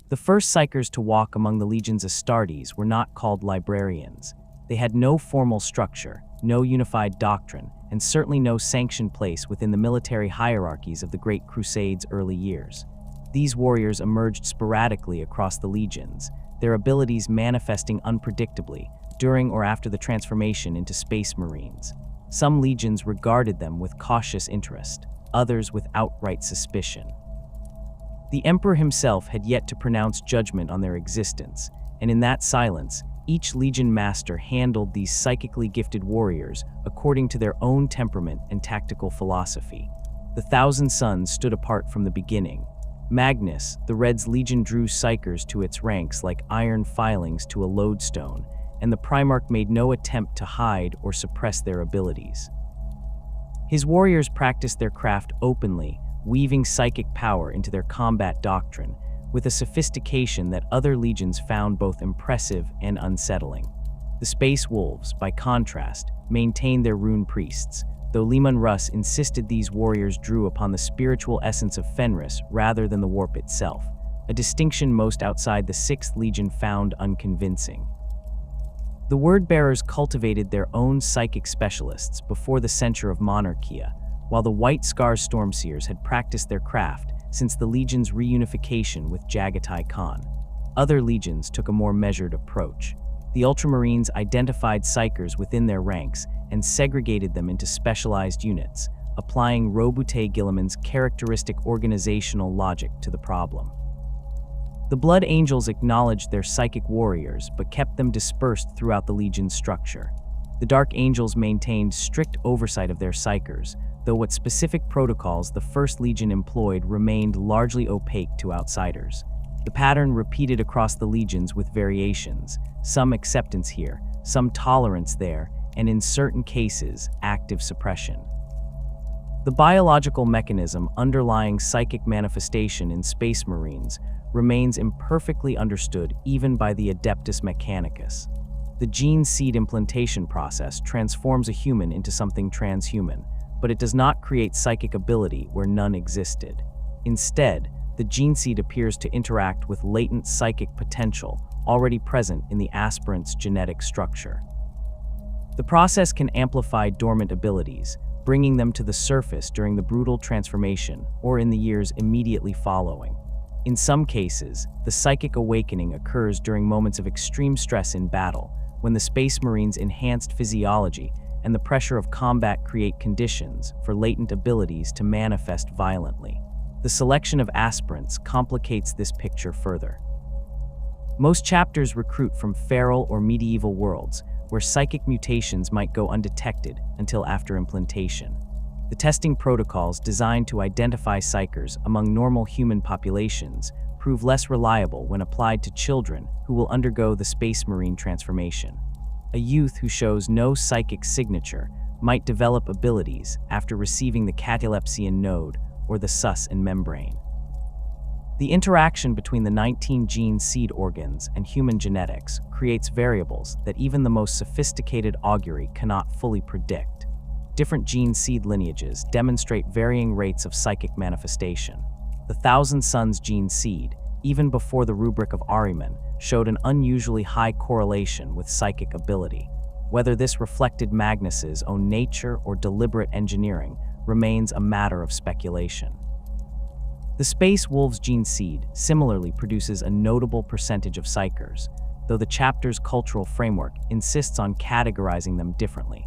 The first psykers to walk among the legions Astartes were not called Librarians. They had no formal structure, no unified doctrine, and certainly no sanctioned place within the military hierarchies of the Great Crusade's early years. These warriors emerged sporadically across the legions, their abilities manifesting unpredictably during or after the transformation into Space Marines. Some legions regarded them with cautious interest, others with outright suspicion. The Emperor himself had yet to pronounce judgment on their existence, and in that silence, each legion master handled these psychically gifted warriors according to their own temperament and tactical philosophy. The Thousand Sons stood apart from the beginning. Magnus, the Red's legion, drew psykers to its ranks like iron filings to a lodestone, and the Primarch made no attempt to hide or suppress their abilities. His warriors practiced their craft openly, weaving psychic power into their combat doctrine, with a sophistication that other legions found both impressive and unsettling. The Space Wolves, by contrast, maintained their rune priests, though Leman Russ insisted these warriors drew upon the spiritual essence of Fenris rather than the warp itself, a distinction most outside the 6th Legion found unconvincing. The Word-Bearers cultivated their own psychic specialists before the censure of Monarchia, while the White Scar Stormseers had practiced their craft since the Legion's reunification with Jagatai Khan. Other legions took a more measured approach. The Ultramarines identified psykers within their ranks and segregated them into specialized units, applying Robute Guilliman's characteristic organizational logic to the problem. The Blood Angels acknowledged their psychic warriors but kept them dispersed throughout the Legion's structure. The Dark Angels maintained strict oversight of their psykers, though what specific protocols the First Legion employed remained largely opaque to outsiders. The pattern repeated across the legions with variations, some acceptance here, some tolerance there, and in certain cases, active suppression. The biological mechanism underlying psychic manifestation in Space Marines remains imperfectly understood even by the Adeptus Mechanicus. The gene seed implantation process transforms a human into something transhuman, but it does not create psychic ability where none existed. Instead, the gene seed appears to interact with latent psychic potential already present in the aspirant's genetic structure. The process can amplify dormant abilities, bringing them to the surface during the brutal transformation or in the years immediately following. In some cases, the psychic awakening occurs during moments of extreme stress in battle, when the Space Marines' enhanced physiology and the pressure of combat create conditions for latent abilities to manifest violently. The selection of aspirants complicates this picture further. Most chapters recruit from feral or medieval worlds, where psychic mutations might go undetected until after implantation. The testing protocols designed to identify psykers among normal human populations prove less reliable when applied to children who will undergo the Space Marine transformation. A youth who shows no psychic signature might develop abilities after receiving the catalepsian node or the sus and membrane. The interaction between the 19 gene seed organs and human genetics creates variables that even the most sophisticated augury cannot fully predict. Different gene seed lineages demonstrate varying rates of psychic manifestation. The Thousand Sons gene seed, even before the rubric of Ahriman, showed an unusually high correlation with psychic ability. Whether this reflected Magnus's own nature or deliberate engineering remains a matter of speculation. The Space Wolves gene seed similarly produces a notable percentage of psykers, though the chapter's cultural framework insists on categorizing them differently.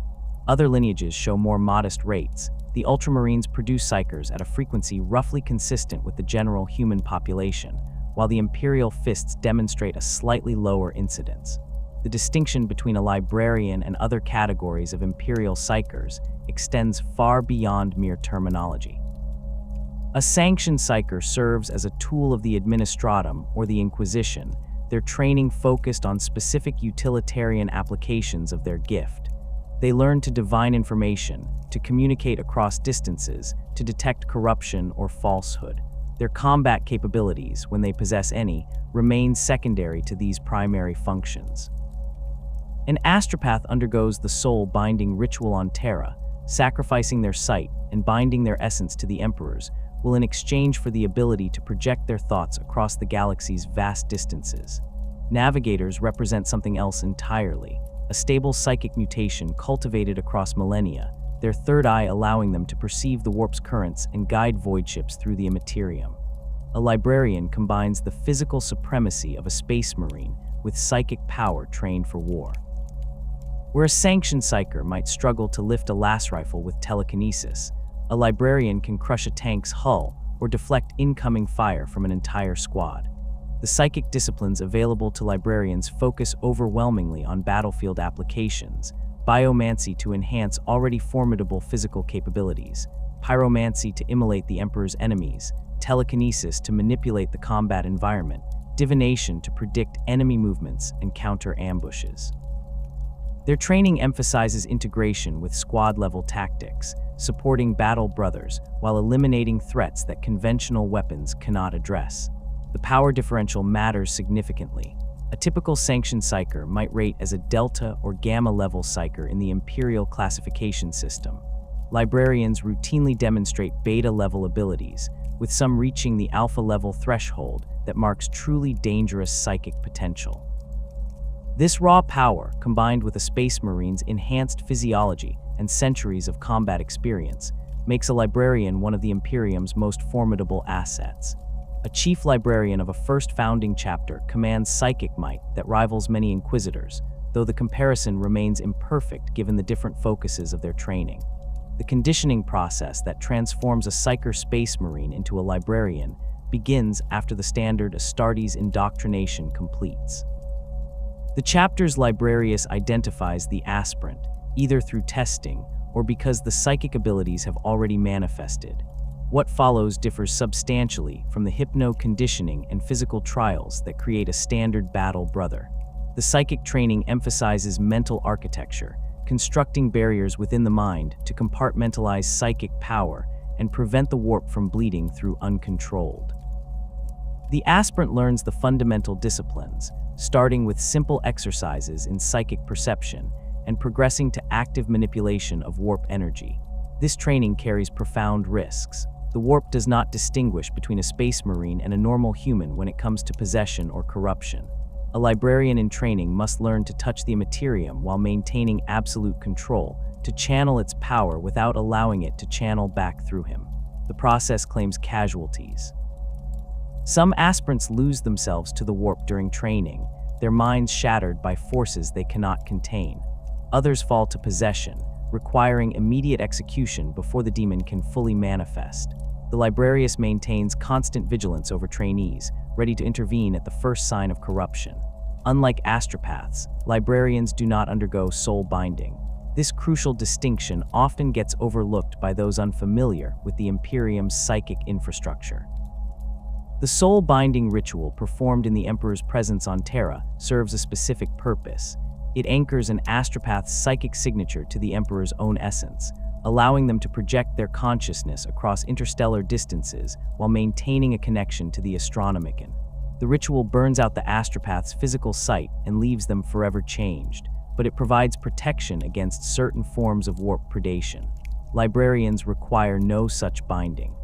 Other lineages show more modest rates. The Ultramarines produce psykers at a frequency roughly consistent with the general human population, while the Imperial Fists demonstrate a slightly lower incidence. The distinction between a Librarian and other categories of Imperial psykers extends far beyond mere terminology. A sanctioned psyker serves as a tool of the Administratum or the Inquisition, their training focused on specific utilitarian applications of their gift. They learn to divine information, to communicate across distances, to detect corruption or falsehood. Their combat capabilities, when they possess any, remain secondary to these primary functions. An astropath undergoes the soul-binding ritual on Terra, sacrificing their sight and binding their essence to the Emperor's, will in exchange for the ability to project their thoughts across the galaxy's vast distances. Navigators represent something else entirely, a stable psychic mutation cultivated across millennia, their third eye allowing them to perceive the warp's currents and guide void ships through the immaterium. A librarian combines the physical supremacy of a space marine with psychic power trained for war. Where a sanctioned psyker might struggle to lift a las rifle with telekinesis, a librarian can crush a tank's hull or deflect incoming fire from an entire squad. The psychic disciplines available to librarians focus overwhelmingly on battlefield applications: biomancy to enhance already formidable physical capabilities, pyromancy to immolate the Emperor's enemies, telekinesis to manipulate the combat environment, divination to predict enemy movements and counter ambushes. Their training emphasizes integration with squad-level tactics, supporting battle brothers while eliminating threats that conventional weapons cannot address. The power differential matters significantly. A typical sanctioned psyker might rate as a delta or gamma level psyker in the Imperial classification system. Librarians routinely demonstrate beta level abilities, with some reaching the alpha level threshold that marks truly dangerous psychic potential. This raw power, combined with a space marine's enhanced physiology and centuries of combat experience, makes a librarian one of the Imperium's most formidable assets. A chief librarian of a first founding chapter commands psychic might that rivals many inquisitors, though the comparison remains imperfect given the different focuses of their training. The conditioning process that transforms a psyker space marine into a librarian begins after the standard Astartes indoctrination completes. The chapter's librarius identifies the aspirant, either through testing or because the psychic abilities have already manifested. What follows differs substantially from the hypno-conditioning and physical trials that create a standard battle brother. The psychic training emphasizes mental architecture, constructing barriers within the mind to compartmentalize psychic power and prevent the warp from bleeding through uncontrolled. The aspirant learns the fundamental disciplines, starting with simple exercises in psychic perception and progressing to active manipulation of warp energy. This training carries profound risks. The warp does not distinguish between a space marine and a normal human when it comes to possession or corruption. A librarian in training must learn to touch the immaterium while maintaining absolute control, to channel its power without allowing it to channel back through him. The process claims casualties. Some aspirants lose themselves to the warp during training, their minds shattered by forces they cannot contain. Others fall to possession, requiring immediate execution before the demon can fully manifest. The librarius maintains constant vigilance over trainees, ready to intervene at the first sign of corruption. Unlike astropaths, librarians do not undergo soul binding. This crucial distinction often gets overlooked by those unfamiliar with the Imperium's psychic infrastructure. The soul binding ritual performed in the Emperor's presence on Terra serves a specific purpose. It anchors an astropath's psychic signature to the Emperor's own essence, allowing them to project their consciousness across interstellar distances while maintaining a connection to the Astronomicon. The ritual burns out the astropath's physical sight and leaves them forever changed, but it provides protection against certain forms of warp predation. Librarians require no such binding.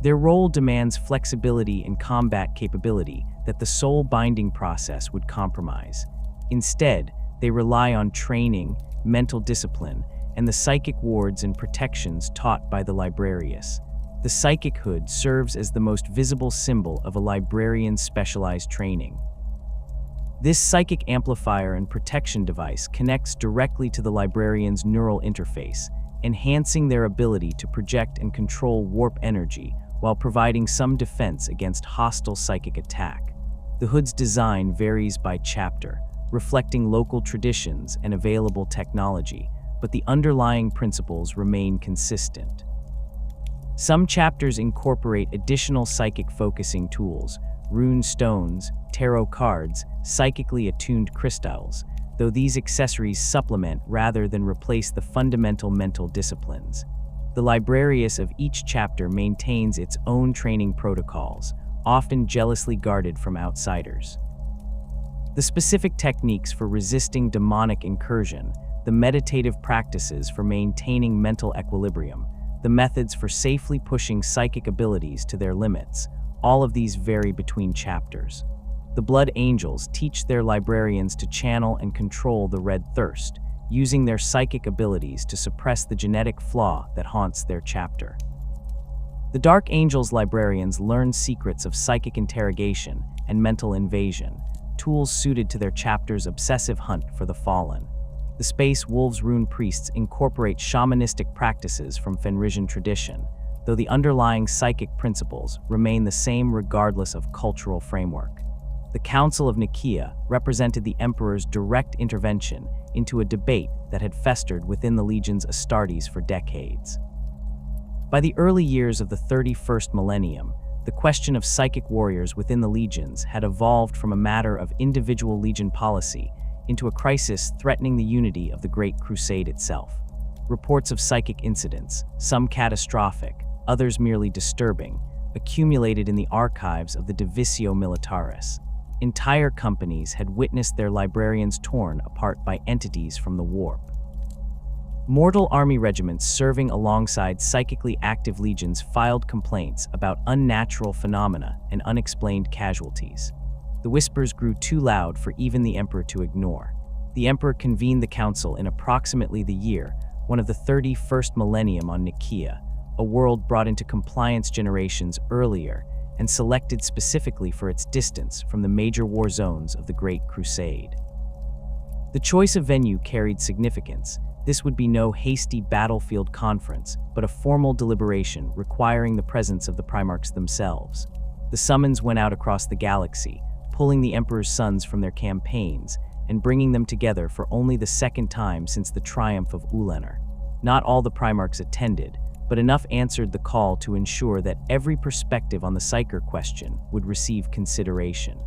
Their role demands flexibility and combat capability that the soul binding process would compromise. Instead, they rely on training, mental discipline, and the psychic wards and protections taught by the librarius. The psychic hood serves as the most visible symbol of a librarian's specialized training. This psychic amplifier and protection device connects directly to the librarian's neural interface, enhancing their ability to project and control warp energy while providing some defense against hostile psychic attack. The hood's design varies by chapter, reflecting local traditions and available technology, but the underlying principles remain consistent. Some chapters incorporate additional psychic focusing tools, rune stones, tarot cards, psychically attuned crystals, though these accessories supplement rather than replace the fundamental mental disciplines. The librarius of each chapter maintains its own training protocols, often jealously guarded from outsiders. The specific techniques for resisting demonic incursion, the meditative practices for maintaining mental equilibrium, the methods for safely pushing psychic abilities to their limits. All of these vary between chapters. The Blood Angels teach their librarians to channel and control the red thirst, using their psychic abilities to suppress the genetic flaw that haunts their chapter. The Dark Angels librarians learn secrets of psychic interrogation and mental invasion, tools suited to their chapter's obsessive hunt for the fallen. The Space Wolves rune priests incorporate shamanistic practices from Fenrisian tradition, though the underlying psychic principles remain the same regardless of cultural framework. The Council of Nicaea represented the Emperor's direct intervention into a debate that had festered within the Legion's Astartes for decades. By the early years of the 31st millennium, the question of psychic warriors within the legions had evolved from a matter of individual legion policy into a crisis threatening the unity of the Great Crusade itself. Reports of psychic incidents, some catastrophic, others merely disturbing, accumulated in the archives of the Divisio Militaris. Entire companies had witnessed their librarians torn apart by entities from the warp. Mortal army regiments serving alongside psychically active legions filed complaints about unnatural phenomena and unexplained casualties. The whispers grew too loud for even the Emperor to ignore. The Emperor convened the council in approximately the year, one of the 31st millennium on Nicaea, a world brought into compliance generations earlier and selected specifically for its distance from the major war zones of the Great Crusade. The choice of venue carried significance. This would be no hasty battlefield conference, but a formal deliberation requiring the presence of the Primarchs themselves. The summons went out across the galaxy, pulling the Emperor's sons from their campaigns and bringing them together for only the second time since the triumph of Ulanor. Not all the Primarchs attended, but enough answered the call to ensure that every perspective on the psyker question would receive consideration.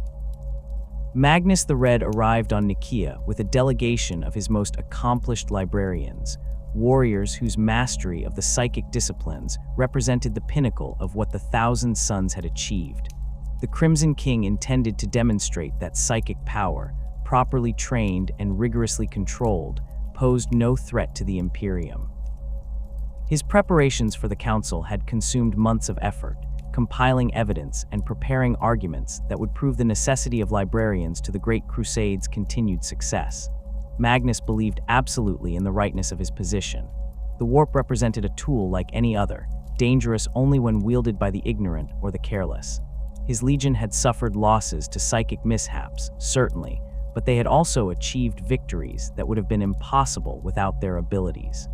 Magnus the Red arrived on Nicaea with a delegation of his most accomplished librarians, warriors whose mastery of the psychic disciplines represented the pinnacle of what the Thousand Sons had achieved. The Crimson King intended to demonstrate that psychic power, properly trained and rigorously controlled, posed no threat to the Imperium. His preparations for the council had consumed months of effort, compiling evidence and preparing arguments that would prove the necessity of librarians to the Great Crusade's continued success. Magnus believed absolutely in the rightness of his position. The warp represented a tool like any other, dangerous only when wielded by the ignorant or the careless. His legion had suffered losses to psychic mishaps, certainly, but they had also achieved victories that would have been impossible without their abilities.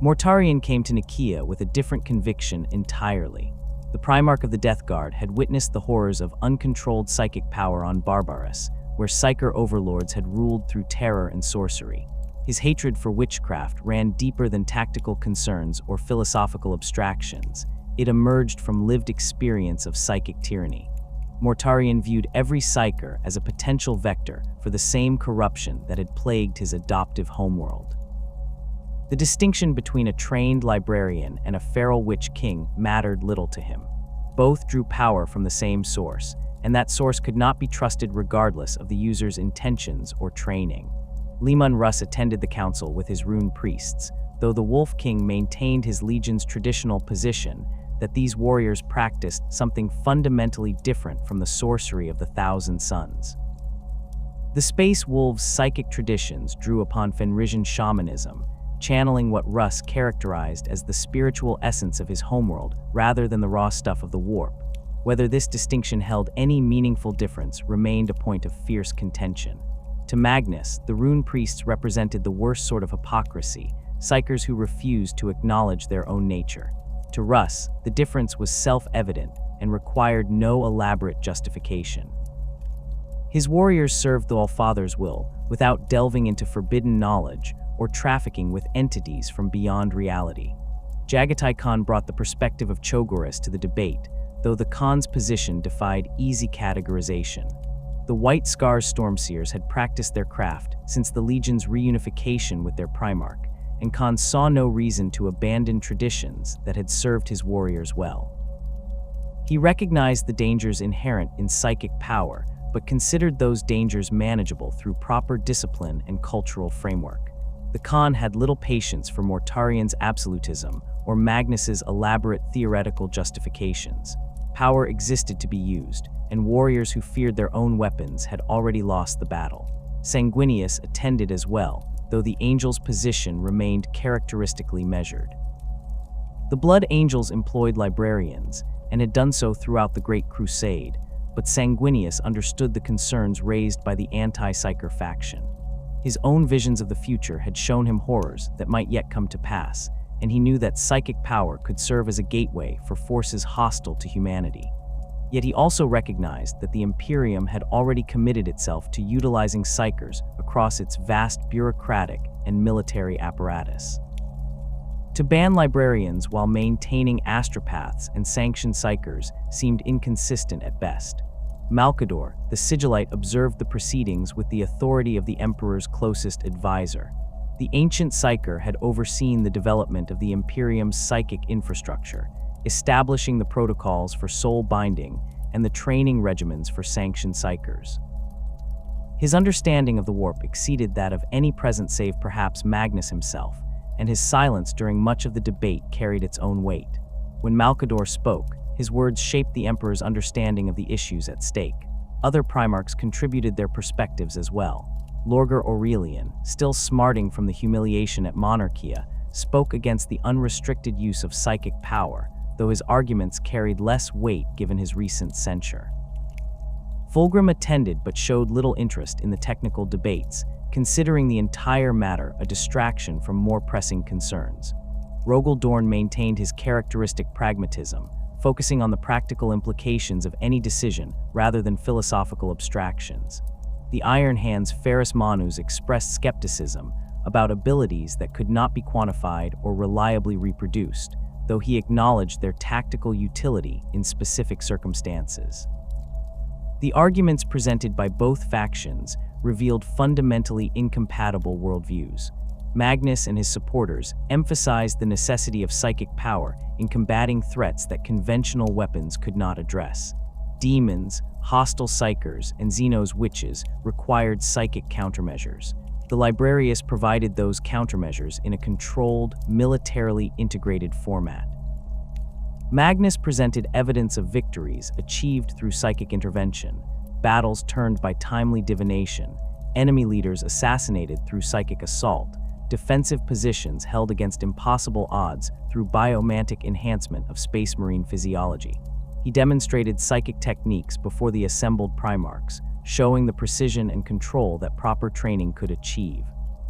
Mortarion came to Nicaea with a different conviction entirely. The Primarch of the Death Guard had witnessed the horrors of uncontrolled psychic power on Barbaros, where psyker overlords had ruled through terror and sorcery. His hatred for witchcraft ran deeper than tactical concerns or philosophical abstractions. It emerged from lived experience of psychic tyranny. Mortarion viewed every psyker as a potential vector for the same corruption that had plagued his adoptive homeworld. The distinction between a trained librarian and a feral witch king mattered little to him. Both drew power from the same source, and that source could not be trusted regardless of the user's intentions or training. Leman Russ attended the council with his rune priests, though the Wolf King maintained his legion's traditional position that these warriors practiced something fundamentally different from the sorcery of the Thousand Sons. The Space Wolves' psychic traditions drew upon Fenrisian shamanism, channeling what Russ characterized as the spiritual essence of his homeworld rather than the raw stuff of the warp. Whether this distinction held any meaningful difference remained a point of fierce contention. To Magnus, the rune priests represented the worst sort of hypocrisy, psykers who refused to acknowledge their own nature. To Russ, the difference was self-evident and required no elaborate justification. His warriors served the Allfather's will without delving into forbidden knowledge or trafficking with entities from beyond reality. Jagatai Khan brought the perspective of Chogoris to the debate, though the Khan's position defied easy categorization. The White Scars Stormseers had practiced their craft since the Legion's reunification with their Primarch, and Khan saw no reason to abandon traditions that had served his warriors well. He recognized the dangers inherent in psychic power, but considered those dangers manageable through proper discipline and cultural framework. The Khan had little patience for Mortarion's absolutism or Magnus's elaborate theoretical justifications. Power existed to be used, and warriors who feared their own weapons had already lost the battle. Sanguinius attended as well, though the angel's position remained characteristically measured. The Blood Angels employed librarians, and had done so throughout the Great Crusade, but Sanguinius understood the concerns raised by the anti-psyker faction. His own visions of the future had shown him horrors that might yet come to pass, and he knew that psychic power could serve as a gateway for forces hostile to humanity. Yet he also recognized that the Imperium had already committed itself to utilizing psykers across its vast bureaucratic and military apparatus. To ban librarians while maintaining astropaths and sanctioned psykers seemed inconsistent at best. Malcador, the sigillite, observed the proceedings with the authority of the Emperor's closest advisor. The ancient psyker had overseen the development of the Imperium's psychic infrastructure, establishing the protocols for soul binding and the training regimens for sanctioned psykers. His understanding of the warp exceeded that of any present save perhaps Magnus himself, and his silence during much of the debate carried its own weight. When Malcador spoke, his words shaped the Emperor's understanding of the issues at stake. Other Primarchs contributed their perspectives as well. Lorgar Aurelian, still smarting from the humiliation at Monarchia, spoke against the unrestricted use of psychic power, though his arguments carried less weight given his recent censure. Fulgrim attended but showed little interest in the technical debates, considering the entire matter a distraction from more pressing concerns. Rogel Dorn maintained his characteristic pragmatism, focusing on the practical implications of any decision rather than philosophical abstractions. The Iron Hand's Ferrus Manus expressed skepticism about abilities that could not be quantified or reliably reproduced, though he acknowledged their tactical utility in specific circumstances. The arguments presented by both factions revealed fundamentally incompatible worldviews. Magnus and his supporters emphasized the necessity of psychic power in combating threats that conventional weapons could not address. Demons, hostile psykers, and Xeno's witches required psychic countermeasures. The Librarius provided those countermeasures in a controlled, militarily integrated format. Magnus presented evidence of victories achieved through psychic intervention, battles turned by timely divination, enemy leaders assassinated through psychic assault, defensive positions held against impossible odds through biomantic enhancement of space marine physiology. He demonstrated psychic techniques before the assembled Primarchs, showing the precision and control that proper training could achieve.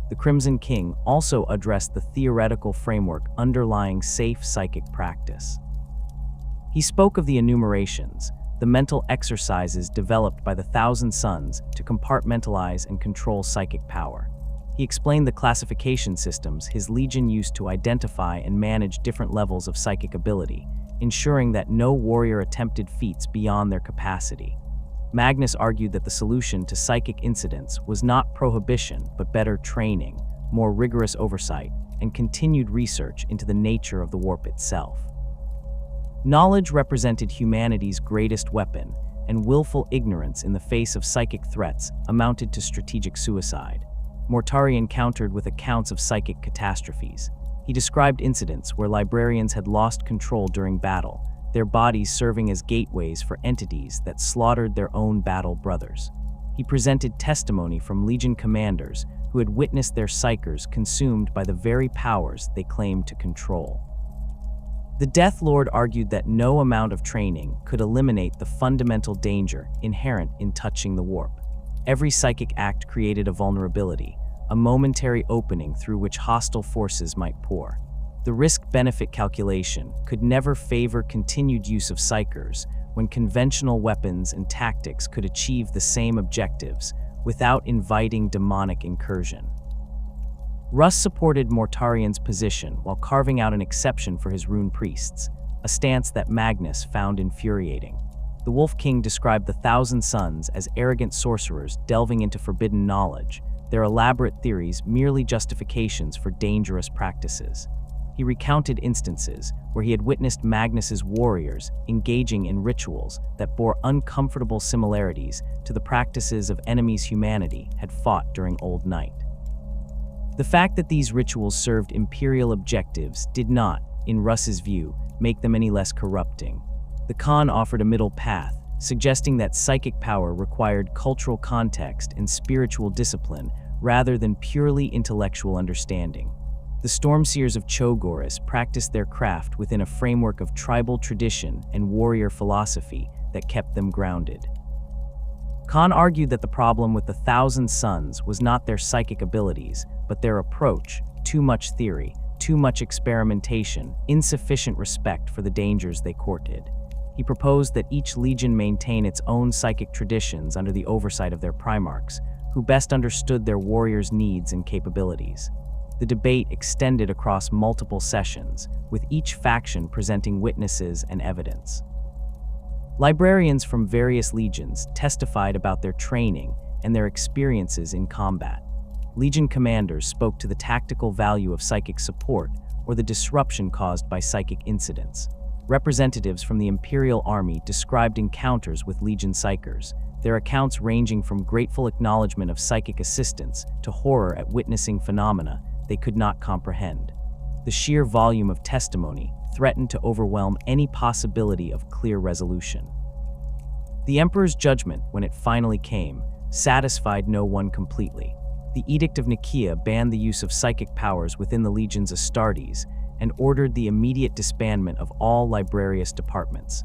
The Crimson King also addressed the theoretical framework underlying safe psychic practice. He spoke of the enumerations, the mental exercises developed by the Thousand Sons to compartmentalize and control psychic power. He explained the classification systems his legion used to identify and manage different levels of psychic ability, ensuring that no warrior attempted feats beyond their capacity. Magnus argued that the solution to psychic incidents was not prohibition but better training, more rigorous oversight, and continued research into the nature of the warp itself. Knowledge represented humanity's greatest weapon, and willful ignorance in the face of psychic threats amounted to strategic suicide. Mortarian countered with accounts of psychic catastrophes. He described incidents where librarians had lost control during battle, their bodies serving as gateways for entities that slaughtered their own battle brothers. He presented testimony from Legion commanders who had witnessed their psykers consumed by the very powers they claimed to control. The Death Lord argued that no amount of training could eliminate the fundamental danger inherent in touching the warp. Every psychic act created a vulnerability, a momentary opening through which hostile forces might pour. The risk-benefit calculation could never favor continued use of psykers when conventional weapons and tactics could achieve the same objectives without inviting demonic incursion. Russ supported Mortarian's position while carving out an exception for his rune priests, a stance that Magnus found infuriating. The Wolf King described the Thousand Sons as arrogant sorcerers delving into forbidden knowledge, their elaborate theories merely justifications for dangerous practices. He recounted instances where he had witnessed Magnus's warriors engaging in rituals that bore uncomfortable similarities to the practices of enemies humanity had fought during Old Night. The fact that these rituals served imperial objectives did not, in Russ's view, make them any less corrupting. The Khan offered a middle path, suggesting that psychic power required cultural context and spiritual discipline rather than purely intellectual understanding. The Stormseers of Chogoris practiced their craft within a framework of tribal tradition and warrior philosophy that kept them grounded. Khan argued that the problem with the Thousand Sons was not their psychic abilities, but their approach: too much theory, too much experimentation, insufficient respect for the dangers they courted. He proposed that each legion maintain its own psychic traditions under the oversight of their primarchs, who best understood their warriors' needs and capabilities. The debate extended across multiple sessions, with each faction presenting witnesses and evidence. Librarians from various legions testified about their training and their experiences in combat. Legion commanders spoke to the tactical value of psychic support or the disruption caused by psychic incidents. Representatives from the Imperial Army described encounters with Legion psychers, their accounts ranging from grateful acknowledgement of psychic assistance to horror at witnessing phenomena they could not comprehend. The sheer volume of testimony threatened to overwhelm any possibility of clear resolution. The Emperor's judgment, when it finally came, satisfied no one completely. The Edict of Nicaea banned the use of psychic powers within the Legion's Astartes and ordered the immediate disbandment of all librarious departments.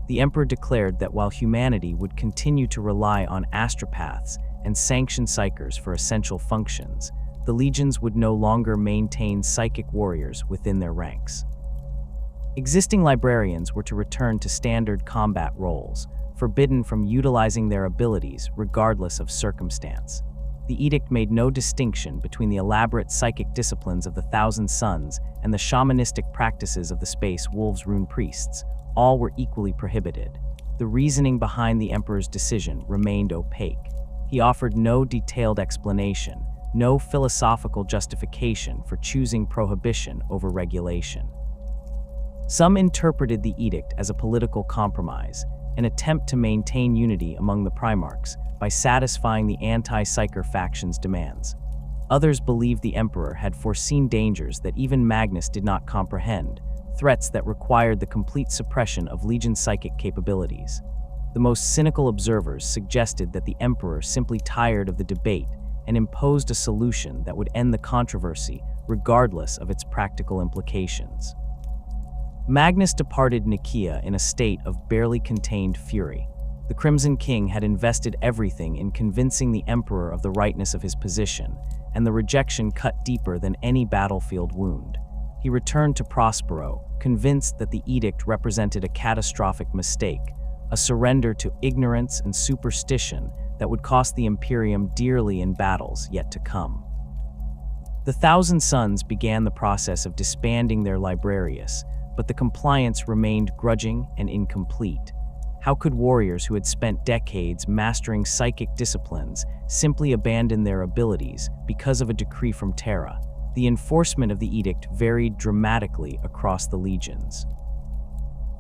The Emperor declared that while humanity would continue to rely on astropaths and sanctioned psychers for essential functions, the legions would no longer maintain psychic warriors within their ranks. Existing librarians were to return to standard combat roles, forbidden from utilizing their abilities regardless of circumstance. The edict made no distinction between the elaborate psychic disciplines of the Thousand Sons and the shamanistic practices of the Space Wolves rune priests. All were equally prohibited. The reasoning behind the Emperor's decision remained opaque. He offered no detailed explanation, no philosophical justification for choosing prohibition over regulation. Some interpreted the edict as a political compromise, an attempt to maintain unity among the Primarchs by satisfying the anti-psyker faction's demands. Others believed the Emperor had foreseen dangers that even Magnus did not comprehend, threats that required the complete suppression of Legion's psychic capabilities. The most cynical observers suggested that the Emperor simply tired of the debate and imposed a solution that would end the controversy regardless of its practical implications. Magnus departed Nicaea in a state of barely contained fury. The Crimson King had invested everything in convincing the Emperor of the rightness of his position, and the rejection cut deeper than any battlefield wound. He returned to Prospero, convinced that the edict represented a catastrophic mistake, a surrender to ignorance and superstition that would cost the Imperium dearly in battles yet to come. The Thousand Sons began the process of disbanding their librarius, but the compliance remained grudging and incomplete. How could warriors who had spent decades mastering psychic disciplines simply abandon their abilities because of a decree from Terra? The enforcement of the edict varied dramatically across the legions.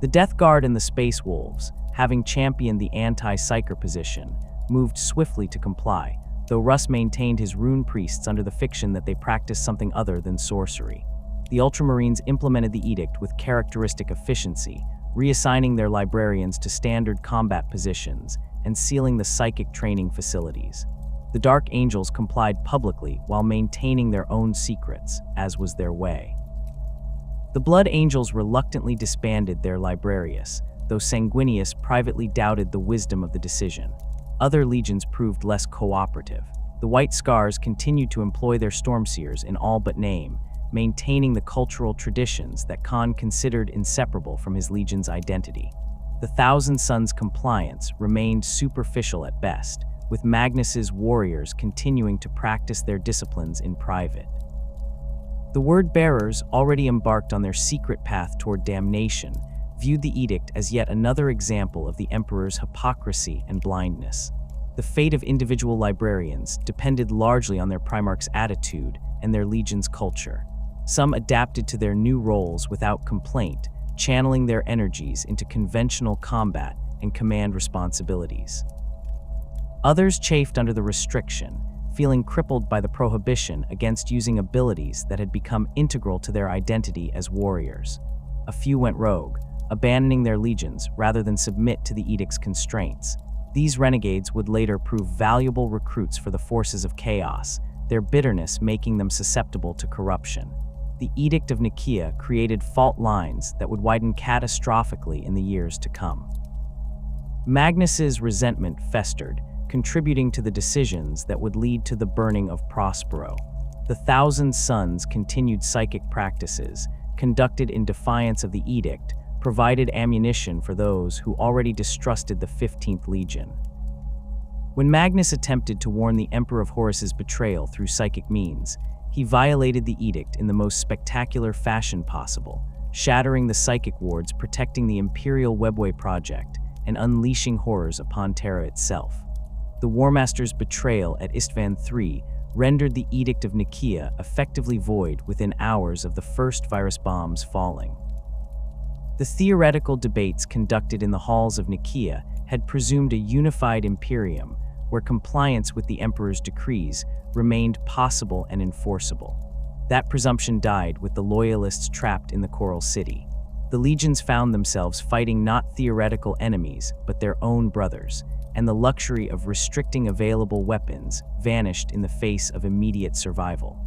The Death Guard and the Space Wolves, having championed the anti-psyker position, moved swiftly to comply, though Russ maintained his rune priests under the fiction that they practiced something other than sorcery. The Ultramarines implemented the edict with characteristic efficiency, reassigning their librarians to standard combat positions and sealing the psychic training facilities. The Dark Angels complied publicly while maintaining their own secrets, as was their way. The Blood Angels reluctantly disbanded their librarius, though Sanguinius privately doubted the wisdom of the decision. Other legions proved less cooperative. The White Scars continued to employ their Stormseers in all but name, maintaining the cultural traditions that Khan considered inseparable from his legion's identity. The Thousand Sons' compliance remained superficial at best, with Magnus's warriors continuing to practice their disciplines in private. The Word-Bearers, already embarked on their secret path toward damnation, viewed the edict as yet another example of the Emperor's hypocrisy and blindness. The fate of individual librarians depended largely on their Primarch's attitude and their legion's culture. Some adapted to their new roles without complaint, channeling their energies into conventional combat and command responsibilities. Others chafed under the restriction, feeling crippled by the prohibition against using abilities that had become integral to their identity as warriors. A few went rogue, abandoning their legions rather than submit to the edict's constraints. These renegades would later prove valuable recruits for the forces of chaos, their bitterness making them susceptible to corruption. The Edict of Nicaea created fault lines that would widen catastrophically in the years to come. Magnus's resentment festered, contributing to the decisions that would lead to the burning of Prospero. The Thousand Sons' continued psychic practices, conducted in defiance of the edict, provided ammunition for those who already distrusted the 15th Legion. When Magnus attempted to warn the Emperor of Horus's betrayal through psychic means, he violated the edict in the most spectacular fashion possible, shattering the psychic wards protecting the Imperial Webway project and unleashing horrors upon Terra itself. The Warmaster's betrayal at Istvan III rendered the Edict of Nicaea effectively void within hours of the first virus bombs falling. The theoretical debates conducted in the halls of Nicaea had presumed a unified imperium, where compliance with the emperor's decrees remained possible and enforceable. That presumption died with the loyalists trapped in the Coral City. The legions found themselves fighting not theoretical enemies, but their own brothers, and the luxury of restricting available weapons vanished in the face of immediate survival.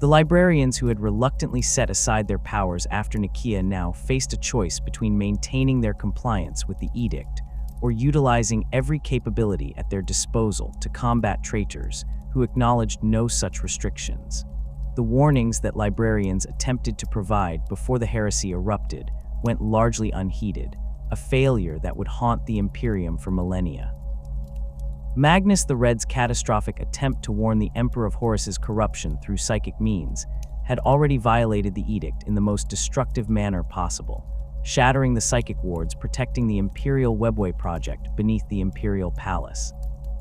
The librarians who had reluctantly set aside their powers after Nicaea now faced a choice between maintaining their compliance with the edict or utilizing every capability at their disposal to combat traitors who acknowledged no such restrictions. The warnings that librarians attempted to provide before the heresy erupted went largely unheeded, a failure that would haunt the Imperium for millennia. Magnus the Red's catastrophic attempt to warn the Emperor of Horus's corruption through psychic means had already violated the edict in the most destructive manner possible, shattering the psychic wards protecting the Imperial Webway project beneath the Imperial Palace.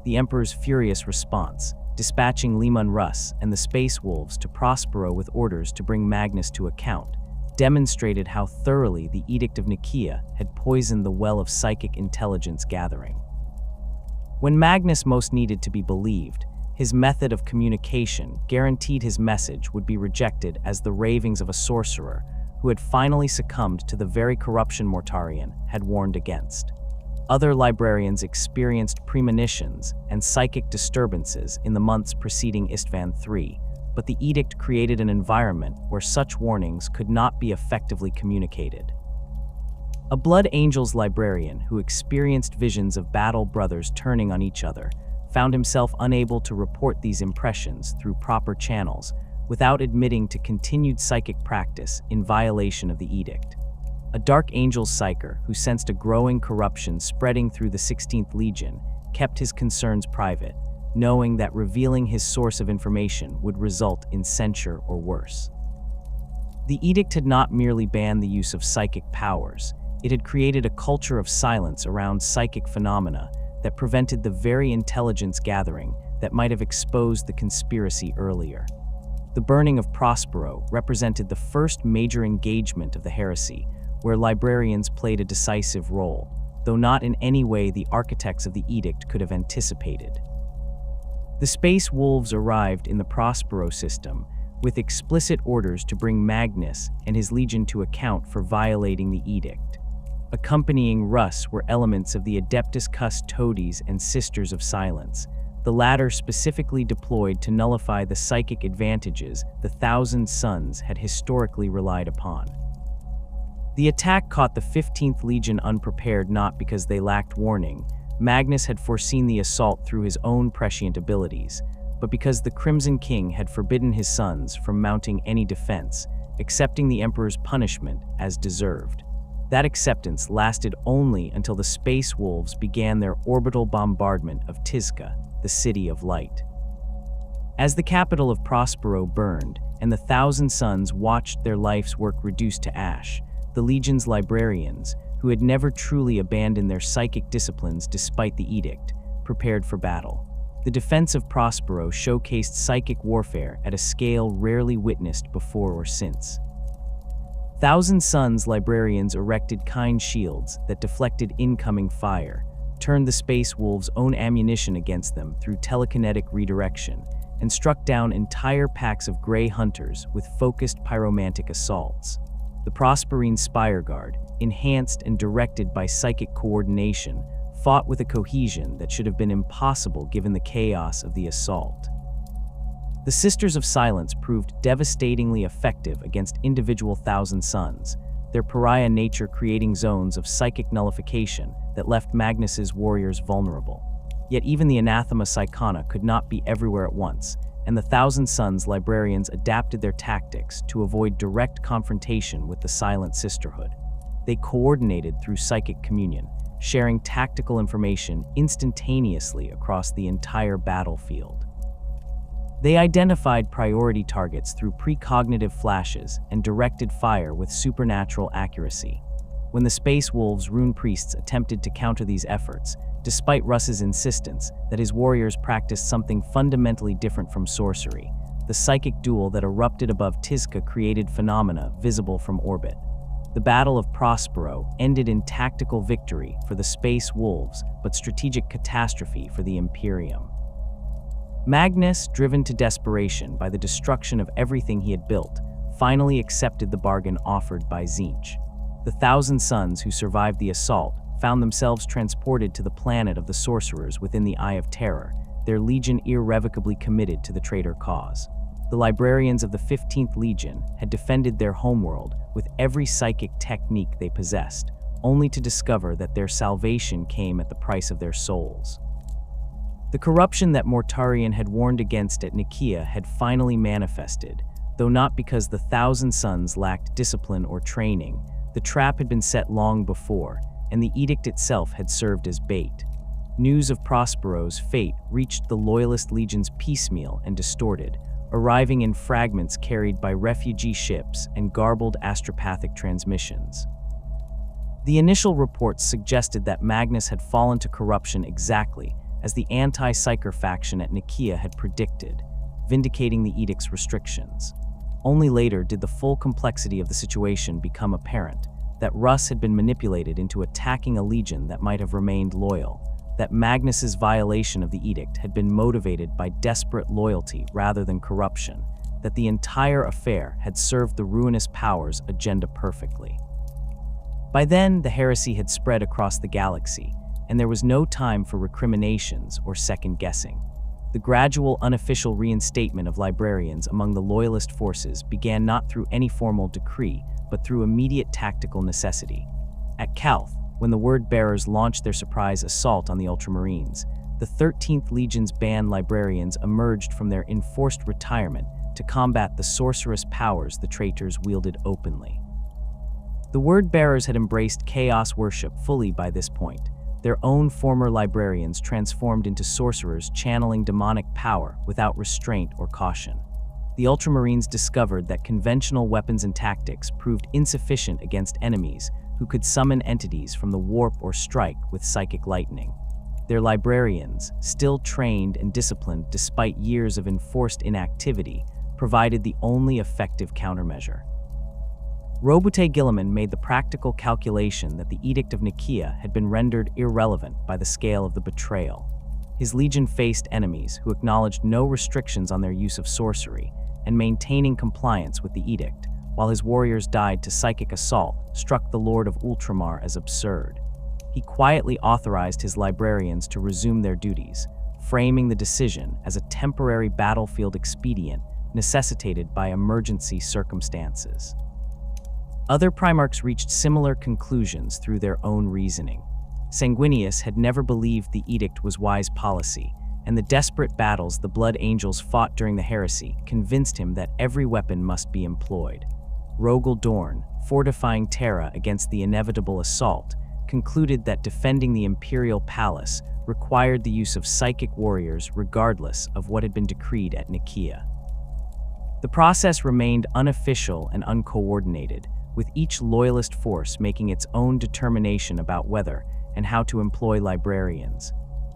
The Emperor's furious response, dispatching Leman Russ and the Space Wolves to Prospero with orders to bring Magnus to account, demonstrated how thoroughly the Edict of Nicaea had poisoned the well of psychic intelligence gathering. When Magnus most needed to be believed, his method of communication guaranteed his message would be rejected as the ravings of a sorcerer who had finally succumbed to the very corruption Mortarion had warned against. Other librarians experienced premonitions and psychic disturbances in the months preceding Istvan III, but the edict created an environment where such warnings could not be effectively communicated. A Blood Angels librarian who experienced visions of battle brothers turning on each other found himself unable to report these impressions through proper channels without admitting to continued psychic practice in violation of the edict. A Dark Angels psyker who sensed a growing corruption spreading through the 16th Legion kept his concerns private, knowing that revealing his source of information would result in censure or worse. The edict had not merely banned the use of psychic powers, it had created a culture of silence around psychic phenomena that prevented the very intelligence gathering that might have exposed the conspiracy earlier. The burning of Prospero represented the first major engagement of the heresy, where librarians played a decisive role, though not in any way the architects of the edict could have anticipated. The Space Wolves arrived in the Prospero system with explicit orders to bring Magnus and his legion to account for violating the edict. Accompanying Russ were elements of the Adeptus Astartes and Sisters of Silence, the latter specifically deployed to nullify the psychic advantages the Thousand Sons had historically relied upon. The attack caught the 15th Legion unprepared not because they lacked warning. Magnus had foreseen the assault through his own prescient abilities, but because the Crimson King had forbidden his sons from mounting any defense, accepting the Emperor's punishment as deserved. That acceptance lasted only until the Space Wolves began their orbital bombardment of Tizca, the City of Light. As the capital of Prospero burned, and the Thousand Sons watched their life's work reduced to ash, the Legion's librarians, who had never truly abandoned their psychic disciplines despite the edict, prepared for battle. The defense of Prospero showcased psychic warfare at a scale rarely witnessed before or since. Thousand Sons librarians erected kind shields that deflected incoming fire, turned the Space Wolves' own ammunition against them through telekinetic redirection, and struck down entire packs of Grey Hunters with focused pyromantic assaults. The Prosperine Spire Guard, enhanced and directed by psychic coordination, fought with a cohesion that should have been impossible given the chaos of the assault. The Sisters of Silence proved devastatingly effective against individual Thousand Suns, their pariah nature creating zones of psychic nullification that left Magnus's warriors vulnerable. Yet even the anathema Psychona could not be everywhere at once, and the Thousand Suns Librarians adapted their tactics to avoid direct confrontation with the Silent Sisterhood. They coordinated through psychic communion, sharing tactical information instantaneously across the entire battlefield. They identified priority targets through precognitive flashes and directed fire with supernatural accuracy. When the Space Wolves' rune priests attempted to counter these efforts, despite Russ's insistence that his warriors practiced something fundamentally different from sorcery, the psychic duel that erupted above Tizca created phenomena visible from orbit. The Battle of Prospero ended in tactical victory for the Space Wolves, but strategic catastrophe for the Imperium. Magnus, driven to desperation by the destruction of everything he had built, finally accepted the bargain offered by Tzeentch. The Thousand Suns who survived the assault found themselves transported to the planet of the sorcerers within the Eye of Terror, their legion irrevocably committed to the traitor cause. The Librarians of the 15th Legion had defended their homeworld with every psychic technique they possessed, only to discover that their salvation came at the price of their souls. The corruption that Mortarion had warned against at Nicaea had finally manifested, though not because the Thousand Suns lacked discipline or training. The trap had been set long before, and the edict itself had served as bait. News of Prospero's fate reached the Loyalist legions piecemeal and distorted, arriving in fragments carried by refugee ships and garbled astropathic transmissions. The initial reports suggested that Magnus had fallen to corruption exactly as the anti-psyker faction at Nicaea had predicted, vindicating the edict's restrictions. Only later did the full complexity of the situation become apparent, that Russ had been manipulated into attacking a legion that might have remained loyal, that Magnus's violation of the edict had been motivated by desperate loyalty rather than corruption, that the entire affair had served the ruinous powers' agenda perfectly. By then, the heresy had spread across the galaxy, and there was no time for recriminations or second-guessing. The gradual unofficial reinstatement of librarians among the Loyalist forces began not through any formal decree, but through immediate tactical necessity. At Calth, when the word-bearers launched their surprise assault on the Ultramarines, the 13th Legion's banned librarians emerged from their enforced retirement to combat the sorcerous powers the traitors wielded openly. The word-bearers had embraced chaos worship fully by this point, their own former librarians transformed into sorcerers channeling demonic power without restraint or caution. The Ultramarines discovered that conventional weapons and tactics proved insufficient against enemies who could summon entities from the warp or strike with psychic lightning. Their librarians, still trained and disciplined despite years of enforced inactivity, provided the only effective countermeasure. Robute Gilliman made the practical calculation that the Edict of Nicaea had been rendered irrelevant by the scale of the betrayal. His legion faced enemies who acknowledged no restrictions on their use of sorcery, and maintaining compliance with the edict, while his warriors died to psychic assault, struck the Lord of Ultramar as absurd. He quietly authorized his librarians to resume their duties, framing the decision as a temporary battlefield expedient necessitated by emergency circumstances. Other Primarchs reached similar conclusions through their own reasoning. Sanguinius had never believed the edict was wise policy, and the desperate battles the Blood Angels fought during the heresy convinced him that every weapon must be employed. Rogel Dorn, fortifying Terra against the inevitable assault, concluded that defending the Imperial Palace required the use of psychic warriors regardless of what had been decreed at Nicaea. The process remained unofficial and uncoordinated, with each loyalist force making its own determination about whether and how to employ librarians.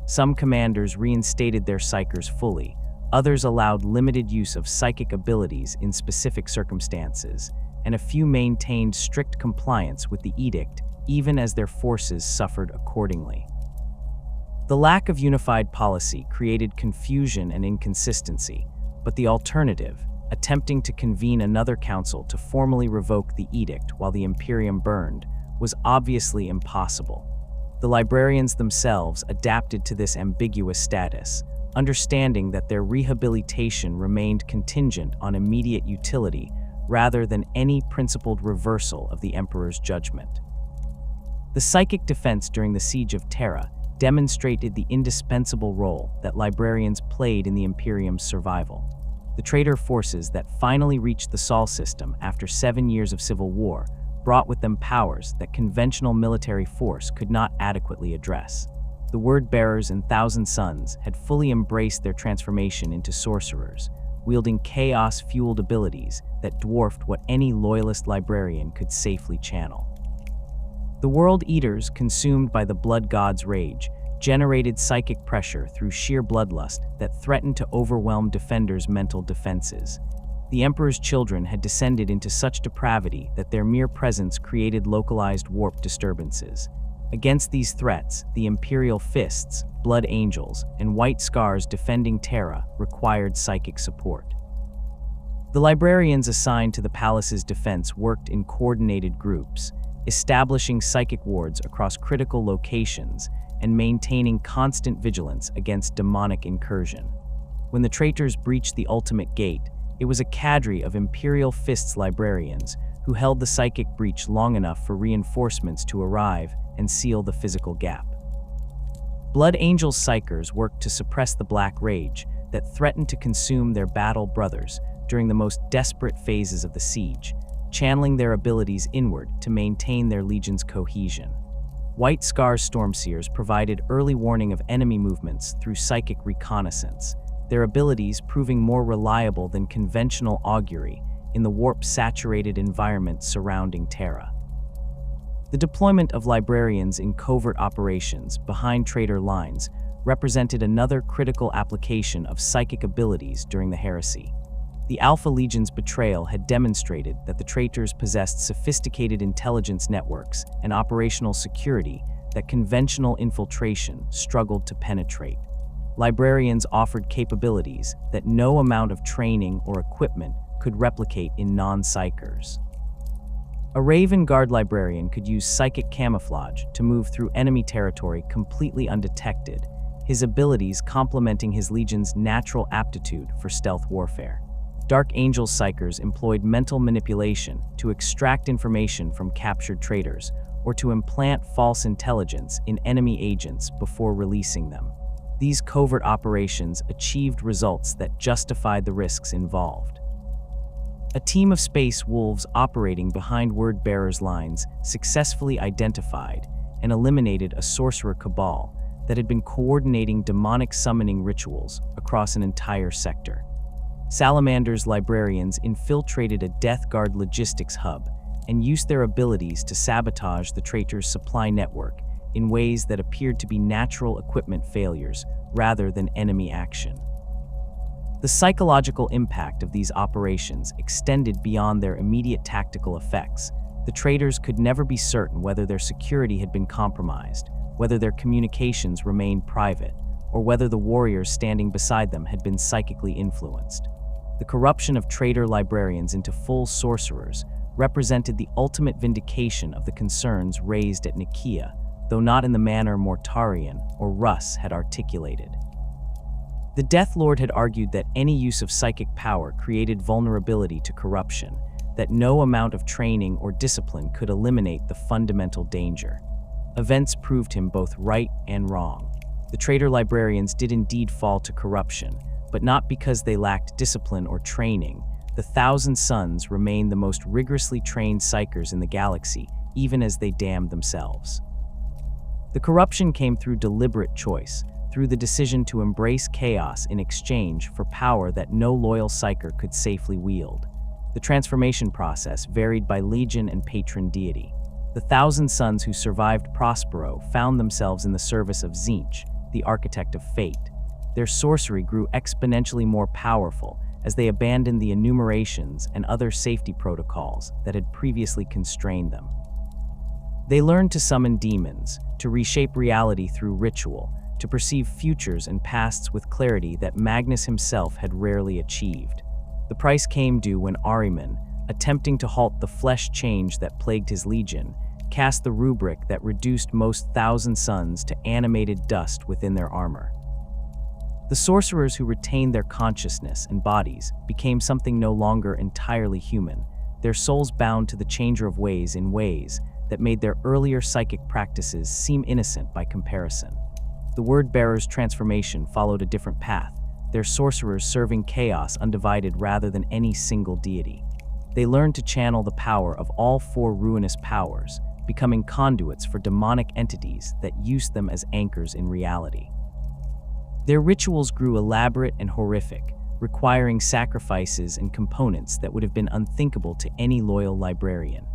Some commanders reinstated their psykers fully, others allowed limited use of psychic abilities in specific circumstances, and a few maintained strict compliance with the edict even as their forces suffered accordingly. The lack of unified policy created confusion and inconsistency, but the alternative, attempting to convene another council to formally revoke the edict while the Imperium burned, was obviously impossible. The librarians themselves adapted to this ambiguous status, understanding that their rehabilitation remained contingent on immediate utility rather than any principled reversal of the Emperor's judgment. The psychic defense during the Siege of Terra demonstrated the indispensable role that librarians played in the Imperium's survival. The traitor forces that finally reached the Sol system after 7 years of civil war brought with them powers that conventional military force could not adequately address. The word-bearers and Thousand Sons had fully embraced their transformation into sorcerers, wielding chaos-fueled abilities that dwarfed what any loyalist librarian could safely channel. The World Eaters, consumed by the Blood God's rage, generated psychic pressure through sheer bloodlust that threatened to overwhelm defenders' mental defenses. The Emperor's children had descended into such depravity that their mere presence created localized warp disturbances. Against these threats, the Imperial Fists, Blood Angels, and White Scars defending Terra required psychic support. The librarians assigned to the palace's defense worked in coordinated groups, establishing psychic wards across critical locations and maintaining constant vigilance against demonic incursion. When the traitors breached the ultimate gate, it was a cadre of Imperial Fists librarians who held the psychic breach long enough for reinforcements to arrive and seal the physical gap. Blood Angels psykers worked to suppress the Black Rage that threatened to consume their battle brothers during the most desperate phases of the siege, channeling their abilities inward to maintain their legion's cohesion. White Scars Stormseers provided early warning of enemy movements through psychic reconnaissance, their abilities proving more reliable than conventional augury in the warp-saturated environment surrounding Terra. The deployment of librarians in covert operations behind traitor lines represented another critical application of psychic abilities during the heresy. The Alpha Legion's betrayal had demonstrated that the traitors possessed sophisticated intelligence networks and operational security that conventional infiltration struggled to penetrate. Librarians offered capabilities that no amount of training or equipment could replicate in non-psykers. A Raven Guard librarian could use psychic camouflage to move through enemy territory completely undetected, his abilities complementing his legion's natural aptitude for stealth warfare. Dark Angel psykers employed mental manipulation to extract information from captured traitors or to implant false intelligence in enemy agents before releasing them. These covert operations achieved results that justified the risks involved. A team of Space Wolves operating behind word-bearers' lines successfully identified and eliminated a sorcerer cabal that had been coordinating demonic summoning rituals across an entire sector. Salamander's librarians infiltrated a Death Guard logistics hub and used their abilities to sabotage the traitors' supply network in ways that appeared to be natural equipment failures rather than enemy action. The psychological impact of these operations extended beyond their immediate tactical effects. The traitors could never be certain whether their security had been compromised, whether their communications remained private, or whether the warriors standing beside them had been psychically influenced. The corruption of traitor librarians into full sorcerers represented the ultimate vindication of the concerns raised at Nicaea, though not in the manner Mortarion or Russ had articulated. The Death Lord had argued that any use of psychic power created vulnerability to corruption, that no amount of training or discipline could eliminate the fundamental danger. Events proved him both right and wrong. The traitor librarians did indeed fall to corruption, but not because they lacked discipline or training. The Thousand Sons remained the most rigorously trained psykers in the galaxy, even as they damned themselves. The corruption came through deliberate choice, through the decision to embrace chaos in exchange for power that no loyal psyker could safely wield. The transformation process varied by legion and patron deity. The Thousand Sons who survived Prospero found themselves in the service of Tzeentch, the architect of fate. Their sorcery grew exponentially more powerful as they abandoned the enumerations and other safety protocols that had previously constrained them. They learned to summon demons, to reshape reality through ritual, to perceive futures and pasts with clarity that Magnus himself had rarely achieved. The price came due when Ahriman, attempting to halt the flesh change that plagued his legion, cast the rubric that reduced most thousand suns to animated dust within their armor. The sorcerers who retained their consciousness and bodies became something no longer entirely human, their souls bound to the changer of ways in ways that made their earlier psychic practices seem innocent by comparison. The word-bearers' transformation followed a different path, their sorcerers serving chaos undivided rather than any single deity. They learned to channel the power of all four ruinous powers, becoming conduits for demonic entities that used them as anchors in reality. Their rituals grew elaborate and horrific, requiring sacrifices and components that would have been unthinkable to any loyal librarian.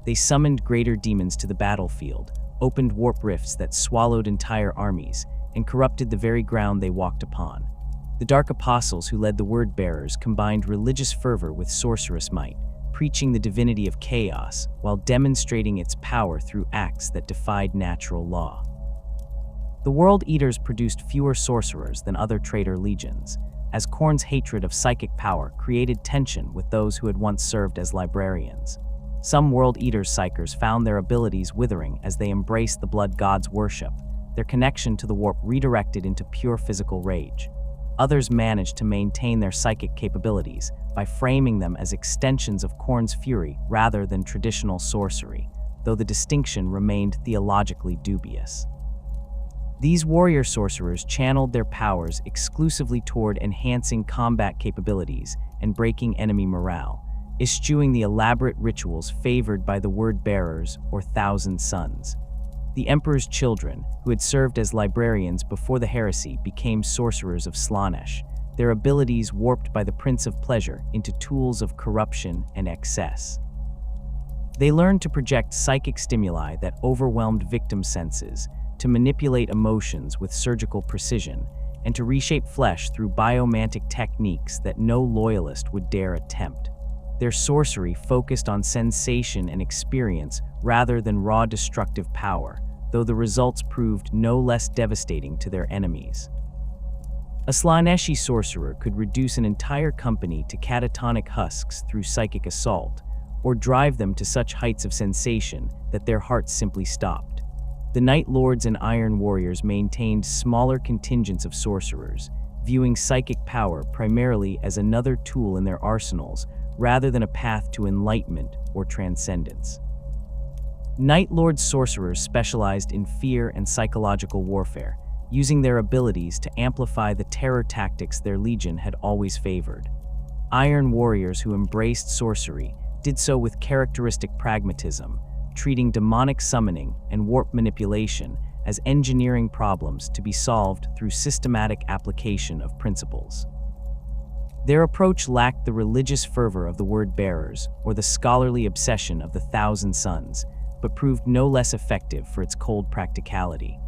They summoned greater demons to the battlefield, opened warp rifts that swallowed entire armies, and corrupted the very ground they walked upon. The Dark Apostles who led the Word-Bearers combined religious fervor with sorcerous might, preaching the divinity of chaos while demonstrating its power through acts that defied natural law. The World Eaters produced fewer sorcerers than other traitor legions, as Khorne's hatred of psychic power created tension with those who had once served as librarians. Some World Eaters' psykers found their abilities withering as they embraced the blood god's worship, their connection to the warp redirected into pure physical rage. Others managed to maintain their psychic capabilities by framing them as extensions of Khorne's fury rather than traditional sorcery, though the distinction remained theologically dubious. These warrior sorcerers channeled their powers exclusively toward enhancing combat capabilities and breaking enemy morale, eschewing the elaborate rituals favored by the Word-Bearers or Thousand Sons. The Emperor's children, who had served as librarians before the heresy, became sorcerers of Slaanesh, their abilities warped by the Prince of Pleasure into tools of corruption and excess. They learned to project psychic stimuli that overwhelmed victim senses, to manipulate emotions with surgical precision, and to reshape flesh through biomantic techniques that no loyalist would dare attempt. Their sorcery focused on sensation and experience rather than raw destructive power, though the results proved no less devastating to their enemies. A Slaaneshi sorcerer could reduce an entire company to catatonic husks through psychic assault, or drive them to such heights of sensation that their hearts simply stopped. The Night Lords and Iron Warriors maintained smaller contingents of sorcerers, viewing psychic power primarily as another tool in their arsenals rather than a path to enlightenment or transcendence. Night Lord sorcerers specialized in fear and psychological warfare, using their abilities to amplify the terror tactics their legion had always favored. Iron Warriors who embraced sorcery did so with characteristic pragmatism, treating demonic summoning and warp manipulation as engineering problems to be solved through systematic application of principles. Their approach lacked the religious fervor of the Word-Bearers or the scholarly obsession of the Thousand Sons, but proved no less effective for its cold practicality.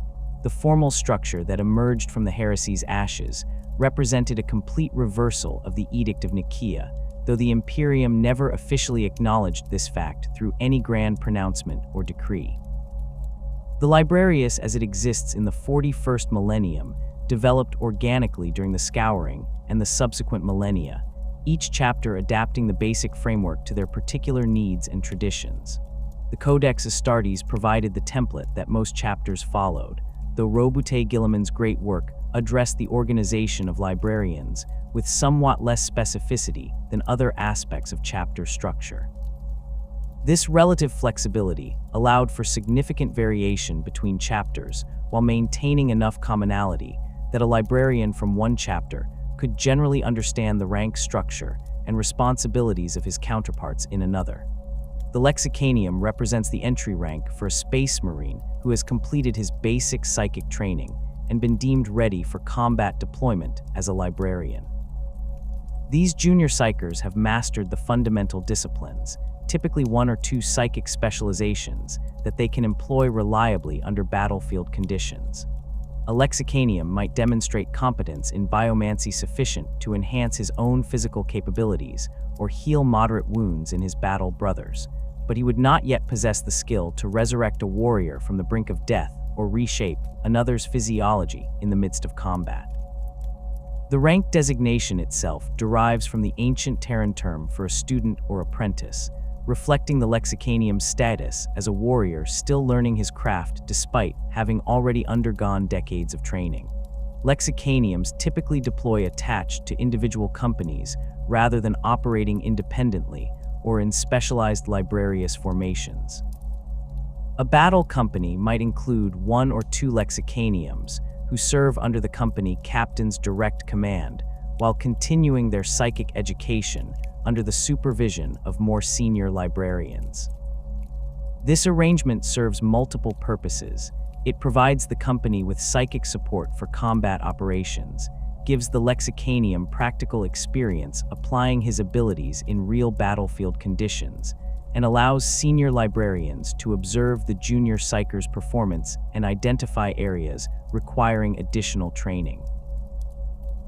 The formal structure that emerged from the heresy's ashes represented a complete reversal of the Edict of Nicaea, though the Imperium never officially acknowledged this fact through any grand pronouncement or decree. The Librarius as it exists in the 41st millennium developed organically during the Scouring and the subsequent millennia, each chapter adapting the basic framework to their particular needs and traditions. The Codex Astartes provided the template that most chapters followed, though Robute Guilliman's great work addressed the organization of librarians with somewhat less specificity than other aspects of chapter structure. This relative flexibility allowed for significant variation between chapters while maintaining enough commonality that a librarian from one chapter could generally understand the rank structure and responsibilities of his counterparts in another. The Lexicanium represents the entry rank for a space marine who has completed his basic psychic training and been deemed ready for combat deployment as a librarian. These junior psychers have mastered the fundamental disciplines, typically one or two psychic specializations that they can employ reliably under battlefield conditions. A Lexicanium might demonstrate competence in biomancy sufficient to enhance his own physical capabilities or heal moderate wounds in his battle brothers, but he would not yet possess the skill to resurrect a warrior from the brink of death or reshape another's physiology in the midst of combat. The rank designation itself derives from the ancient Terran term for a student or apprentice, reflecting the lexicanium's status as a warrior still learning his craft despite having already undergone decades of training. Lexicaniums typically deploy attached to individual companies rather than operating independently or in specialized librarious formations. A battle company might include 1 or 2 lexicaniums who serve under the company captain's direct command while continuing their psychic education under the supervision of more senior librarians. This arrangement serves multiple purposes. It provides the company with psychic support for combat operations, gives the lexicanium practical experience applying his abilities in real battlefield conditions, and allows senior librarians to observe the junior psyker's performance and identify areas requiring additional training.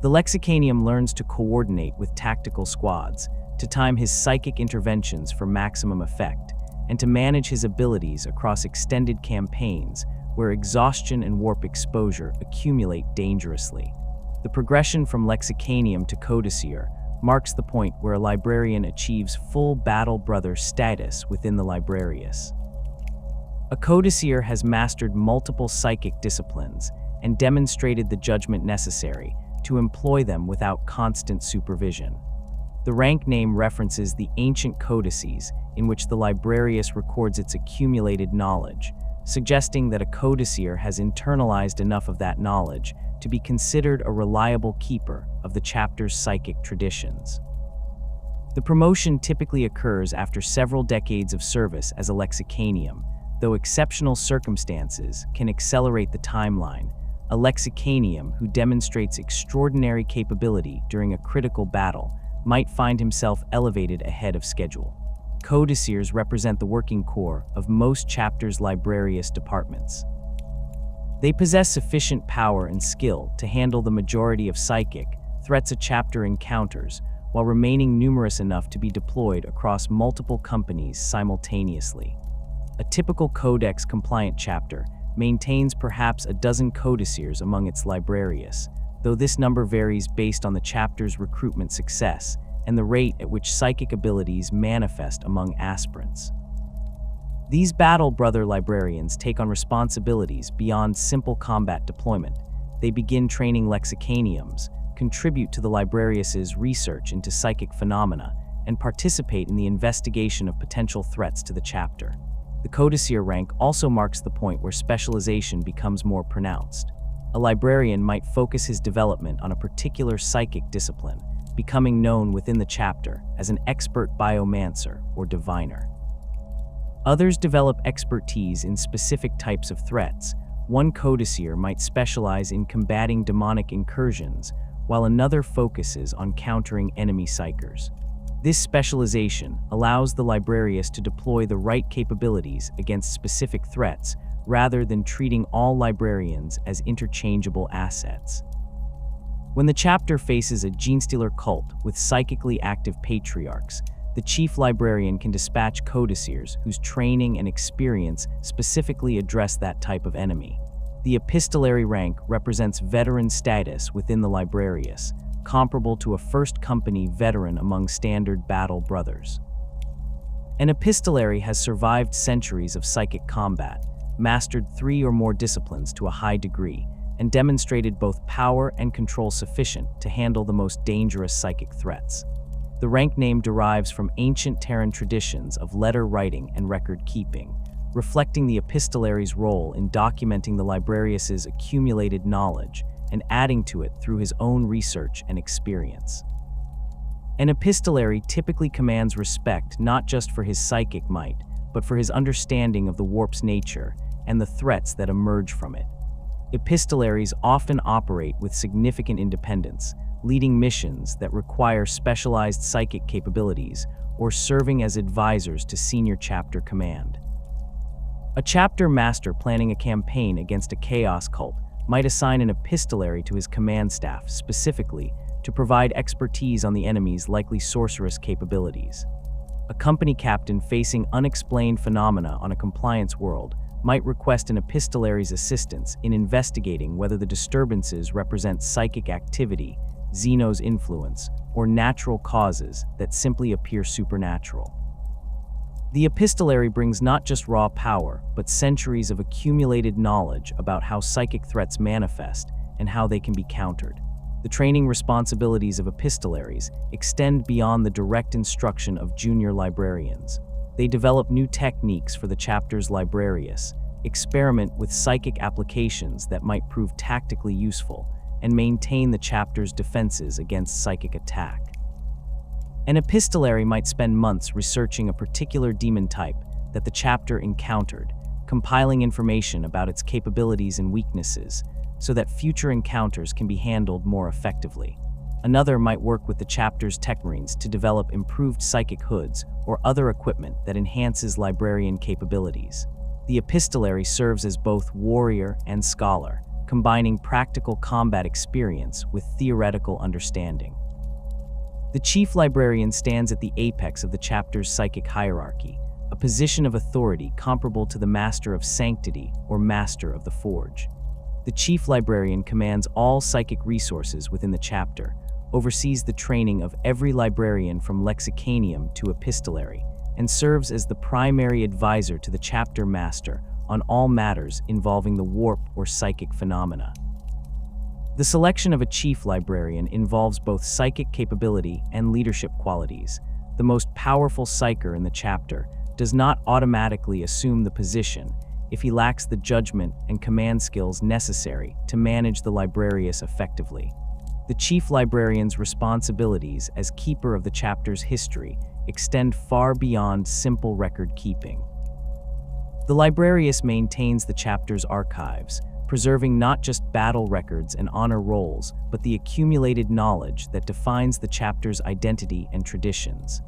The lexicanium learns to coordinate with tactical squads, to time his psychic interventions for maximum effect, and to manage his abilities across extended campaigns where exhaustion and warp exposure accumulate dangerously. The progression from lexicanium to codiceer marks the point where a librarian achieves full battle brother status within the librarius. A codiceer has mastered multiple psychic disciplines and demonstrated the judgment necessary to employ them without constant supervision. The rank name references the ancient codices in which the librarius records its accumulated knowledge, suggesting that a codiceer has internalized enough of that knowledge to be considered a reliable keeper of the chapter's psychic traditions. The promotion typically occurs after several decades of service as a lexicanium, though exceptional circumstances can accelerate the timeline. A lexicanium who demonstrates extraordinary capability during a critical battle might find himself elevated ahead of schedule. Codicers represent the working core of most chapters' librarious departments. They possess sufficient power and skill to handle the majority of psychic threats a chapter encounters, while remaining numerous enough to be deployed across multiple companies simultaneously. A typical Codex-compliant chapter maintains perhaps a dozen codicers among its librarius, though this number varies based on the chapter's recruitment success and the rate at which psychic abilities manifest among aspirants. These battle brother librarians take on responsibilities beyond simple combat deployment. They begin training lexicaniums, contribute to the librarius's research into psychic phenomena, and participate in the investigation of potential threats to the chapter. The codicere rank also marks the point where specialization becomes more pronounced. A librarian might focus his development on a particular psychic discipline, becoming known within the chapter as an expert biomancer or diviner. Others develop expertise in specific types of threats. One codicere might specialize in combating demonic incursions, while another focuses on countering enemy psykers. This specialization allows the librarius to deploy the right capabilities against specific threats, rather than treating all librarians as interchangeable assets. When the chapter faces a genestealer cult with psychically active patriarchs, the chief librarian can dispatch codicers whose training and experience specifically address that type of enemy. The epistolary rank represents veteran status within the librarius, comparable to a first company veteran among standard battle brothers. An epistolary has survived centuries of psychic combat, mastered 3 or more disciplines to a high degree, and demonstrated both power and control sufficient to handle the most dangerous psychic threats. The rank name derives from ancient Terran traditions of letter writing and record keeping, reflecting the epistolary's role in documenting the librarius's accumulated knowledge and adding to it through his own research and experience. An epistolary typically commands respect not just for his psychic might, but for his understanding of the warp's nature and the threats that emerge from it. Epistolaries often operate with significant independence, leading missions that require specialized psychic capabilities or serving as advisors to senior chapter command. A chapter master planning a campaign against a chaos cult might assign an epistolary to his command staff specifically to provide expertise on the enemy's likely sorceress capabilities. A company captain facing unexplained phenomena on a compliance world might request an epistolary's assistance in investigating whether the disturbances represent psychic activity, Xeno's influence, or natural causes that simply appear supernatural. The epistolary brings not just raw power, but centuries of accumulated knowledge about how psychic threats manifest and how they can be countered. The training responsibilities of epistolaries extend beyond the direct instruction of junior librarians. They develop new techniques for the chapter's librarius, experiment with psychic applications that might prove tactically useful, and maintain the chapter's defenses against psychic attack. An epistolary might spend months researching a particular demon type that the chapter encountered, compiling information about its capabilities and weaknesses, so that future encounters can be handled more effectively. Another might work with the chapter's techmarines to develop improved psychic hoods or other equipment that enhances librarian capabilities. The epistolary serves as both warrior and scholar, combining practical combat experience with theoretical understanding. The chief librarian stands at the apex of the chapter's psychic hierarchy, a position of authority comparable to the master of sanctity or master of the forge. The chief librarian commands all psychic resources within the chapter, oversees the training of every librarian from lexicanium to epistolary, and serves as the primary advisor to the chapter master on all matters involving the warp or psychic phenomena. The selection of a chief librarian involves both psychic capability and leadership qualities. The most powerful psyker in the chapter does not automatically assume the position if he lacks the judgment and command skills necessary to manage the librarius effectively. The chief librarian's responsibilities as keeper of the chapter's history extend far beyond simple record keeping. The librarius maintains the chapter's archives, preserving not just battle records and honor rolls, but the accumulated knowledge that defines the chapter's identity and traditions.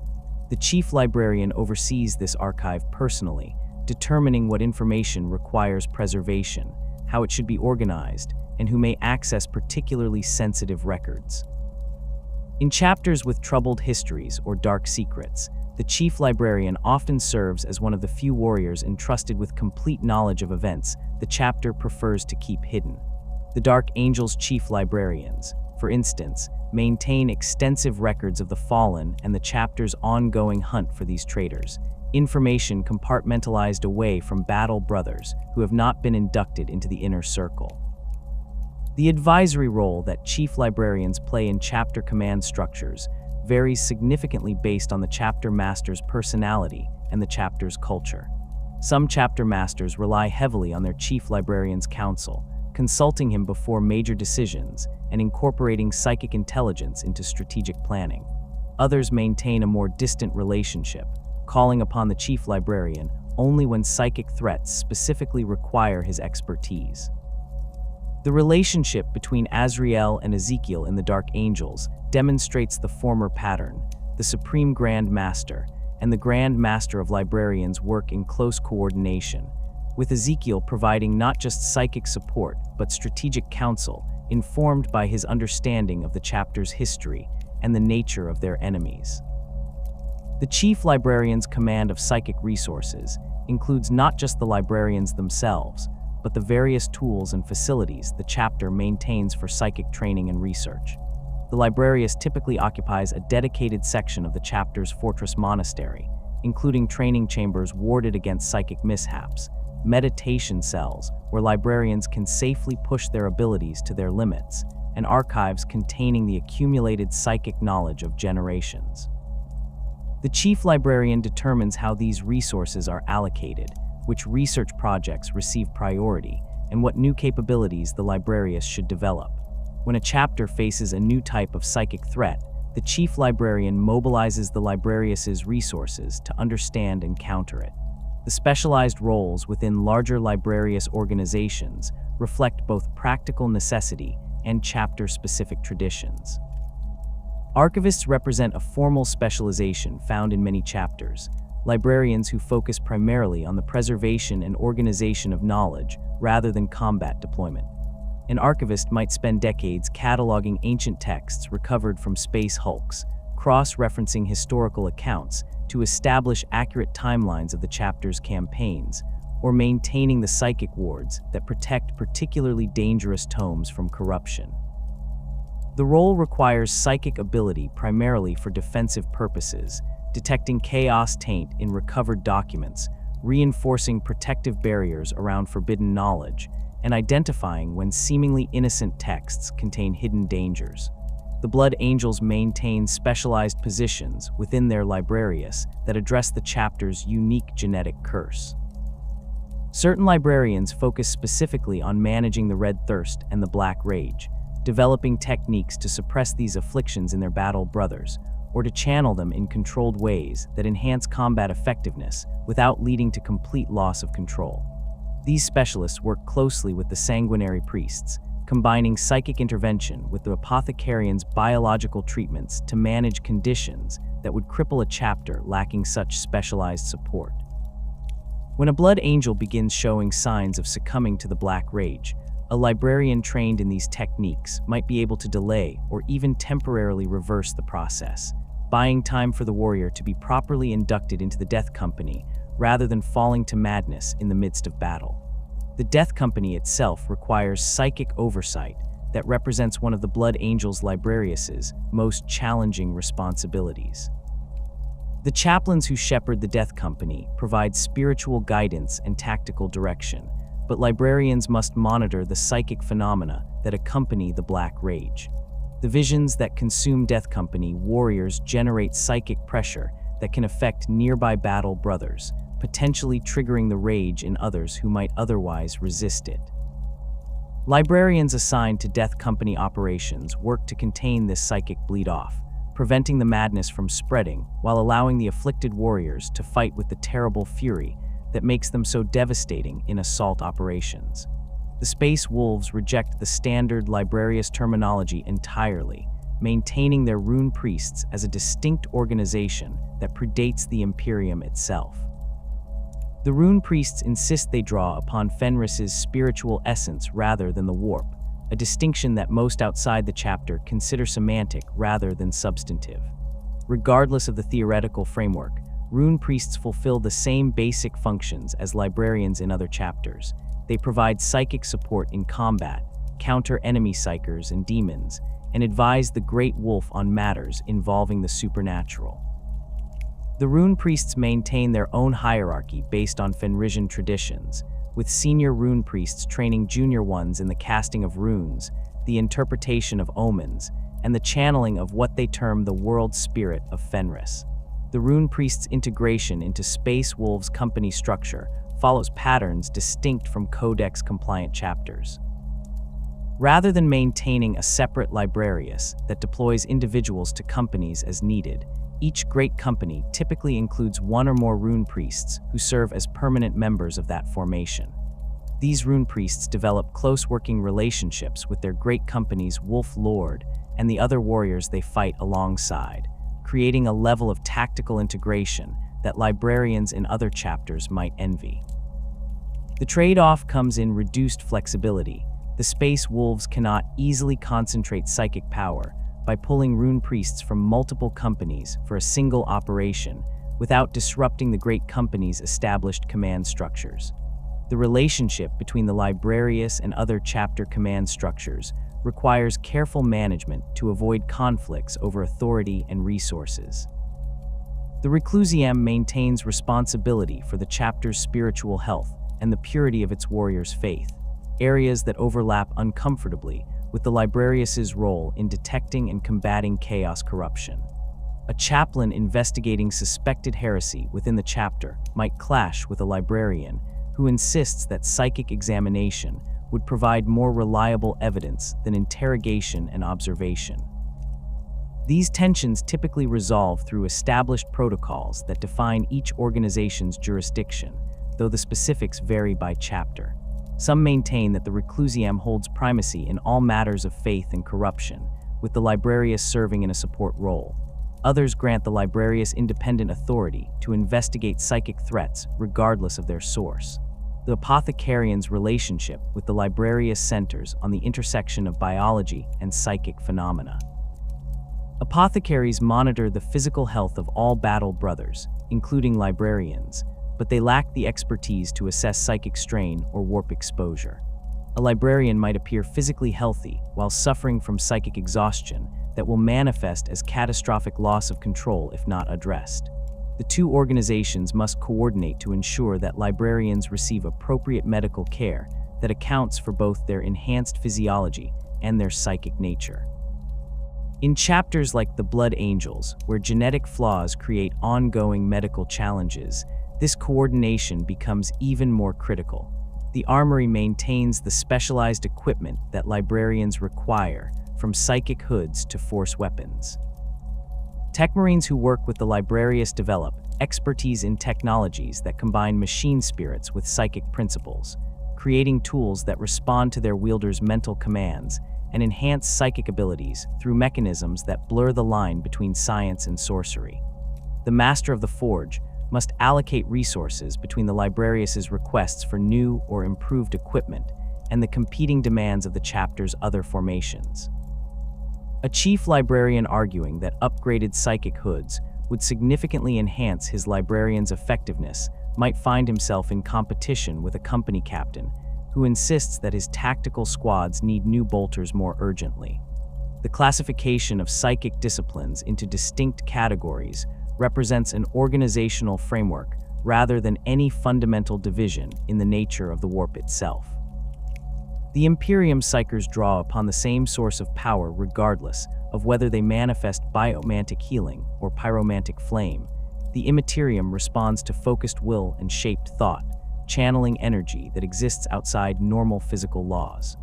The chief librarian oversees this archive personally, determining what information requires preservation, how it should be organized, and who may access particularly sensitive records. In chapters with troubled histories or dark secrets, the chief librarian often serves as one of the few warriors entrusted with complete knowledge of events the chapter prefers to keep hidden. The Dark Angel's chief librarians, for instance, maintain extensive records of the fallen and the chapter's ongoing hunt for these traitors, information compartmentalized away from battle brothers who have not been inducted into the inner circle. The advisory role that chief librarians play in chapter command structures varies significantly based on the chapter master's personality and the chapter's culture. Some chapter masters rely heavily on their chief librarian's counsel, consulting him before major decisions and incorporating psychic intelligence into strategic planning. Others maintain a more distant relationship, calling upon the chief librarian only when psychic threats specifically require his expertise. The relationship between Azrael and Ezekiel in the Dark Angels demonstrates the former pattern. The Supreme Grand Master and the Grand Master of Librarians work in close coordination, with Ezekiel providing not just psychic support but strategic counsel informed by his understanding of the chapter's history and the nature of their enemies. The Chief Librarian's command of psychic resources includes not just the librarians themselves, but the various tools and facilities the chapter maintains for psychic training and research. The librarius typically occupies a dedicated section of the chapter's fortress monastery, including training chambers warded against psychic mishaps, meditation cells where librarians can safely push their abilities to their limits, and archives containing the accumulated psychic knowledge of generations. The chief librarian determines how these resources are allocated, which research projects receive priority, and what new capabilities the librarius should develop. When a chapter faces a new type of psychic threat, the chief librarian mobilizes the librarius's resources to understand and counter it. The specialized roles within larger librarius organizations reflect both practical necessity and chapter-specific traditions. Archivists represent a formal specialization found in many chapters, librarians who focus primarily on the preservation and organization of knowledge rather than combat deployment. An archivist might spend decades cataloging ancient texts recovered from space hulks, cross-referencing historical accounts to establish accurate timelines of the chapter's campaigns, or maintaining the psychic wards that protect particularly dangerous tomes from corruption. The role requires psychic ability primarily for defensive purposes, detecting chaos taint in recovered documents, reinforcing protective barriers around forbidden knowledge, and identifying when seemingly innocent texts contain hidden dangers. The Blood Angels maintain specialized positions within their Librarius that address the chapter's unique genetic curse. Certain librarians focus specifically on managing the Red Thirst and the Black Rage, developing techniques to suppress these afflictions in their battle brothers, or to channel them in controlled ways that enhance combat effectiveness without leading to complete loss of control. These specialists work closely with the sanguinary priests, combining psychic intervention with the apothecarian's biological treatments to manage conditions that would cripple a chapter lacking such specialized support. When a Blood Angel begins showing signs of succumbing to the Black Rage, a librarian trained in these techniques might be able to delay or even temporarily reverse the process, buying time for the warrior to be properly inducted into the Death Company rather than falling to madness in the midst of battle. The Death Company itself requires psychic oversight that represents one of the Blood Angel's Librarius's most challenging responsibilities. The chaplains who shepherd the Death Company provide spiritual guidance and tactical direction, but librarians must monitor the psychic phenomena that accompany the Black Rage. The visions that consume Death Company warriors generate psychic pressure that can affect nearby battle brothers, potentially triggering the rage in others who might otherwise resist it. Librarians assigned to Death Company operations work to contain this psychic bleed-off, preventing the madness from spreading while allowing the afflicted warriors to fight with the terrible fury that makes them so devastating in assault operations. The Space Wolves reject the standard Librarius terminology entirely, maintaining their rune priests as a distinct organization that predates the Imperium itself. The rune priests insist they draw upon Fenris's spiritual essence rather than the warp, a distinction that most outside the chapter consider semantic rather than substantive. Regardless of the theoretical framework, rune priests fulfill the same basic functions as librarians in other chapters. They provide psychic support in combat, counter enemy psykers and demons, and advise the Great Wolf on matters involving the supernatural. The rune priests maintain their own hierarchy based on Fenrisian traditions, with senior rune priests training junior ones in the casting of runes, the interpretation of omens, and the channeling of what they term the world spirit of Fenris. The rune priest's integration into Space Wolves' company structure follows patterns distinct from Codex-compliant chapters. Rather than maintaining a separate librarius that deploys individuals to companies as needed, each great company typically includes one or more rune priests who serve as permanent members of that formation. These rune priests develop close working relationships with their great company's Wolf Lord and the other warriors they fight alongside, creating a level of tactical integration that librarians in other chapters might envy. The trade-off comes in reduced flexibility. The Space Wolves cannot easily concentrate psychic power by pulling rune priests from multiple companies for a single operation without disrupting the great company's established command structures. The relationship between the Librarius and other chapter command structures requires careful management to avoid conflicts over authority and resources. The Reclusium maintains responsibility for the chapter's spiritual health and the purity of its warriors' faith, areas that overlap uncomfortably with the Librarius's role in detecting and combating chaos corruption. A chaplain investigating suspected heresy within the chapter might clash with a librarian who insists that psychic examination would provide more reliable evidence than interrogation and observation. These tensions typically resolve through established protocols that define each organization's jurisdiction, though the specifics vary by chapter. Some maintain that the Reclusium holds primacy in all matters of faith and corruption, with the Librarius serving in a support role. Others grant the Librarius independent authority to investigate psychic threats regardless of their source. The Apothecarian's relationship with the Librarius centers on the intersection of biology and psychic phenomena. Apothecaries monitor the physical health of all battle brothers, including librarians, but they lack the expertise to assess psychic strain or warp exposure. A librarian might appear physically healthy while suffering from psychic exhaustion that will manifest as catastrophic loss of control if not addressed. The two organizations must coordinate to ensure that librarians receive appropriate medical care that accounts for both their enhanced physiology and their psychic nature. In chapters like The Blood Angels, where genetic flaws create ongoing medical challenges, this coordination becomes even more critical. The armory maintains the specialized equipment that librarians require, from psychic hoods to force weapons. Techmarines who work with the Librarians develop expertise in technologies that combine machine spirits with psychic principles, creating tools that respond to their wielders' mental commands and enhance psychic abilities through mechanisms that blur the line between science and sorcery. The Master of the Forge must allocate resources between the Librarians' requests for new or improved equipment and the competing demands of the chapter's other formations. A chief librarian arguing that upgraded psychic hoods would significantly enhance his librarian's effectiveness might find himself in competition with a company captain who insists that his tactical squads need new bolters more urgently. The classification of psychic disciplines into distinct categories represents an organizational framework rather than any fundamental division in the nature of the warp itself. The Imperium psykers draw upon the same source of power regardless of whether they manifest biomantic healing or pyromantic flame. The Immaterium responds to focused will and shaped thought, channeling energy that exists outside normal physical laws.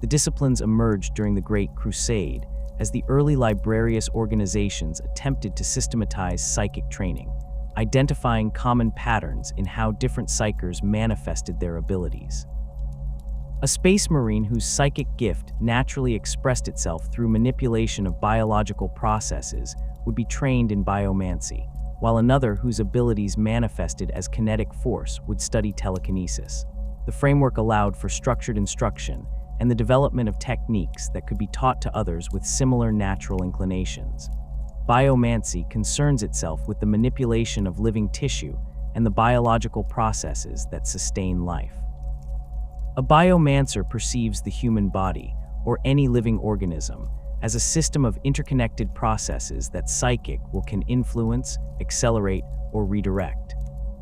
The disciplines emerged during the Great Crusade as the early Librarius organizations attempted to systematize psychic training, identifying common patterns in how different psykers manifested their abilities. A space marine whose psychic gift naturally expressed itself through manipulation of biological processes would be trained in biomancy, while another whose abilities manifested as kinetic force would study telekinesis. The framework allowed for structured instruction and the development of techniques that could be taught to others with similar natural inclinations. Biomancy concerns itself with the manipulation of living tissue and the biological processes that sustain life. A biomancer perceives the human body, or any living organism, as a system of interconnected processes that psychic will can influence, accelerate, or redirect.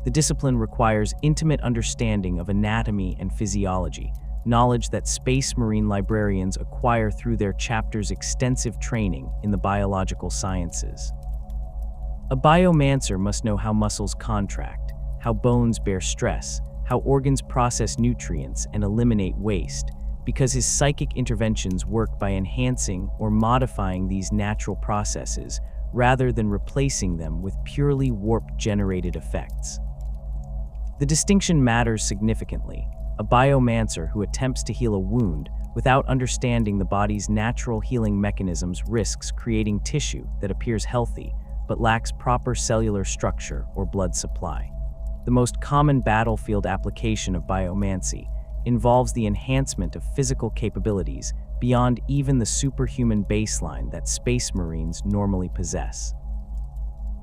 The discipline requires intimate understanding of anatomy and physiology, knowledge that Space Marine librarians acquire through their chapter's extensive training in the biological sciences. A biomancer must know how muscles contract, how bones bear stress, how organs process nutrients and eliminate waste, because his psychic interventions work by enhancing or modifying these natural processes rather than replacing them with purely warp-generated effects. The distinction matters significantly. A biomancer who attempts to heal a wound without understanding the body's natural healing mechanisms risks creating tissue that appears healthy but lacks proper cellular structure or blood supply. The most common battlefield application of biomancy involves the enhancement of physical capabilities beyond even the superhuman baseline that Space Marines normally possess.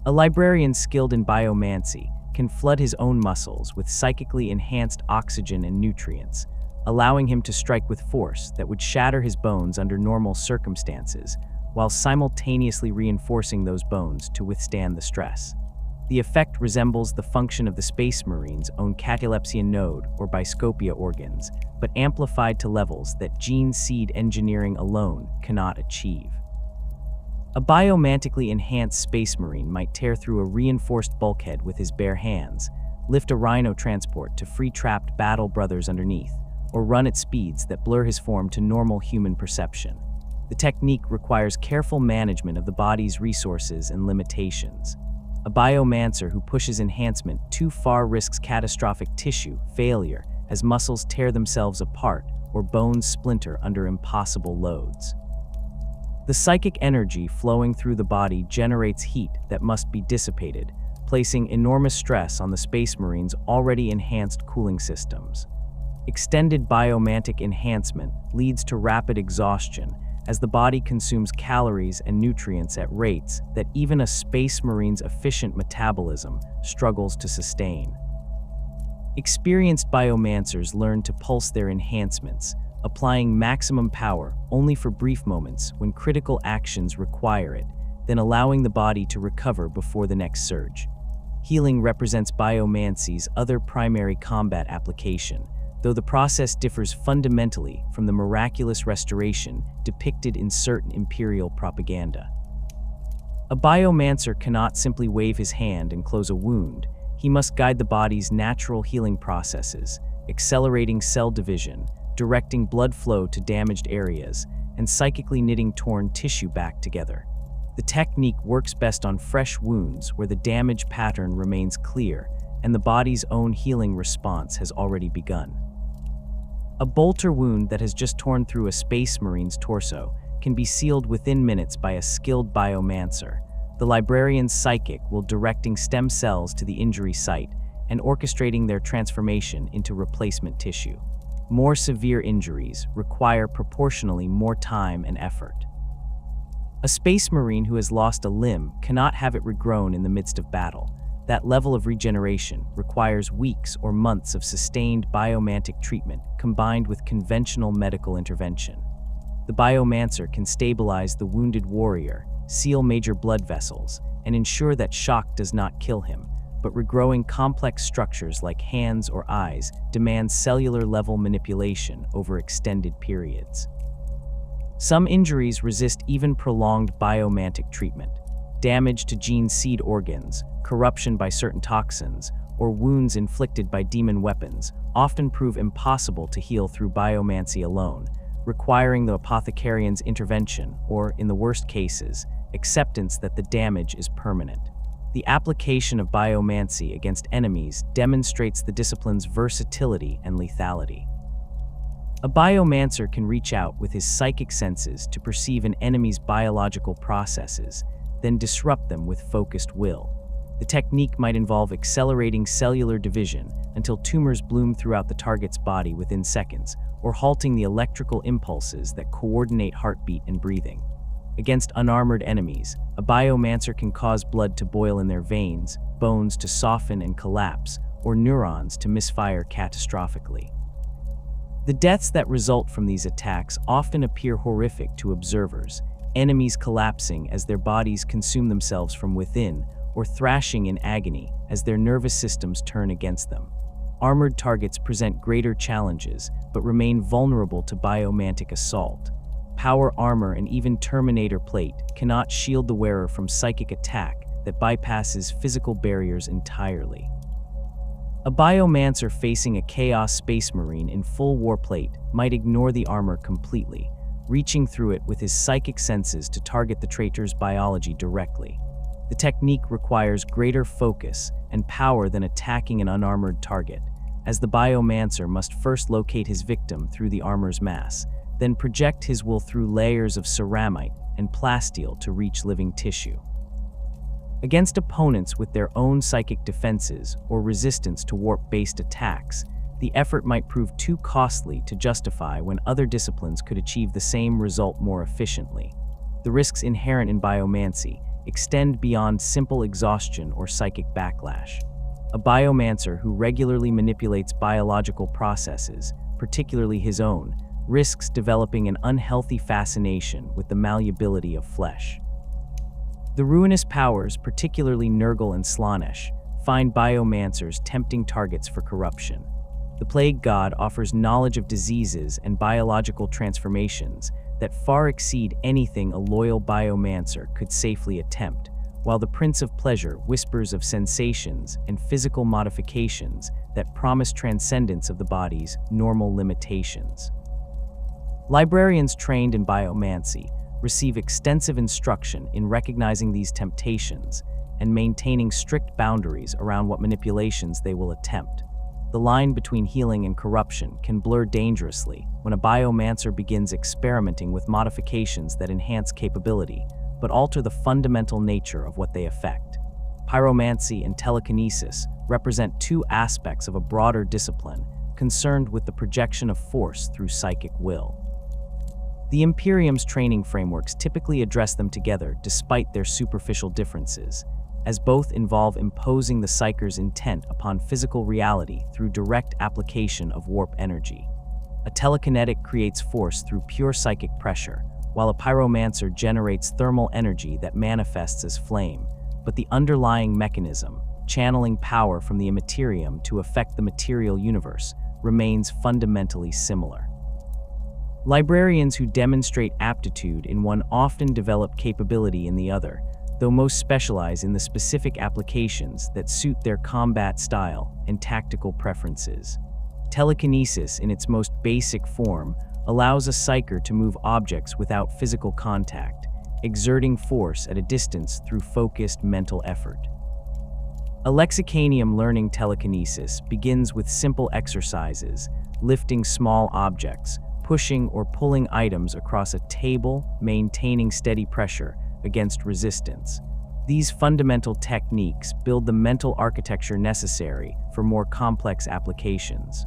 A librarian skilled in biomancy can flood his own muscles with psychically enhanced oxygen and nutrients, allowing him to strike with force that would shatter his bones under normal circumstances, while simultaneously reinforcing those bones to withstand the stress. The effect resembles the function of the Space Marine's own catalepsian node or biscopia organs, but amplified to levels that gene seed engineering alone cannot achieve. A biomantically enhanced Space Marine might tear through a reinforced bulkhead with his bare hands, lift a rhino transport to free trapped battle brothers underneath, or run at speeds that blur his form to normal human perception. The technique requires careful management of the body's resources and limitations. A biomancer who pushes enhancement too far risks catastrophic tissue failure as muscles tear themselves apart or bones splinter under impossible loads. The psychic energy flowing through the body generates heat that must be dissipated, placing enormous stress on the Space Marine's already enhanced cooling systems. Extended biomantic enhancement leads to rapid exhaustion as the body consumes calories and nutrients at rates that even a Space Marine's efficient metabolism struggles to sustain. Experienced biomancers learn to pulse their enhancements, applying maximum power only for brief moments when critical actions require it, then allowing the body to recover before the next surge. Healing represents biomancy's other primary combat application, though the process differs fundamentally from the miraculous restoration depicted in certain imperial propaganda. A biomancer cannot simply wave his hand and close a wound. He must guide the body's natural healing processes, accelerating cell division, directing blood flow to damaged areas, and psychically knitting torn tissue back together. The technique works best on fresh wounds where the damage pattern remains clear and the body's own healing response has already begun. A bolter wound that has just torn through a space marine's torso can be sealed within minutes by a skilled biomancer. The librarian's psychic will directing stem cells to the injury site and orchestrating their transformation into replacement tissue. More severe injuries require proportionally more time and effort. A space marine who has lost a limb cannot have it regrown in the midst of battle. That level of regeneration requires weeks or months of sustained biomantic treatment combined with conventional medical intervention. The biomancer can stabilize the wounded warrior, seal major blood vessels, and ensure that shock does not kill him, but regrowing complex structures like hands or eyes demands cellular-level manipulation over extended periods. Some injuries resist even prolonged biomantic treatment. Damage to gene seed organs, corruption by certain toxins, or wounds inflicted by demon weapons often prove impossible to heal through biomancy alone, requiring the apothecarian's intervention or, in the worst cases, acceptance that the damage is permanent. The application of biomancy against enemies demonstrates the discipline's versatility and lethality. A biomancer can reach out with his psychic senses to perceive an enemy's biological processes, then disrupt them with focused will. The technique might involve accelerating cellular division until tumors bloom throughout the target's body within seconds, or halting the electrical impulses that coordinate heartbeat and breathing. Against unarmored enemies, a biomancer can cause blood to boil in their veins, bones to soften and collapse, or neurons to misfire catastrophically. The deaths that result from these attacks often appear horrific to observers, enemies collapsing as their bodies consume themselves from within, or thrashing in agony as their nervous systems turn against them. Armored targets present greater challenges, but remain vulnerable to biomantic assault. Power armor and even Terminator plate cannot shield the wearer from psychic attack that bypasses physical barriers entirely. A biomancer facing a Chaos Space Marine in full warplate might ignore the armor completely, reaching through it with his psychic senses to target the traitor's biology directly. The technique requires greater focus and power than attacking an unarmored target, as the biomancer must first locate his victim through the armor's mass, then project his will through layers of ceramite and plasteel to reach living tissue. Against opponents with their own psychic defenses or resistance to warp-based attacks, the effort might prove too costly to justify when other disciplines could achieve the same result more efficiently. The risks inherent in biomancy extend beyond simple exhaustion or psychic backlash. A biomancer who regularly manipulates biological processes, particularly his own, risks developing an unhealthy fascination with the malleability of flesh. The ruinous powers, particularly Nurgle and Slaanesh, find biomancers tempting targets for corruption. The Plague God offers knowledge of diseases and biological transformations that far exceed anything a loyal biomancer could safely attempt, while the Prince of Pleasure whispers of sensations and physical modifications that promise transcendence of the body's normal limitations. Librarians trained in biomancy receive extensive instruction in recognizing these temptations and maintaining strict boundaries around what manipulations they will attempt. The line between healing and corruption can blur dangerously when a biomancer begins experimenting with modifications that enhance capability, but alter the fundamental nature of what they affect. Pyromancy and telekinesis represent two aspects of a broader discipline concerned with the projection of force through psychic will. The Imperium's training frameworks typically address them together despite their superficial differences. as both involve imposing the psyker's intent upon physical reality through direct application of warp energy. A telekinetic creates force through pure psychic pressure, while a pyromancer generates thermal energy that manifests as flame, but the underlying mechanism, channeling power from the immaterium to affect the material universe, remains fundamentally similar. Librarians who demonstrate aptitude in one often develop capability in the other, though most specialize in the specific applications that suit their combat style and tactical preferences. Telekinesis, in its most basic form, allows a psyker to move objects without physical contact, exerting force at a distance through focused mental effort. A lexicanium learning telekinesis begins with simple exercises, lifting small objects, pushing or pulling items across a table, maintaining steady pressure against resistance. These fundamental techniques build the mental architecture necessary for more complex applications.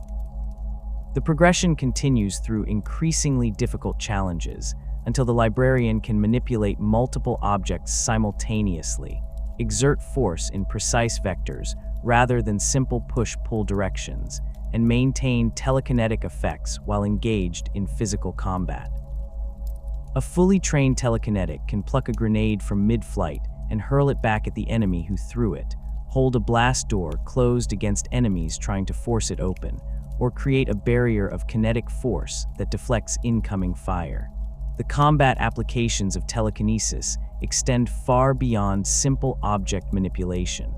The progression continues through increasingly difficult challenges until the librarian can manipulate multiple objects simultaneously, exert force in precise vectors rather than simple push-pull directions, and maintain telekinetic effects while engaged in physical combat. A fully trained telekinetic can pluck a grenade from mid-flight and hurl it back at the enemy who threw it, hold a blast door closed against enemies trying to force it open, or create a barrier of kinetic force that deflects incoming fire. The combat applications of telekinesis extend far beyond simple object manipulation.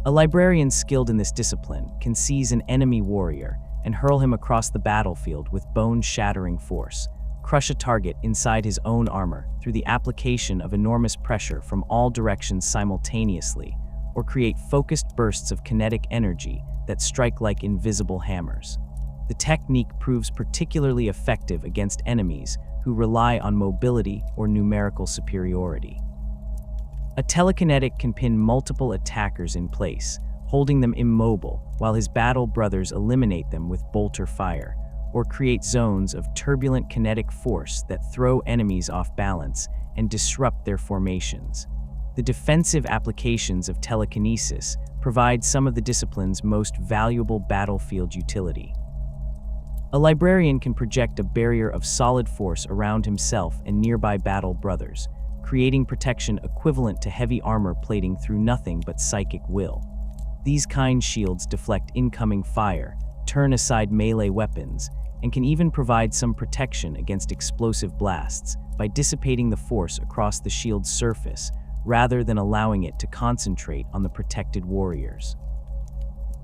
A librarian skilled in this discipline can seize an enemy warrior and hurl him across the battlefield with bone-shattering force, crush a target inside his own armor through the application of enormous pressure from all directions simultaneously, or create focused bursts of kinetic energy that strike like invisible hammers. The technique proves particularly effective against enemies who rely on mobility or numerical superiority. A telekinetic can pin multiple attackers in place, holding them immobile while his battle brothers eliminate them with bolter fire, or create zones of turbulent kinetic force that throw enemies off balance and disrupt their formations. The defensive applications of telekinesis provide some of the discipline's most valuable battlefield utility. A librarian can project a barrier of solid force around himself and nearby battle brothers, creating protection equivalent to heavy armor plating through nothing but psychic will. These kind shields deflect incoming fire, turn aside melee weapons, and can even provide some protection against explosive blasts by dissipating the force across the shield's surface rather than allowing it to concentrate on the protected warriors.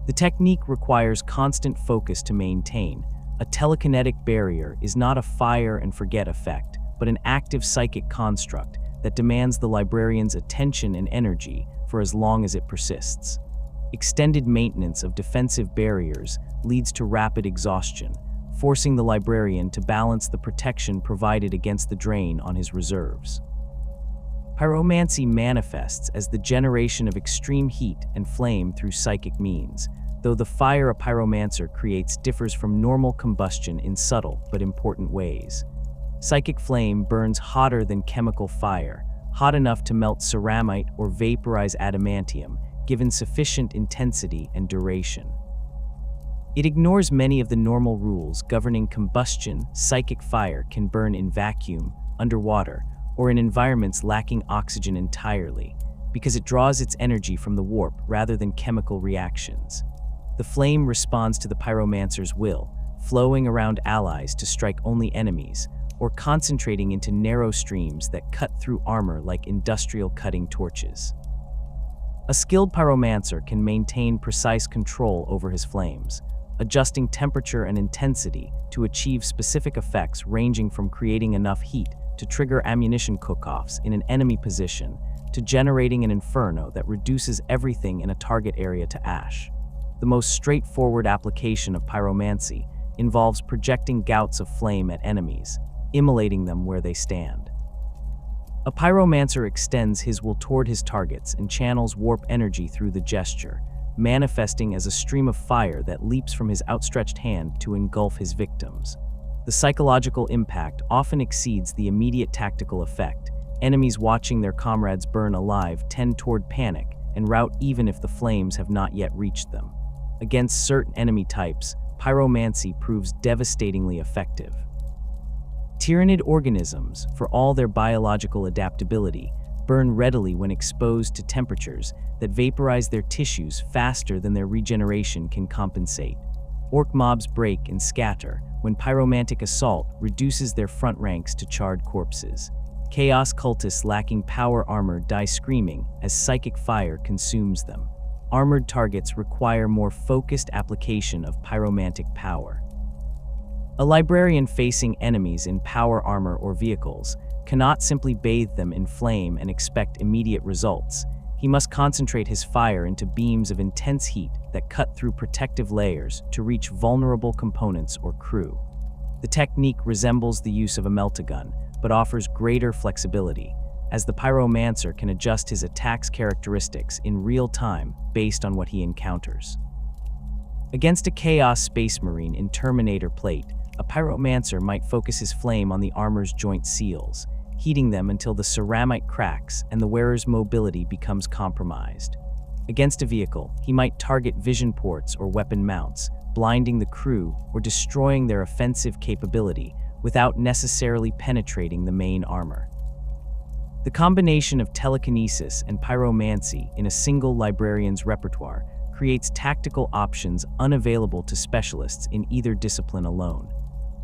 The technique requires constant focus to maintain. A telekinetic barrier is not a fire-and-forget effect, but an active psychic construct that demands the librarian's attention and energy for as long as it persists. Extended maintenance of defensive barriers leads to rapid exhaustion, forcing the librarian to balance the protection provided against the drain on his reserves. Pyromancy manifests as the generation of extreme heat and flame through psychic means, though the fire a pyromancer creates differs from normal combustion in subtle but important ways. Psychic flame burns hotter than chemical fire, hot enough to melt ceramite or vaporize adamantium, given sufficient intensity and duration. It ignores many of the normal rules governing combustion. Psychic fire can burn in vacuum, underwater, or in environments lacking oxygen entirely, because it draws its energy from the warp rather than chemical reactions. The flame responds to the pyromancer's will, flowing around allies to strike only enemies, or concentrating into narrow streams that cut through armor like industrial cutting torches. A skilled pyromancer can maintain precise control over his flames, adjusting temperature and intensity to achieve specific effects ranging from creating enough heat to trigger ammunition cook-offs in an enemy position to generating an inferno that reduces everything in a target area to ash. The most straightforward application of pyromancy involves projecting gouts of flame at enemies, immolating them where they stand. A pyromancer extends his will toward his targets and channels warp energy through the gesture, manifesting as a stream of fire that leaps from his outstretched hand to engulf his victims. The psychological impact often exceeds the immediate tactical effect, Enemies watching their comrades burn alive tend toward panic and rout even if the flames have not yet reached them. Against certain enemy types, pyromancy proves devastatingly effective. Tyrannid organisms, for all their biological adaptability, burn readily when exposed to temperatures that vaporize their tissues faster than their regeneration can compensate. Orc mobs break and scatter when pyromantic assault reduces their front ranks to charred corpses. Chaos cultists lacking power armor die screaming as psychic fire consumes them. Armored targets require more focused application of pyromantic power. A librarian facing enemies in power armor or vehicles cannot simply bathe them in flame and expect immediate results. He must concentrate his fire into beams of intense heat that cut through protective layers to reach vulnerable components or crew. The technique resembles the use of a melt-a-gun, but offers greater flexibility, as the pyromancer can adjust his attack's characteristics in real time based on what he encounters. Against a Chaos Space Marine in Terminator plate, a pyromancer might focus his flame on the armor's joint seals, heating them until the ceramite cracks and the wearer's mobility becomes compromised. Against a vehicle, he might target vision ports or weapon mounts, blinding the crew or destroying their offensive capability without necessarily penetrating the main armor. The combination of telekinesis and pyromancy in a single librarian's repertoire creates tactical options unavailable to specialists in either discipline alone.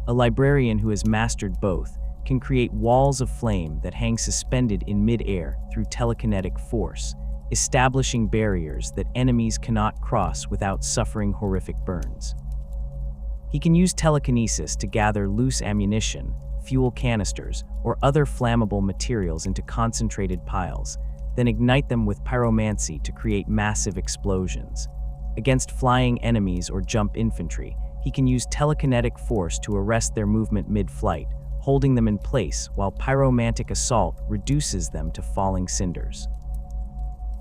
A librarian who has mastered both can create walls of flame that hang suspended in mid-air through telekinetic force, establishing barriers that enemies cannot cross without suffering horrific burns. He can use telekinesis to gather loose ammunition, fuel canisters, or other flammable materials into concentrated piles, then ignite them with pyromancy to create massive explosions. Against flying enemies or jump infantry, he can use telekinetic force to arrest their movement mid-flight, holding them in place while pyromantic assault reduces them to falling cinders.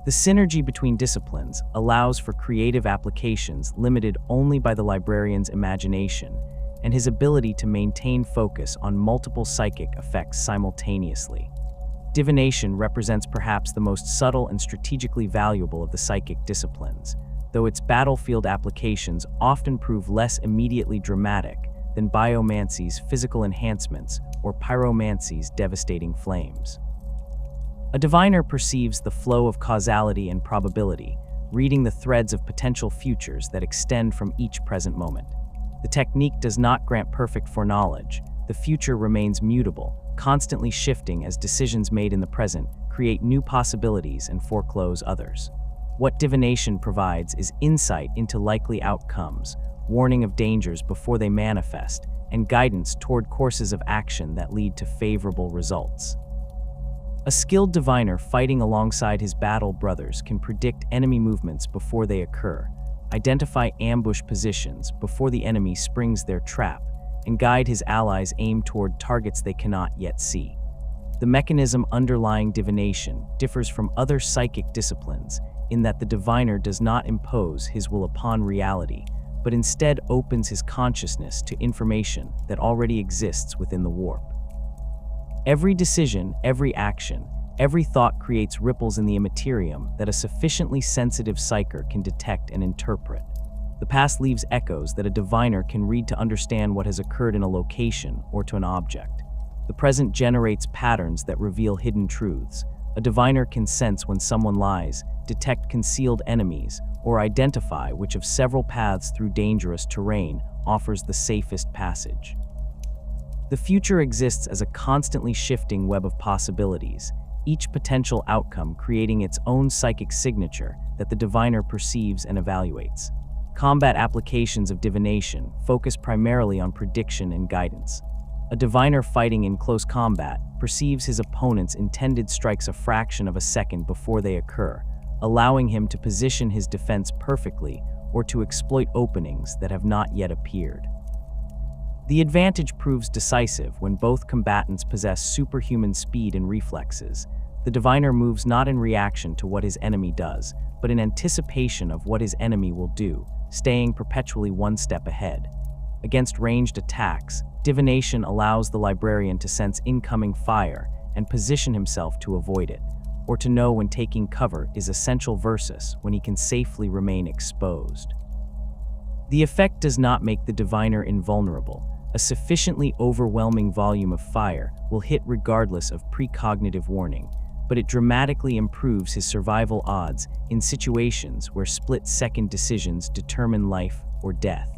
The synergy between disciplines allows for creative applications limited only by the librarian's imagination and his ability to maintain focus on multiple psychic effects simultaneously. Divination represents perhaps the most subtle and strategically valuable of the psychic disciplines, though its battlefield applications often prove less immediately dramatic than biomancy's physical enhancements or pyromancy's devastating flames. A diviner perceives the flow of causality and probability, reading the threads of potential futures that extend from each present moment. The technique does not grant perfect foreknowledge. The future remains mutable, constantly shifting as decisions made in the present create new possibilities and foreclose others. What divination provides is insight into likely outcomes, warning of dangers before they manifest, and guidance toward courses of action that lead to favorable results. A skilled diviner fighting alongside his battle brothers can predict enemy movements before they occur, identify ambush positions before the enemy springs their trap, and guide his allies aim toward targets they cannot yet see. The mechanism underlying divination differs from other psychic disciplines in that the diviner does not impose his will upon reality, but instead opens his consciousness to information that already exists within the warp. Every decision, every action, every thought creates ripples in the immaterium that a sufficiently sensitive psyker can detect and interpret. The past leaves echoes that a diviner can read to understand what has occurred in a location or to an object. The present generates patterns that reveal hidden truths. A diviner can sense when someone lies, detect concealed enemies, or identify which of several paths through dangerous terrain offers the safest passage. The future exists as a constantly shifting web of possibilities, each potential outcome creating its own psychic signature that the diviner perceives and evaluates. Combat applications of divination focus primarily on prediction and guidance. A diviner fighting in close combat perceives his opponent's intended strikes a fraction of a second before they occur, allowing him to position his defense perfectly or to exploit openings that have not yet appeared. The advantage proves decisive when both combatants possess superhuman speed and reflexes. The diviner moves not in reaction to what his enemy does, but in anticipation of what his enemy will do, staying perpetually one step ahead. Against ranged attacks, divination allows the librarian to sense incoming fire and position himself to avoid it, or to know when taking cover is essential versus when he can safely remain exposed. The effect does not make the diviner invulnerable. A sufficiently overwhelming volume of fire will hit regardless of precognitive warning, but it dramatically improves his survival odds in situations where split-second decisions determine life or death.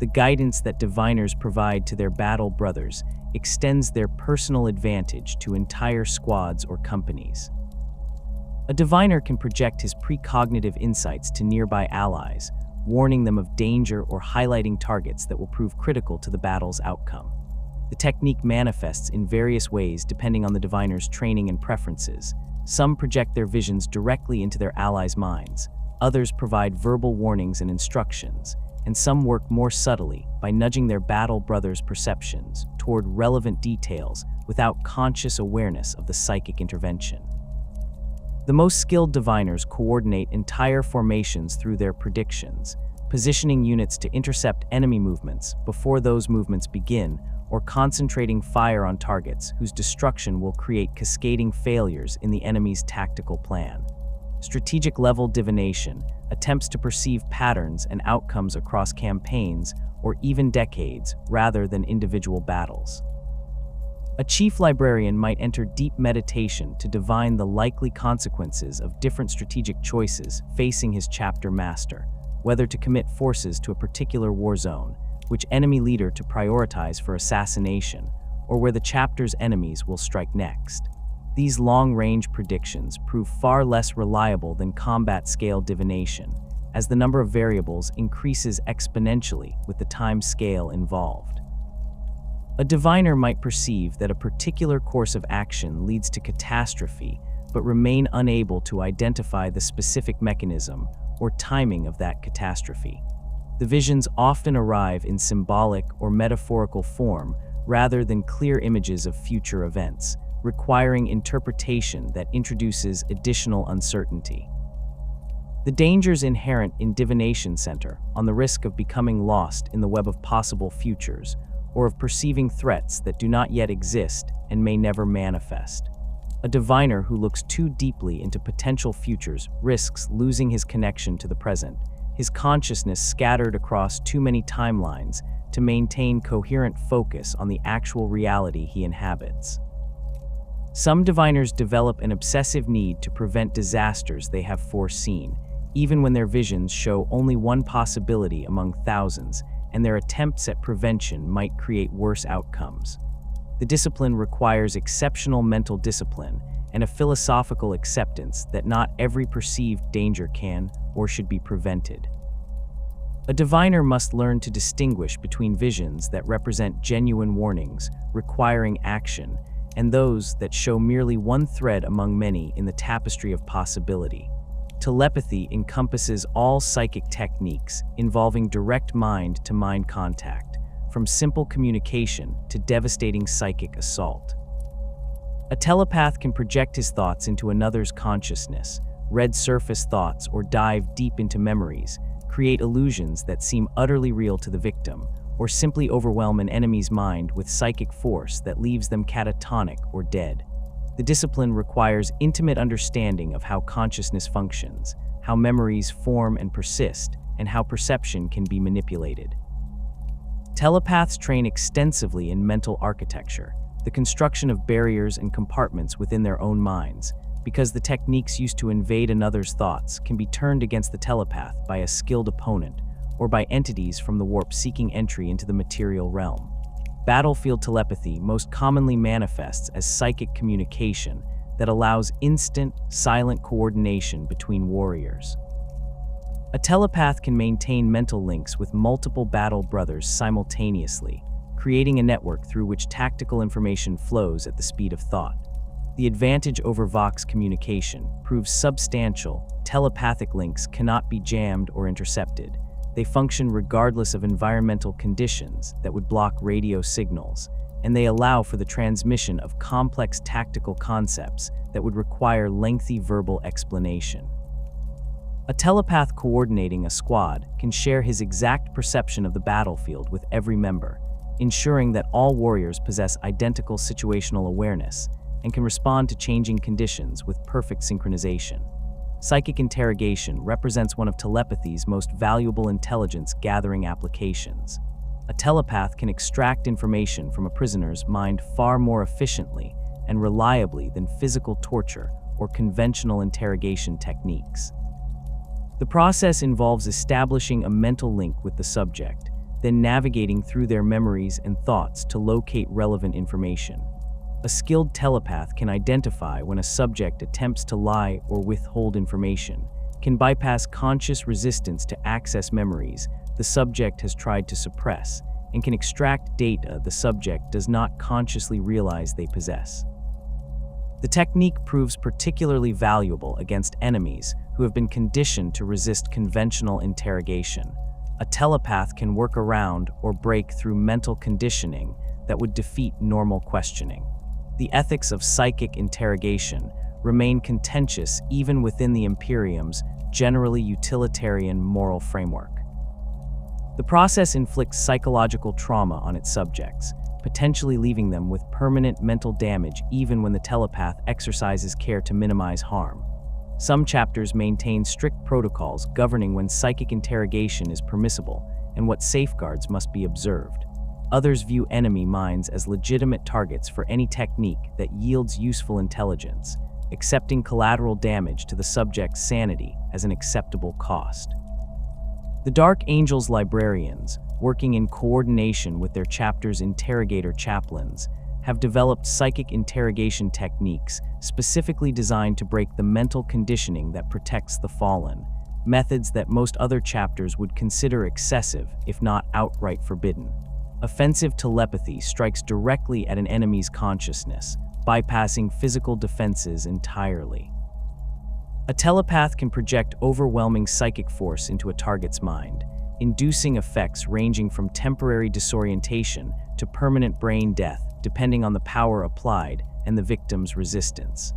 The guidance that diviners provide to their battle brothers extends their personal advantage to entire squads or companies. A diviner can project his precognitive insights to nearby allies, warning them of danger or highlighting targets that will prove critical to the battle's outcome. The technique manifests in various ways depending on the diviner's training and preferences. Some project their visions directly into their allies' minds, others provide verbal warnings and instructions, and some work more subtly by nudging their battle brothers' perceptions toward relevant details without conscious awareness of the psychic intervention. The most skilled diviners coordinate entire formations through their predictions, positioning units to intercept enemy movements before those movements begin, or concentrating fire on targets whose destruction will create cascading failures in the enemy's tactical plan. Strategic-level divination attempts to perceive patterns and outcomes across campaigns or even decades rather than individual battles. A chief librarian might enter deep meditation to divine the likely consequences of different strategic choices facing his chapter master, whether to commit forces to a particular war zone, which enemy leader to prioritize for assassination, or where the chapter's enemies will strike next. These long-range predictions prove far less reliable than combat-scale divination, as the number of variables increases exponentially with the time scale involved. A diviner might perceive that a particular course of action leads to catastrophe, but remain unable to identify the specific mechanism or timing of that catastrophe. The visions often arrive in symbolic or metaphorical form rather than clear images of future events, requiring interpretation that introduces additional uncertainty. The dangers inherent in divination center on the risk of becoming lost in the web of possible futures, or of perceiving threats that do not yet exist and may never manifest. A diviner who looks too deeply into potential futures risks losing his connection to the present, his consciousness scattered across too many timelines to maintain coherent focus on the actual reality he inhabits. Some diviners develop an obsessive need to prevent disasters they have foreseen, even when their visions show only one possibility among thousands, and their attempts at prevention might create worse outcomes. The discipline requires exceptional mental discipline and a philosophical acceptance that not every perceived danger can or should be prevented. A diviner must learn to distinguish between visions that represent genuine warnings, requiring action, and those that show merely one thread among many in the tapestry of possibility. Telepathy encompasses all psychic techniques involving direct mind-to-mind contact, from simple communication to devastating psychic assault. A telepath can project his thoughts into another's consciousness, read surface thoughts, or dive deep into memories, create illusions that seem utterly real to the victim, or simply overwhelm an enemy's mind with psychic force that leaves them catatonic or dead. The discipline requires intimate understanding of how consciousness functions, how memories form and persist, and how perception can be manipulated. Telepaths train extensively in mental architecture, the construction of barriers and compartments within their own minds, because the techniques used to invade another's thoughts can be turned against the telepath by a skilled opponent or by entities from the warp seeking entry into the material realm. Battlefield telepathy most commonly manifests as psychic communication that allows instant, silent coordination between warriors. A telepath can maintain mental links with multiple battle brothers simultaneously, creating a network through which tactical information flows at the speed of thought. The advantage over Vox communication proves substantial. Telepathic links cannot be jammed or intercepted. They function regardless of environmental conditions that would block radio signals, and they allow for the transmission of complex tactical concepts that would require lengthy verbal explanation. A telepath coordinating a squad can share his exact perception of the battlefield with every member, ensuring that all warriors possess identical situational awareness, and can respond to changing conditions with perfect synchronization. Psychic interrogation represents one of telepathy's most valuable intelligence-gathering applications. A telepath can extract information from a prisoner's mind far more efficiently and reliably than physical torture or conventional interrogation techniques. The process involves establishing a mental link with the subject, then navigating through their memories and thoughts to locate relevant information. A skilled telepath can identify when a subject attempts to lie or withhold information, can bypass conscious resistance to access memories the subject has tried to suppress, and can extract data the subject does not consciously realize they possess. The technique proves particularly valuable against enemies who have been conditioned to resist conventional interrogation. A telepath can work around or break through mental conditioning that would defeat normal questioning. The ethics of psychic interrogation remain contentious even within the Imperium's generally utilitarian moral framework. The process inflicts psychological trauma on its subjects, potentially leaving them with permanent mental damage even when the telepath exercises care to minimize harm. Some chapters maintain strict protocols governing when psychic interrogation is permissible and what safeguards must be observed. Others view enemy minds as legitimate targets for any technique that yields useful intelligence, accepting collateral damage to the subject's sanity as an acceptable cost. The Dark Angels Librarians, working in coordination with their chapter's interrogator chaplains, have developed psychic interrogation techniques specifically designed to break the mental conditioning that protects the fallen, methods that most other chapters would consider excessive, if not outright forbidden. Offensive telepathy strikes directly at an enemy's consciousness, bypassing physical defenses entirely. A telepath can project overwhelming psychic force into a target's mind, inducing effects ranging from temporary disorientation to permanent brain death, depending on the power applied and the victim's resistance.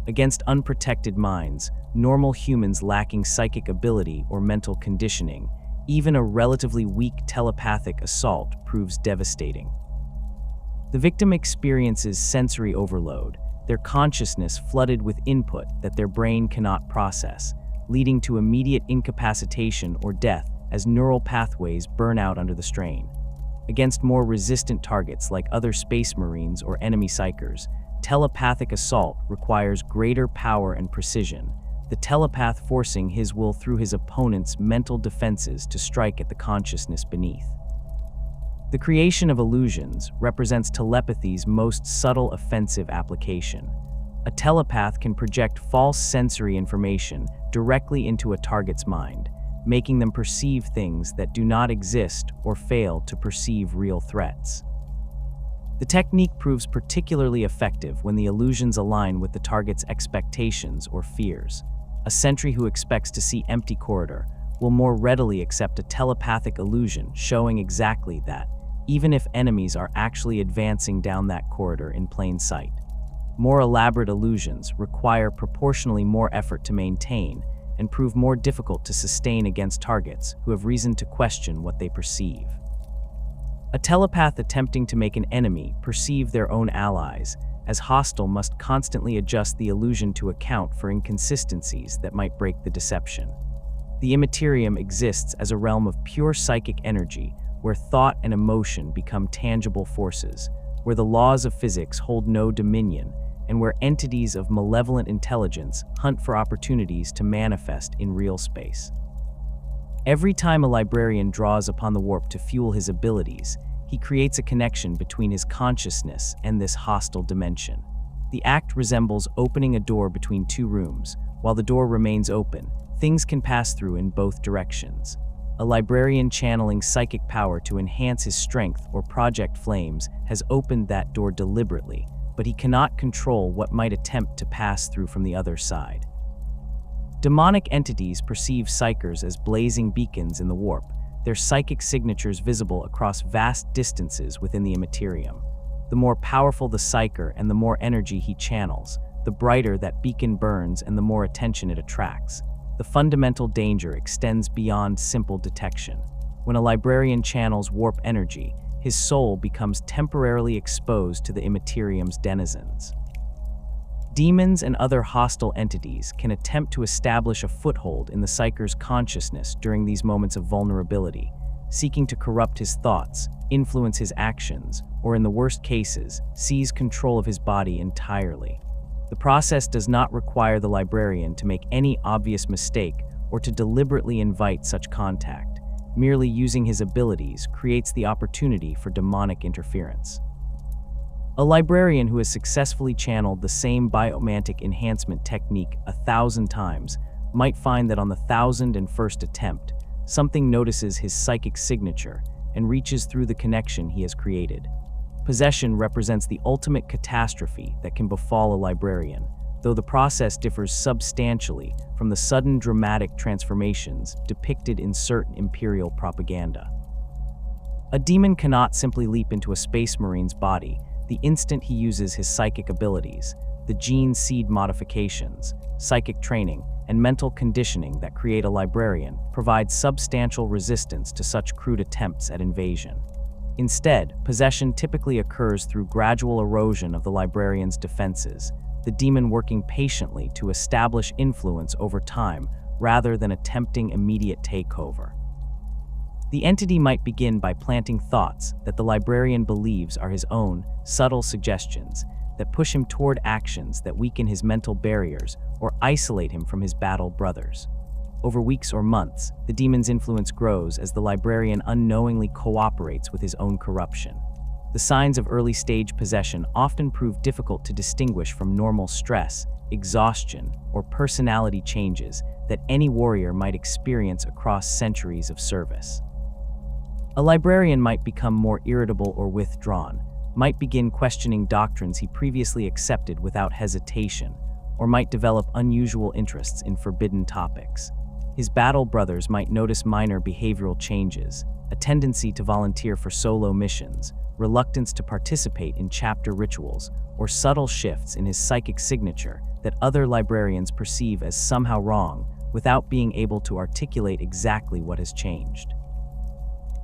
Against unprotected minds, normal humans lacking psychic ability or mental conditioning, even a relatively weak telepathic assault proves devastating. The victim experiences sensory overload, their consciousness flooded with input that their brain cannot process, leading to immediate incapacitation or death as neural pathways burn out under the strain. Against more resistant targets like other space marines or enemy psykers, telepathic assault requires greater power and precision, the telepath forcing his will through his opponent's mental defenses to strike at the consciousness beneath. The creation of illusions represents telepathy's most subtle offensive application. A telepath can project false sensory information directly into a target's mind, making them perceive things that do not exist or fail to perceive real threats. The technique proves particularly effective when the illusions align with the target's expectations or fears. A sentry who expects to see empty corridor will more readily accept a telepathic illusion showing exactly that, even if enemies are actually advancing down that corridor in plain sight. More elaborate illusions require proportionally more effort to maintain and prove more difficult to sustain against targets who have reason to question what they perceive. A telepath attempting to make an enemy perceive their own allies as hostile must constantly adjust the illusion to account for inconsistencies that might break the deception. The immaterium exists as a realm of pure psychic energy where thought and emotion become tangible forces, where the laws of physics hold no dominion, and where entities of malevolent intelligence hunt for opportunities to manifest in real space. Every time a librarian draws upon the warp to fuel his abilities, he creates a connection between his consciousness and this hostile dimension. The act resembles opening a door between two rooms. While the door remains open, things can pass through in both directions. A librarian channeling psychic power to enhance his strength or project flames has opened that door deliberately, but he cannot control what might attempt to pass through from the other side. Demonic entities perceive psykers as blazing beacons in the warp, their psychic signatures visible across vast distances within the immaterium. The more powerful the psyker and the more energy he channels, the brighter that beacon burns and the more attention it attracts. The fundamental danger extends beyond simple detection. When a librarian channels warp energy, his soul becomes temporarily exposed to the immaterium's denizens. Demons and other hostile entities can attempt to establish a foothold in the psyker's consciousness during these moments of vulnerability, seeking to corrupt his thoughts, influence his actions, or in the worst cases, seize control of his body entirely. The process does not require the librarian to make any obvious mistake or to deliberately invite such contact. Merely using his abilities creates the opportunity for demonic interference. A librarian who has successfully channeled the same biomantic enhancement technique 1,000 times might find that on the 1,001st attempt, something notices his psychic signature and reaches through the connection he has created. Possession represents the ultimate catastrophe that can befall a librarian, though the process differs substantially from the sudden dramatic transformations depicted in certain imperial propaganda. A demon cannot simply leap into a space marine's body the instant he uses his psychic abilities. The gene seed modifications, psychic training, and mental conditioning that create a librarian provide substantial resistance to such crude attempts at invasion. Instead, possession typically occurs through gradual erosion of the librarian's defenses, the demon working patiently to establish influence over time rather than attempting immediate takeover. The entity might begin by planting thoughts that the librarian believes are his own, subtle suggestions that push him toward actions that weaken his mental barriers or isolate him from his battle brothers. Over weeks or months, the demon's influence grows as the librarian unknowingly cooperates with his own corruption. The signs of early-stage possession often prove difficult to distinguish from normal stress, exhaustion, or personality changes that any warrior might experience across centuries of service. A librarian might become more irritable or withdrawn, might begin questioning doctrines he previously accepted without hesitation, or might develop unusual interests in forbidden topics. His battle brothers might notice minor behavioral changes, a tendency to volunteer for solo missions, reluctance to participate in chapter rituals, or subtle shifts in his psychic signature that other librarians perceive as somehow wrong without being able to articulate exactly what has changed.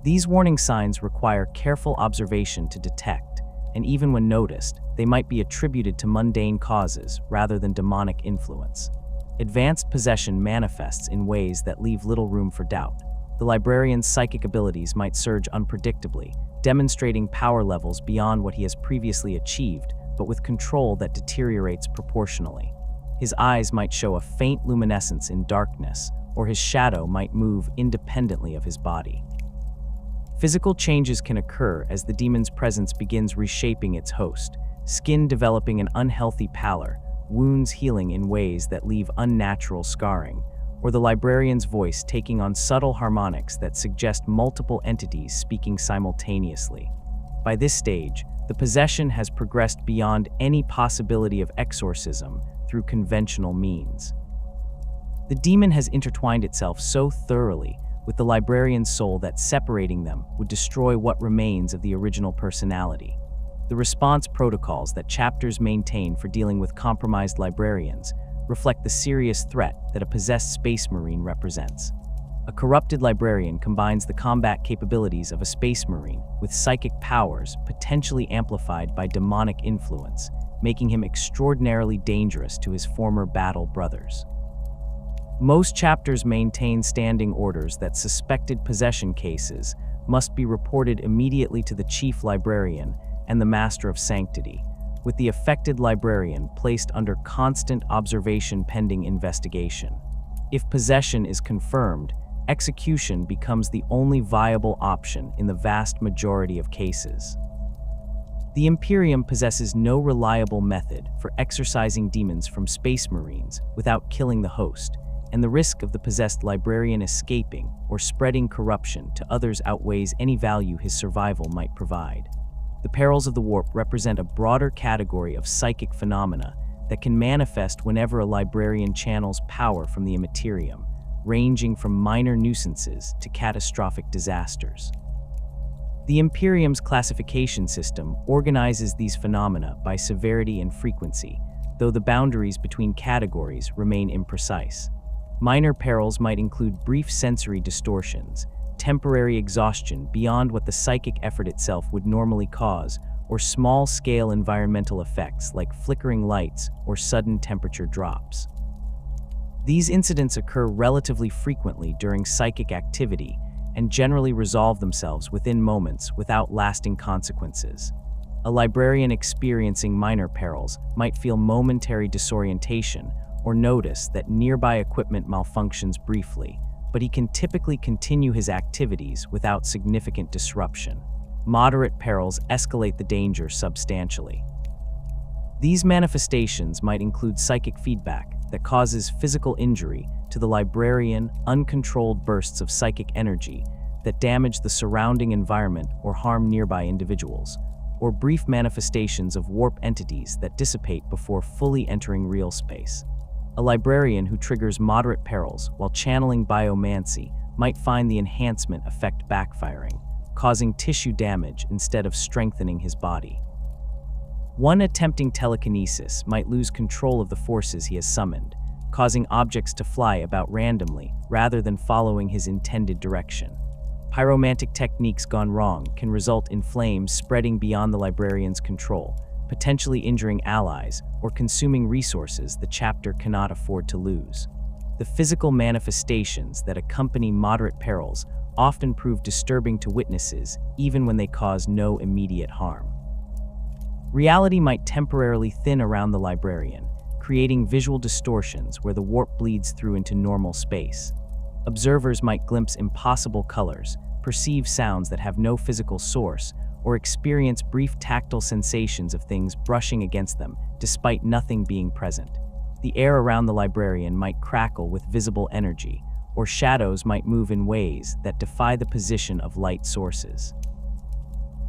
These warning signs require careful observation to detect, and even when noticed, they might be attributed to mundane causes rather than demonic influence. Advanced possession manifests in ways that leave little room for doubt. The librarian's psychic abilities might surge unpredictably, demonstrating power levels beyond what he has previously achieved, but with control that deteriorates proportionally. His eyes might show a faint luminescence in darkness, or his shadow might move independently of his body. Physical changes can occur as the demon's presence begins reshaping its host, skin developing an unhealthy pallor, wounds healing in ways that leave unnatural scarring, or the librarian's voice taking on subtle harmonics that suggest multiple entities speaking simultaneously. By this stage, the possession has progressed beyond any possibility of exorcism through conventional means. The demon has intertwined itself so thoroughly with the librarian's soul that separating them would destroy what remains of the original personality. The response protocols that chapters maintain for dealing with compromised librarians reflect the serious threat that a possessed space marine represents. A corrupted librarian combines the combat capabilities of a space marine with psychic powers potentially amplified by demonic influence, making him extraordinarily dangerous to his former battle brothers. Most chapters maintain standing orders that suspected possession cases must be reported immediately to the chief librarian and the master of sanctity, with the affected librarian placed under constant observation pending investigation. If possession is confirmed, execution becomes the only viable option in the vast majority of cases. The Imperium possesses no reliable method for exorcising demons from space marines without killing the host, and the risk of the possessed librarian escaping or spreading corruption to others outweighs any value his survival might provide. The perils of the warp represent a broader category of psychic phenomena that can manifest whenever a librarian channels power from the Immaterium, ranging from minor nuisances to catastrophic disasters. The Imperium's classification system organizes these phenomena by severity and frequency, though the boundaries between categories remain imprecise. Minor perils might include brief sensory distortions, temporary exhaustion beyond what the psychic effort itself would normally cause, or small-scale environmental effects like flickering lights or sudden temperature drops. These incidents occur relatively frequently during psychic activity and generally resolve themselves within moments without lasting consequences. A librarian experiencing minor perils might feel momentary disorientation or notice that nearby equipment malfunctions briefly, but he can typically continue his activities without significant disruption. Moderate perils escalate the danger substantially. These manifestations might include psychic feedback that causes physical injury to the librarian, uncontrolled bursts of psychic energy that damage the surrounding environment or harm nearby individuals, or brief manifestations of warp entities that dissipate before fully entering real space. A librarian who triggers moderate perils while channeling biomancy might find the enhancement effect backfiring, causing tissue damage instead of strengthening his body. One attempting telekinesis might lose control of the forces he has summoned, causing objects to fly about randomly rather than following his intended direction. Pyromantic techniques gone wrong can result in flames spreading beyond the librarian's control, potentially injuring allies or consuming resources the chapter cannot afford to lose. The physical manifestations that accompany moderate perils often prove disturbing to witnesses even when they cause no immediate harm. Reality might temporarily thin around the librarian, creating visual distortions where the warp bleeds through into normal space. Observers might glimpse impossible colors, perceive sounds that have no physical source, or experience brief tactile sensations of things brushing against them, despite nothing being present. The air around the librarian might crackle with visible energy, or shadows might move in ways that defy the position of light sources.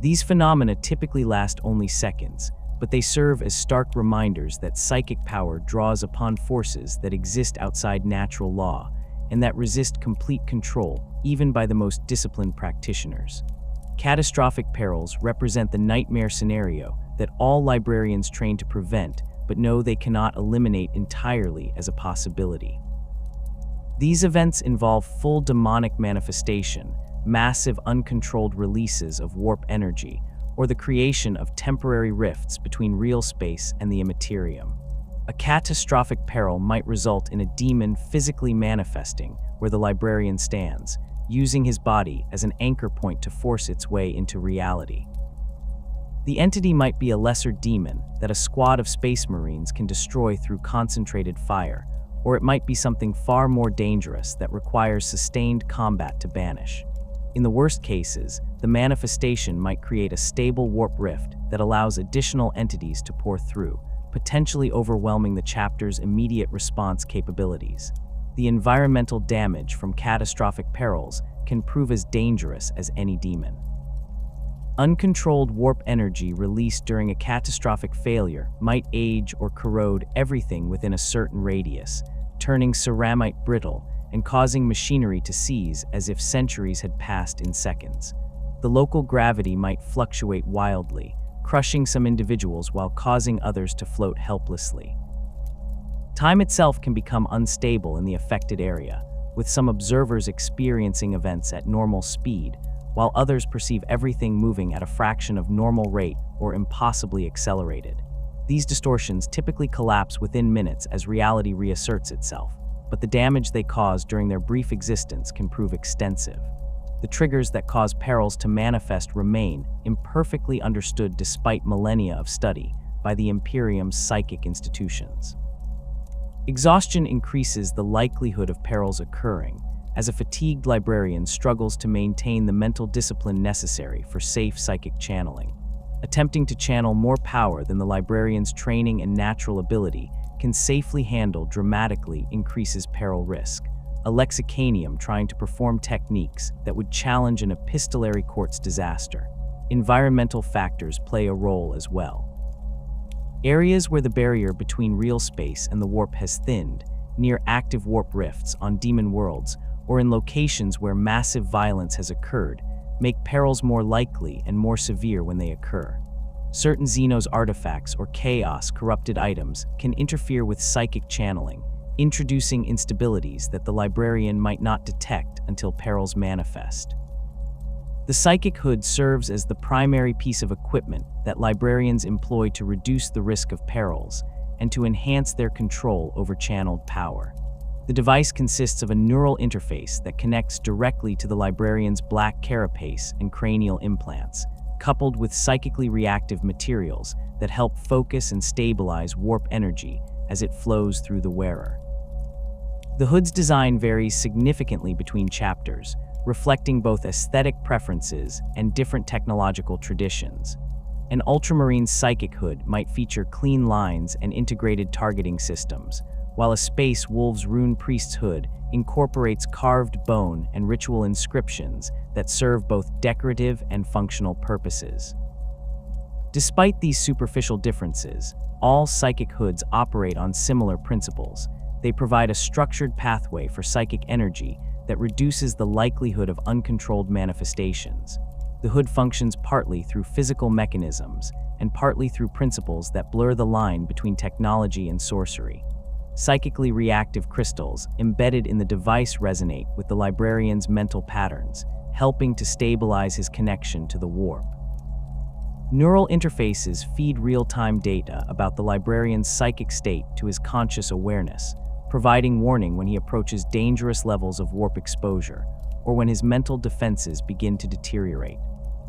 These phenomena typically last only seconds, but they serve as stark reminders that psychic power draws upon forces that exist outside natural law and that resist complete control even by the most disciplined practitioners. Catastrophic perils represent the nightmare scenario that all librarians train to prevent but know they cannot eliminate entirely as a possibility. These events involve full demonic manifestation, massive uncontrolled releases of warp energy, or the creation of temporary rifts between real space and the immaterium. A catastrophic peril might result in a demon physically manifesting where the librarian stands, using his body as an anchor point to force its way into reality. The entity might be a lesser demon that a squad of space marines can destroy through concentrated fire, or it might be something far more dangerous that requires sustained combat to banish. In the worst cases, the manifestation might create a stable warp rift that allows additional entities to pour through, potentially overwhelming the chapter's immediate response capabilities. The environmental damage from catastrophic perils can prove as dangerous as any demon. Uncontrolled warp energy released during a catastrophic failure might age or corrode everything within a certain radius, turning ceramite brittle and causing machinery to seize as if centuries had passed in seconds. The local gravity might fluctuate wildly, crushing some individuals while causing others to float helplessly. Time itself can become unstable in the affected area, with some observers experiencing events at normal speed, while others perceive everything moving at a fraction of normal rate or impossibly accelerated. These distortions typically collapse within minutes as reality reasserts itself, but the damage they cause during their brief existence can prove extensive. The triggers that cause perils to manifest remain imperfectly understood despite millennia of study by the Imperium's psychic institutions. Exhaustion increases the likelihood of perils occurring, as a fatigued librarian struggles to maintain the mental discipline necessary for safe psychic channeling. Attempting to channel more power than the librarian's training and natural ability can safely handle dramatically increases peril risk. A lexicanium trying to perform techniques that would challenge an epistolary court's disaster. Environmental factors play a role as well. Areas where the barrier between real space and the warp has thinned, near active warp rifts on demon worlds, or in locations where massive violence has occurred, make perils more likely and more severe when they occur. Certain Xenos artifacts or chaos-corrupted items can interfere with psychic channeling, introducing instabilities that the librarian might not detect until perils manifest. The psychic hood serves as the primary piece of equipment that librarians employ to reduce the risk of perils and to enhance their control over channeled power. The device consists of a neural interface that connects directly to the librarian's black carapace and cranial implants, coupled with psychically reactive materials that help focus and stabilize warp energy as it flows through the wearer. The hood's design varies significantly between chapters, reflecting both aesthetic preferences and different technological traditions. An ultramarine psychic hood might feature clean lines and integrated targeting systems, while a Space Wolves Rune Priest's hood incorporates carved bone and ritual inscriptions that serve both decorative and functional purposes. Despite these superficial differences, all psychic hoods operate on similar principles. They provide a structured pathway for psychic energy that reduces the likelihood of uncontrolled manifestations. The hood functions partly through physical mechanisms and partly through principles that blur the line between technology and sorcery. Psychically reactive crystals embedded in the device resonate with the librarian's mental patterns, helping to stabilize his connection to the warp. Neural interfaces feed real-time data about the librarian's psychic state to his conscious awareness, providing warning when he approaches dangerous levels of warp exposure or when his mental defenses begin to deteriorate.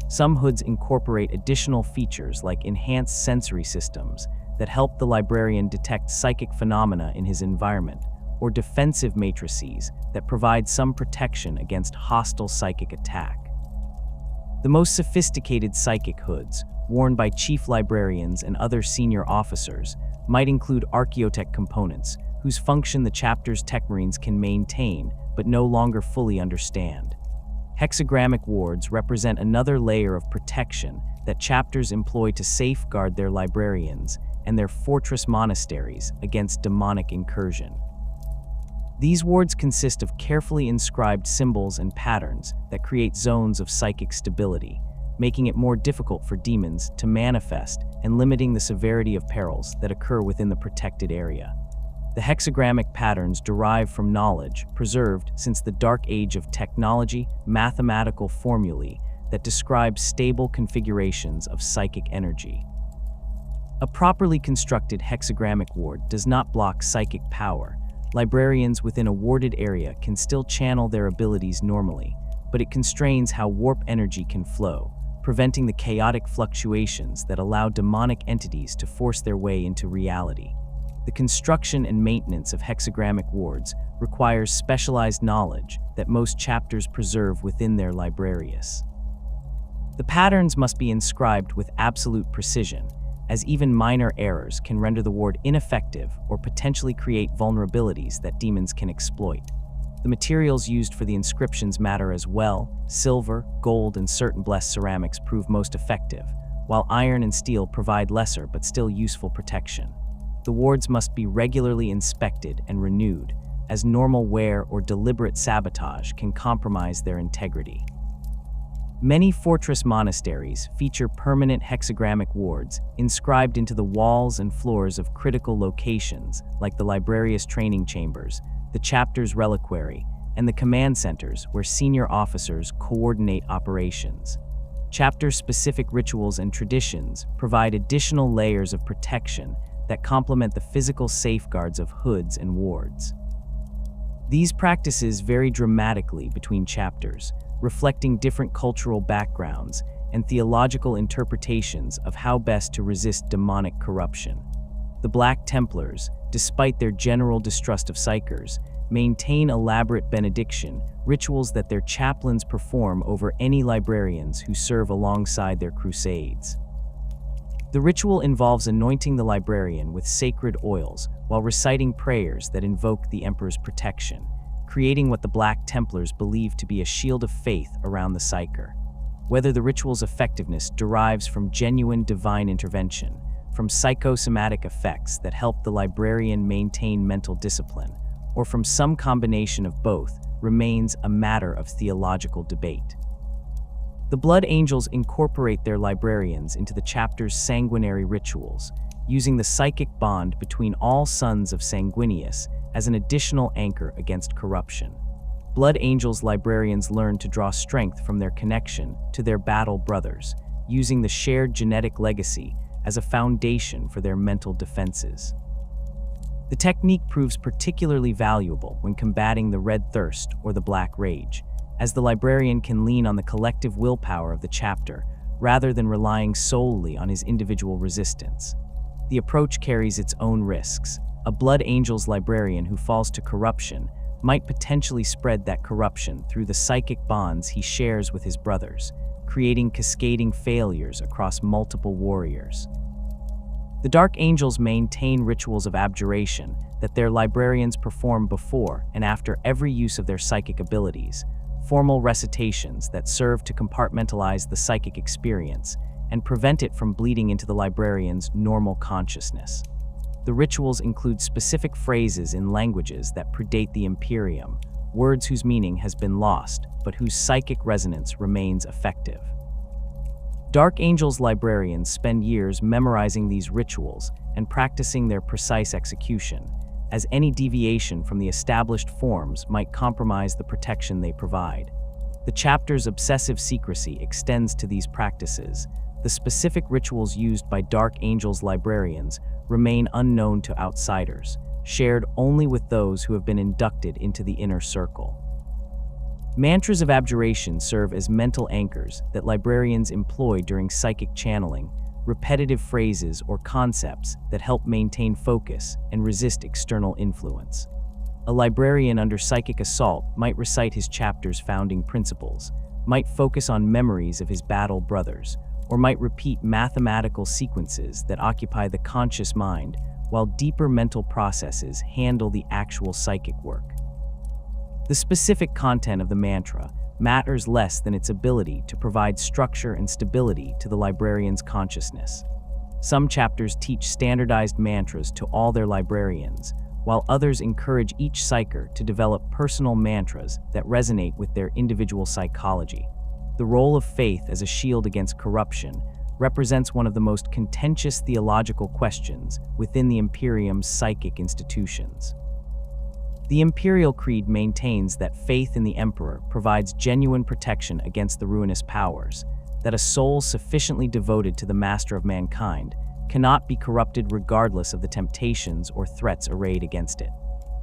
Some hoods incorporate additional features like enhanced sensory systems that help the librarian detect psychic phenomena in his environment, or defensive matrices that provide some protection against hostile psychic attack. The most sophisticated psychic hoods, worn by chief librarians and other senior officers, might include archaeotech components, whose function the chapter's techmarines can maintain but no longer fully understand. Hexagrammic wards represent another layer of protection that chapters employ to safeguard their librarians and their fortress monasteries against demonic incursion. These wards consist of carefully inscribed symbols and patterns that create zones of psychic stability, making it more difficult for demons to manifest and limiting the severity of perils that occur within the protected area. The hexagrammic patterns derive from knowledge preserved since the dark age of technology, mathematical formulae that describe stable configurations of psychic energy. A properly constructed hexagrammic ward does not block psychic power. Librarians within a warded area can still channel their abilities normally, but it constrains how warp energy can flow, preventing the chaotic fluctuations that allow demonic entities to force their way into reality. The construction and maintenance of hexagrammic wards requires specialized knowledge that most chapters preserve within their librarius. The patterns must be inscribed with absolute precision, as even minor errors can render the ward ineffective or potentially create vulnerabilities that demons can exploit. The materials used for the inscriptions matter as well. Silver, gold, and certain blessed ceramics prove most effective, while iron and steel provide lesser but still useful protection. The wards must be regularly inspected and renewed, as normal wear or deliberate sabotage can compromise their integrity. Many fortress monasteries feature permanent hexagrammic wards inscribed into the walls and floors of critical locations like the librarius training chambers, the chapter's reliquary, and the command centers where senior officers coordinate operations. Chapter-specific rituals and traditions provide additional layers of protection that complement the physical safeguards of hoods and wards. These practices vary dramatically between chapters, reflecting different cultural backgrounds and theological interpretations of how best to resist demonic corruption. The Black Templars, despite their general distrust of psykers, maintain elaborate benediction rituals that their chaplains perform over any librarians who serve alongside their crusades. The ritual involves anointing the librarian with sacred oils while reciting prayers that invoke the Emperor's protection, creating what the Black Templars believe to be a shield of faith around the psyker. Whether the ritual's effectiveness derives from genuine divine intervention, from psychosomatic effects that help the librarian maintain mental discipline, or from some combination of both, remains a matter of theological debate. The Blood Angels incorporate their librarians into the chapter's sanguinary rituals, using the psychic bond between all sons of Sanguinius as an additional anchor against corruption. Blood Angels librarians learn to draw strength from their connection to their battle brothers, using the shared genetic legacy as a foundation for their mental defenses. The technique proves particularly valuable when combating the Red Thirst or the Black Rage, as the librarian can lean on the collective willpower of the chapter rather than relying solely on his individual resistance. The approach carries its own risks. A Blood Angels librarian who falls to corruption might potentially spread that corruption through the psychic bonds he shares with his brothers, creating cascading failures across multiple warriors. The Dark Angels maintain rituals of abjuration that their librarians perform before and after every use of their psychic abilities, formal recitations that serve to compartmentalize the psychic experience and prevent it from bleeding into the librarian's normal consciousness. The rituals include specific phrases in languages that predate the Imperium, words whose meaning has been lost, but whose psychic resonance remains effective. Dark Angels librarians spend years memorizing these rituals and practicing their precise execution, as any deviation from the established forms might compromise the protection they provide. The chapter's obsessive secrecy extends to these practices. The specific rituals used by Dark Angels librarians remain unknown to outsiders, shared only with those who have been inducted into the inner circle. Mantras of abjuration serve as mental anchors that librarians employ during psychic channeling, repetitive phrases or concepts that help maintain focus and resist external influence. A librarian under psychic assault might recite his chapter's founding principles, might focus on memories of his battle brothers, or might repeat mathematical sequences that occupy the conscious mind, while deeper mental processes handle the actual psychic work. The specific content of the mantra matters less than its ability to provide structure and stability to the librarian's consciousness. Some chapters teach standardized mantras to all their librarians, while others encourage each psyker to develop personal mantras that resonate with their individual psychology. The role of faith as a shield against corruption represents one of the most contentious theological questions within the Imperium's psychic institutions. The Imperial Creed maintains that faith in the Emperor provides genuine protection against the ruinous powers, that a soul sufficiently devoted to the Master of Mankind cannot be corrupted regardless of the temptations or threats arrayed against it.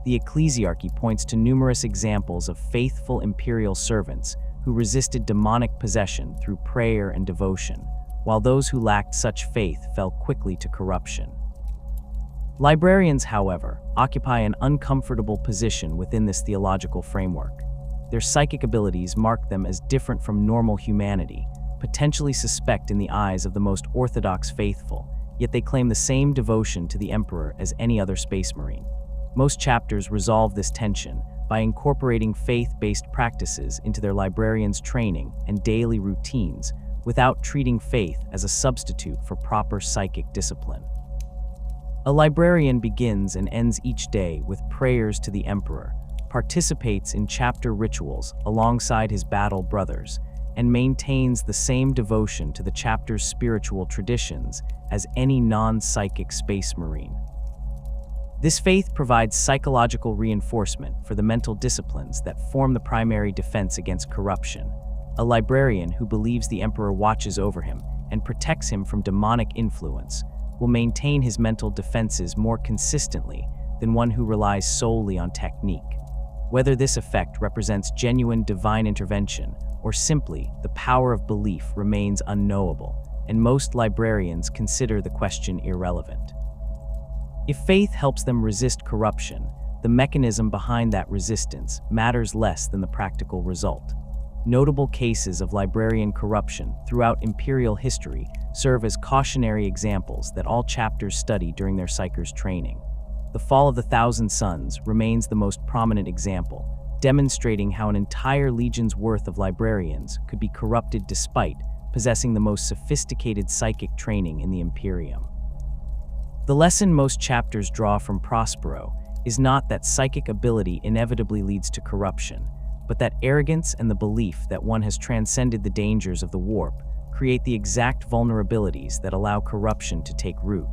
The Ecclesiarchy points to numerous examples of faithful Imperial servants who resisted demonic possession through prayer and devotion, while those who lacked such faith fell quickly to corruption. Librarians, however, occupy an uncomfortable position within this theological framework. Their psychic abilities mark them as different from normal humanity, potentially suspect in the eyes of the most orthodox faithful, yet they claim the same devotion to the Emperor as any other Space Marine. Most chapters resolve this tension by incorporating faith-based practices into their librarians' training and daily routines, without treating faith as a substitute for proper psychic discipline. A librarian begins and ends each day with prayers to the Emperor, participates in chapter rituals alongside his battle brothers, and maintains the same devotion to the chapter's spiritual traditions as any non-psychic Space Marine. This faith provides psychological reinforcement for the mental disciplines that form the primary defense against corruption. A librarian who believes the Emperor watches over him and protects him from demonic influence will maintain his mental defenses more consistently than one who relies solely on technique. Whether this effect represents genuine divine intervention or simply the power of belief remains unknowable, and most librarians consider the question irrelevant. If faith helps them resist corruption, the mechanism behind that resistance matters less than the practical result. Notable cases of librarian corruption throughout Imperial history serve as cautionary examples that all chapters study during their psykers' training. The Fall of the Thousand Suns remains the most prominent example, demonstrating how an entire legion's worth of librarians could be corrupted despite possessing the most sophisticated psychic training in the Imperium. The lesson most chapters draw from Prospero is not that psychic ability inevitably leads to corruption, but that arrogance and the belief that one has transcended the dangers of the warp create the exact vulnerabilities that allow corruption to take root.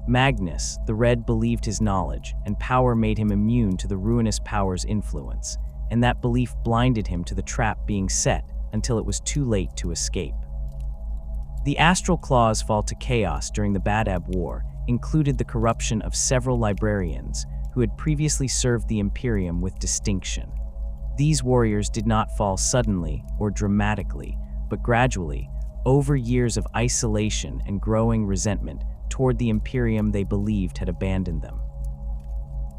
Magnus, the Red, believed his knowledge and power made him immune to the ruinous power's influence, and that belief blinded him to the trap being set until it was too late to escape. The astral claws' fall to chaos during the Badab War included the corruption of several librarians who had previously served the Imperium with distinction. These warriors did not fall suddenly or dramatically, but gradually, over years of isolation and growing resentment toward the Imperium they believed had abandoned them.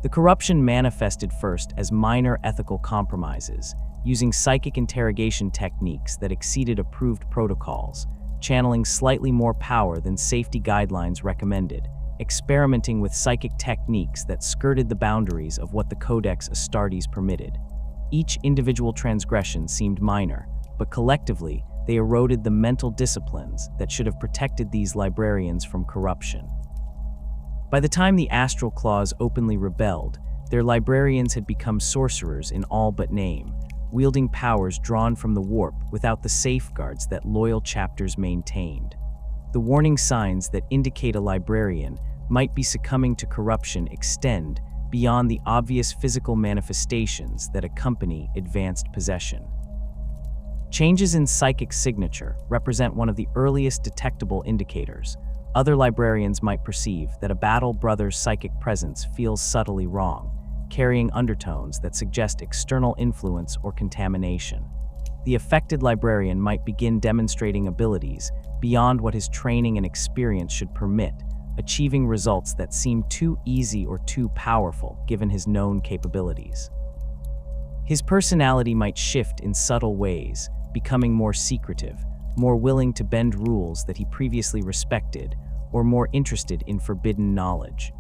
The corruption manifested first as minor ethical compromises, using psychic interrogation techniques that exceeded approved protocols, channeling slightly more power than safety guidelines recommended, experimenting with psychic techniques that skirted the boundaries of what the Codex Astartes permitted. Each individual transgression seemed minor, but collectively, they eroded the mental disciplines that should have protected these librarians from corruption. By the time the Astral Claws openly rebelled, their librarians had become sorcerers in all but name, wielding powers drawn from the warp without the safeguards that loyal chapters maintained. The warning signs that indicate a librarian might be succumbing to corruption extend beyond the obvious physical manifestations that accompany advanced possession. Changes in psychic signature represent one of the earliest detectable indicators. Other librarians might perceive that a battle brother's psychic presence feels subtly wrong, carrying undertones that suggest external influence or contamination. The affected librarian might begin demonstrating abilities beyond what his training and experience should permit, achieving results that seem too easy or too powerful given his known capabilities. His personality might shift in subtle ways, becoming more secretive, more willing to bend rules that he previously respected, or more interested in forbidden knowledge.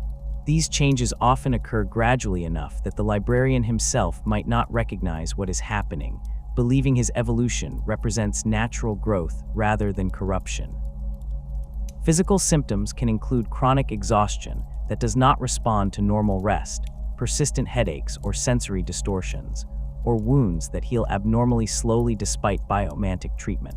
These changes often occur gradually enough that the librarian himself might not recognize what is happening, believing his evolution represents natural growth rather than corruption. Physical symptoms can include chronic exhaustion that does not respond to normal rest, persistent headaches or sensory distortions, or wounds that heal abnormally slowly despite biomantic treatment.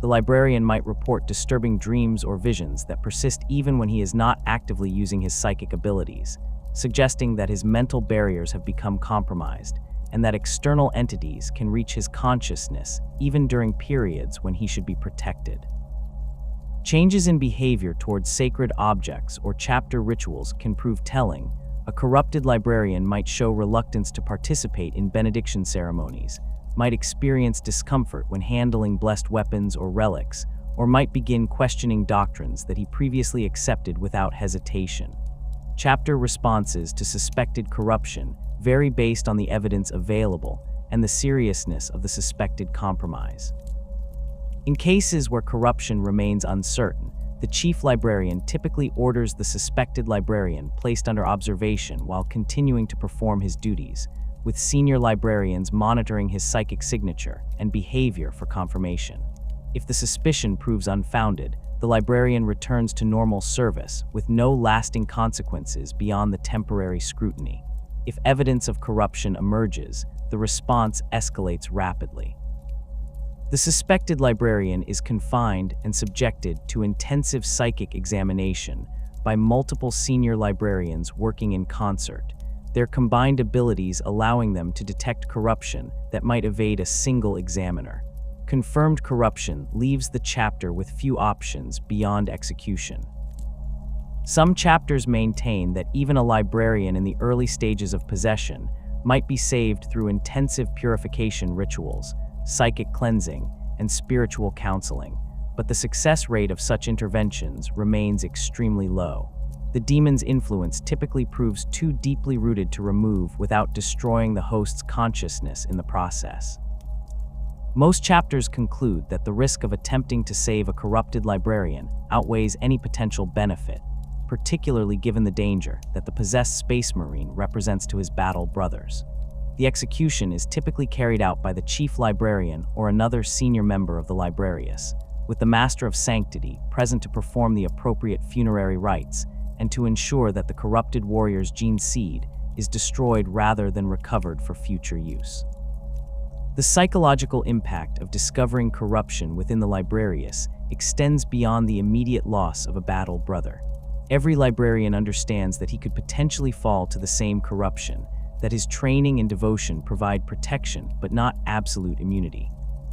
The librarian might report disturbing dreams or visions that persist even when he is not actively using his psychic abilities, suggesting that his mental barriers have become compromised and that external entities can reach his consciousness even during periods when he should be protected. Changes in behavior towards sacred objects or chapter rituals can prove telling. A corrupted librarian might show reluctance to participate in benediction ceremonies, might experience discomfort when handling blessed weapons or relics, or might begin questioning doctrines that he previously accepted without hesitation. Chapter responses to suspected corruption vary based on the evidence available and the seriousness of the suspected compromise. In cases where corruption remains uncertain, the chief librarian typically orders the suspected librarian placed under observation while continuing to perform his duties, with senior librarians monitoring his psychic signature and behavior for confirmation. If the suspicion proves unfounded, the librarian returns to normal service with no lasting consequences beyond the temporary scrutiny. If evidence of corruption emerges, the response escalates rapidly. The suspected librarian is confined and subjected to intensive psychic examination by multiple senior librarians working in concert, their combined abilities allowing them to detect corruption that might evade a single examiner. Confirmed corruption leaves the chapter with few options beyond execution. Some chapters maintain that even a librarian in the early stages of possession might be saved through intensive purification rituals, psychic cleansing, and spiritual counseling, but the success rate of such interventions remains extremely low. The demon's influence typically proves too deeply rooted to remove without destroying the host's consciousness in the process. Most chapters conclude that the risk of attempting to save a corrupted librarian outweighs any potential benefit, particularly given the danger that the possessed Space Marine represents to his battle brothers. The execution is typically carried out by the chief librarian or another senior member of the Librarius, with the Master of Sanctity present to perform the appropriate funerary rites and to ensure that the corrupted warrior's gene seed is destroyed rather than recovered for future use. The psychological impact of discovering corruption within the Librarius extends beyond the immediate loss of a battle brother. Every librarian understands that he could potentially fall to the same corruption, that his training and devotion provide protection but not absolute immunity.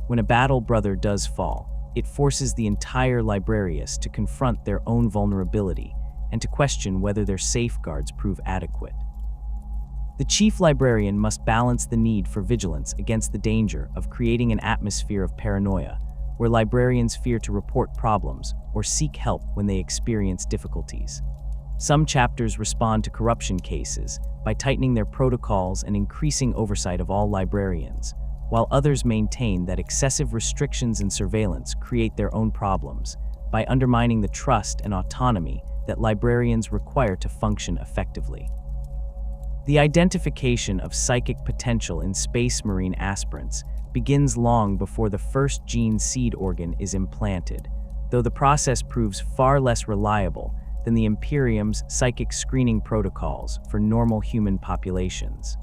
When a battle brother does fall, it forces the entire Librarius to confront their own vulnerability and to question whether their safeguards prove adequate. The chief librarian must balance the need for vigilance against the danger of creating an atmosphere of paranoia, where librarians fear to report problems or seek help when they experience difficulties. Some chapters respond to corruption cases by tightening their protocols and increasing oversight of all librarians, while others maintain that excessive restrictions and surveillance create their own problems by undermining the trust and autonomy that librarians require to function effectively. The identification of psychic potential in Space Marine aspirants begins long before the first gene seed organ is implanted, though the process proves far less reliable than the Imperium's psychic screening protocols for normal human populations.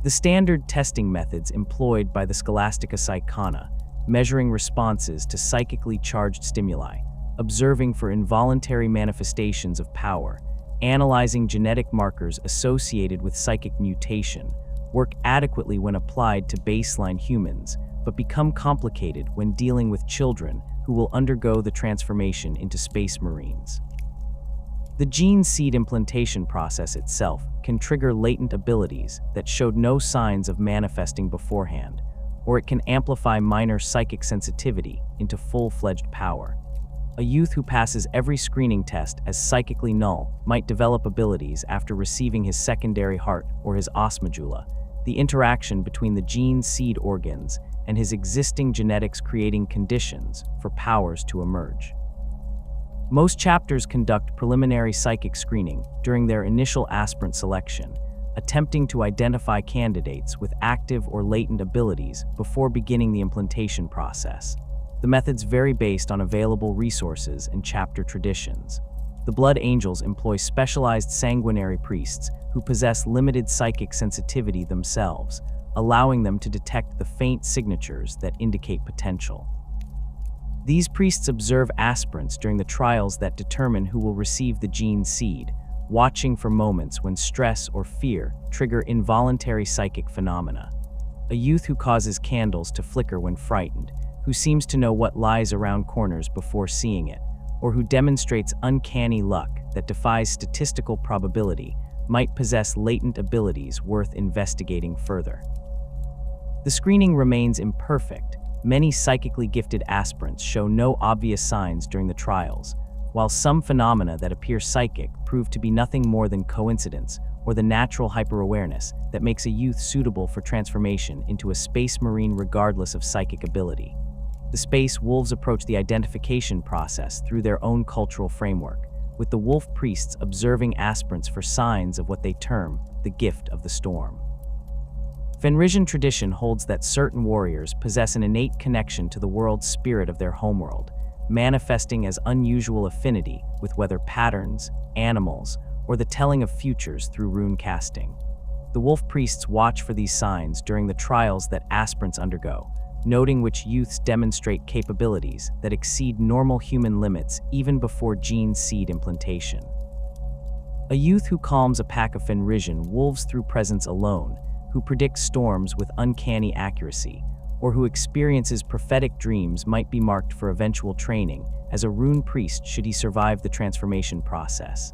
The standard testing methods employed by the Scholastica Psychona, measuring responses to psychically charged stimuli, observing for involuntary manifestations of power, analyzing genetic markers associated with psychic mutation, work adequately when applied to baseline humans, but become complicated when dealing with children who will undergo the transformation into Space Marines. The gene seed implantation process itself can trigger latent abilities that showed no signs of manifesting beforehand, or it can amplify minor psychic sensitivity into full-fledged power. A youth who passes every screening test as psychically null might develop abilities after receiving his secondary heart or his osmodula, the interaction between the gene seed organs and his existing genetics creating conditions for powers to emerge. Most chapters conduct preliminary psychic screening during their initial aspirant selection, attempting to identify candidates with active or latent abilities before beginning the implantation process. The methods vary based on available resources and chapter traditions. The Blood Angels employ specialized sanguinary priests who possess limited psychic sensitivity themselves, allowing them to detect the faint signatures that indicate potential. These priests observe aspirants during the trials that determine who will receive the gene seed, watching for moments when stress or fear trigger involuntary psychic phenomena. A youth who causes candles to flicker when frightened, who seems to know what lies around corners before seeing it, or who demonstrates uncanny luck that defies statistical probability, might possess latent abilities worth investigating further. The screening remains imperfect. Many psychically gifted aspirants show no obvious signs during the trials, while some phenomena that appear psychic prove to be nothing more than coincidence or the natural hyper-awareness that makes a youth suitable for transformation into a Space Marine regardless of psychic ability. The Space Wolves approach the identification process through their own cultural framework, with the Wolf Priests observing aspirants for signs of what they term the gift of the storm. Fenrisian tradition holds that certain warriors possess an innate connection to the world spirit of their homeworld, manifesting as unusual affinity with weather patterns, animals, or the telling of futures through rune casting. The Wolf Priests watch for these signs during the trials that aspirants undergo, noting which youths demonstrate capabilities that exceed normal human limits even before gene seed implantation. A youth who calms a pack of Fenrisian wolves through presence alone, who predicts storms with uncanny accuracy, or who experiences prophetic dreams might be marked for eventual training as a rune priest should he survive the transformation process.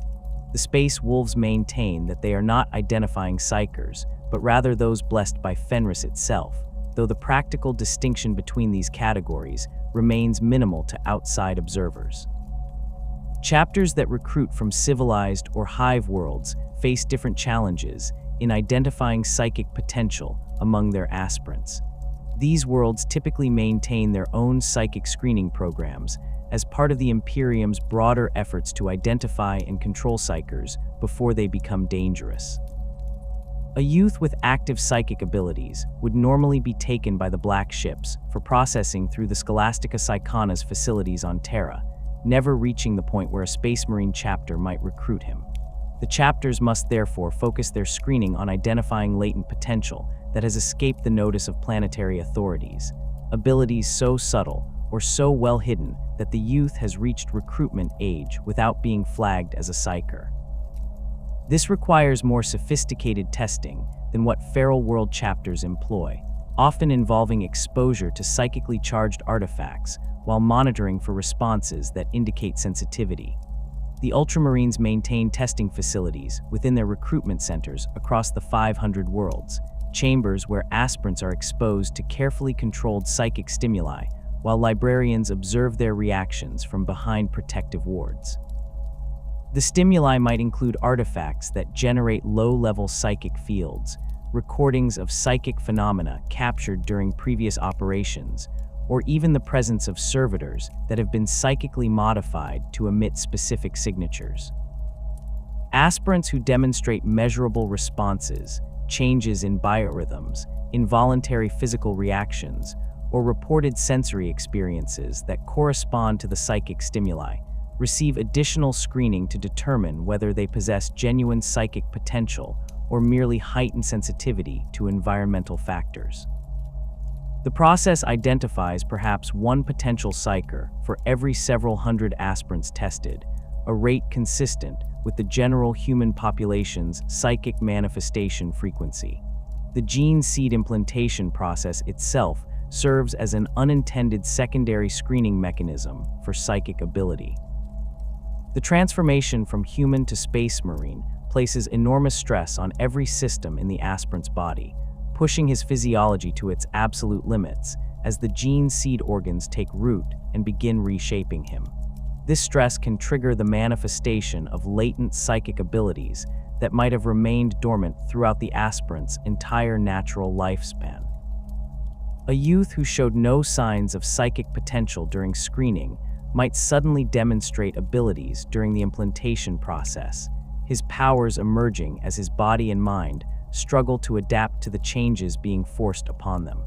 The Space Wolves maintain that they are not identifying psykers, but rather those blessed by Fenris itself, though the practical distinction between these categories remains minimal to outside observers. Chapters that recruit from civilized or hive worlds face different challenges in identifying psychic potential among their aspirants. These worlds typically maintain their own psychic screening programs as part of the Imperium's broader efforts to identify and control psykers before they become dangerous. A youth with active psychic abilities would normally be taken by the Black Ships for processing through the Scholastica Psychona's facilities on Terra, never reaching the point where a Space Marine chapter might recruit him. The chapters must therefore focus their screening on identifying latent potential that has escaped the notice of planetary authorities, abilities so subtle or so well hidden that the youth has reached recruitment age without being flagged as a psyker. This requires more sophisticated testing than what feral world chapters employ, often involving exposure to psychically charged artifacts while monitoring for responses that indicate sensitivity. The Ultramarines maintain testing facilities within their recruitment centers across the 500 worlds, chambers where aspirants are exposed to carefully controlled psychic stimuli, while librarians observe their reactions from behind protective wards. The stimuli might include artifacts that generate low-level psychic fields, recordings of psychic phenomena captured during previous operations, or even the presence of servitors that have been psychically modified to emit specific signatures. Aspirants who demonstrate measurable responses, changes in biorhythms, involuntary physical reactions, or reported sensory experiences that correspond to the psychic stimuli receive additional screening to determine whether they possess genuine psychic potential or merely heightened sensitivity to environmental factors. The process identifies perhaps one potential psyker for every several hundred aspirants tested, a rate consistent with the general human population's psychic manifestation frequency. The gene seed implantation process itself serves as an unintended secondary screening mechanism for psychic ability. The transformation from human to space marine places enormous stress on every system in the aspirant's body, pushing his physiology to its absolute limits as the gene seed organs take root and begin reshaping him. This stress can trigger the manifestation of latent psychic abilities that might have remained dormant throughout the aspirant's entire natural lifespan. A youth who showed no signs of psychic potential during screening might suddenly demonstrate abilities during the implantation process, his powers emerging as his body and mind struggle to adapt to the changes being forced upon them.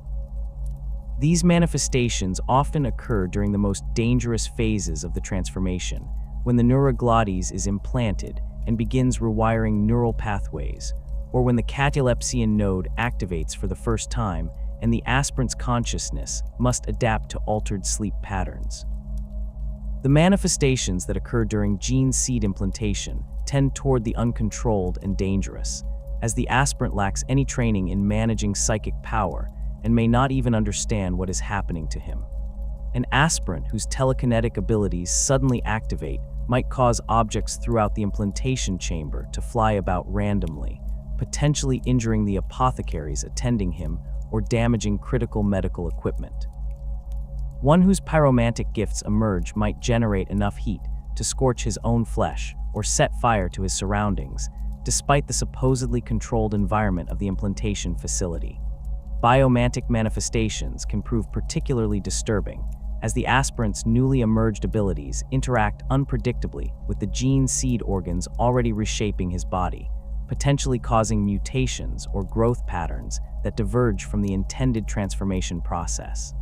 These manifestations often occur during the most dangerous phases of the transformation, when the neuroglottis is implanted and begins rewiring neural pathways, or when the catalepsian node activates for the first time and the aspirant's consciousness must adapt to altered sleep patterns. The manifestations that occur during gene seed implantation tend toward the uncontrolled and dangerous, as the aspirant lacks any training in managing psychic power and may not even understand what is happening to him. An aspirant whose telekinetic abilities suddenly activate might cause objects throughout the implantation chamber to fly about randomly, potentially injuring the apothecaries attending him or damaging critical medical equipment. One whose pyromantic gifts emerge might generate enough heat to scorch his own flesh or set fire to his surroundings, despite the supposedly controlled environment of the implantation facility. Biomantic manifestations can prove particularly disturbing, as the aspirant's newly emerged abilities interact unpredictably with the gene seed organs already reshaping his body, potentially causing mutations or growth patterns that diverge from the intended transformation process.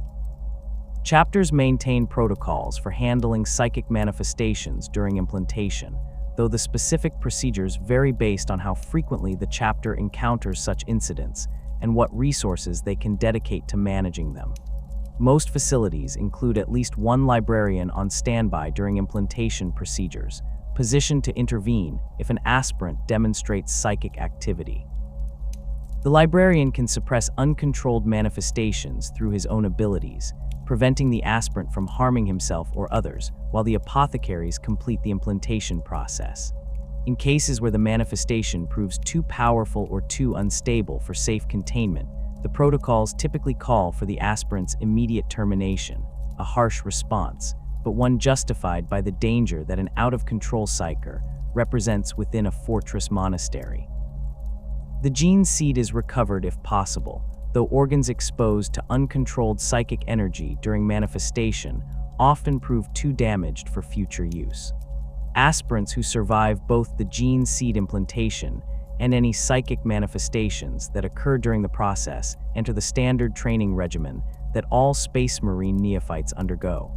Chapters maintain protocols for handling psychic manifestations during implantation, though the specific procedures vary based on how frequently the chapter encounters such incidents and what resources they can dedicate to managing them. Most facilities include at least one librarian on standby during implantation procedures, positioned to intervene if an aspirant demonstrates psychic activity. The librarian can suppress uncontrolled manifestations through his own abilities, preventing the aspirant from harming himself or others, while the apothecaries complete the implantation process. In cases where the manifestation proves too powerful or too unstable for safe containment, the protocols typically call for the aspirant's immediate termination, a harsh response, but one justified by the danger that an out-of-control psyker represents within a fortress monastery. The gene seed is recovered if possible, though organs exposed to uncontrolled psychic energy during manifestation often prove too damaged for future use. Aspirants who survive both the gene seed implantation and any psychic manifestations that occur during the process enter the standard training regimen that all Space Marine neophytes undergo.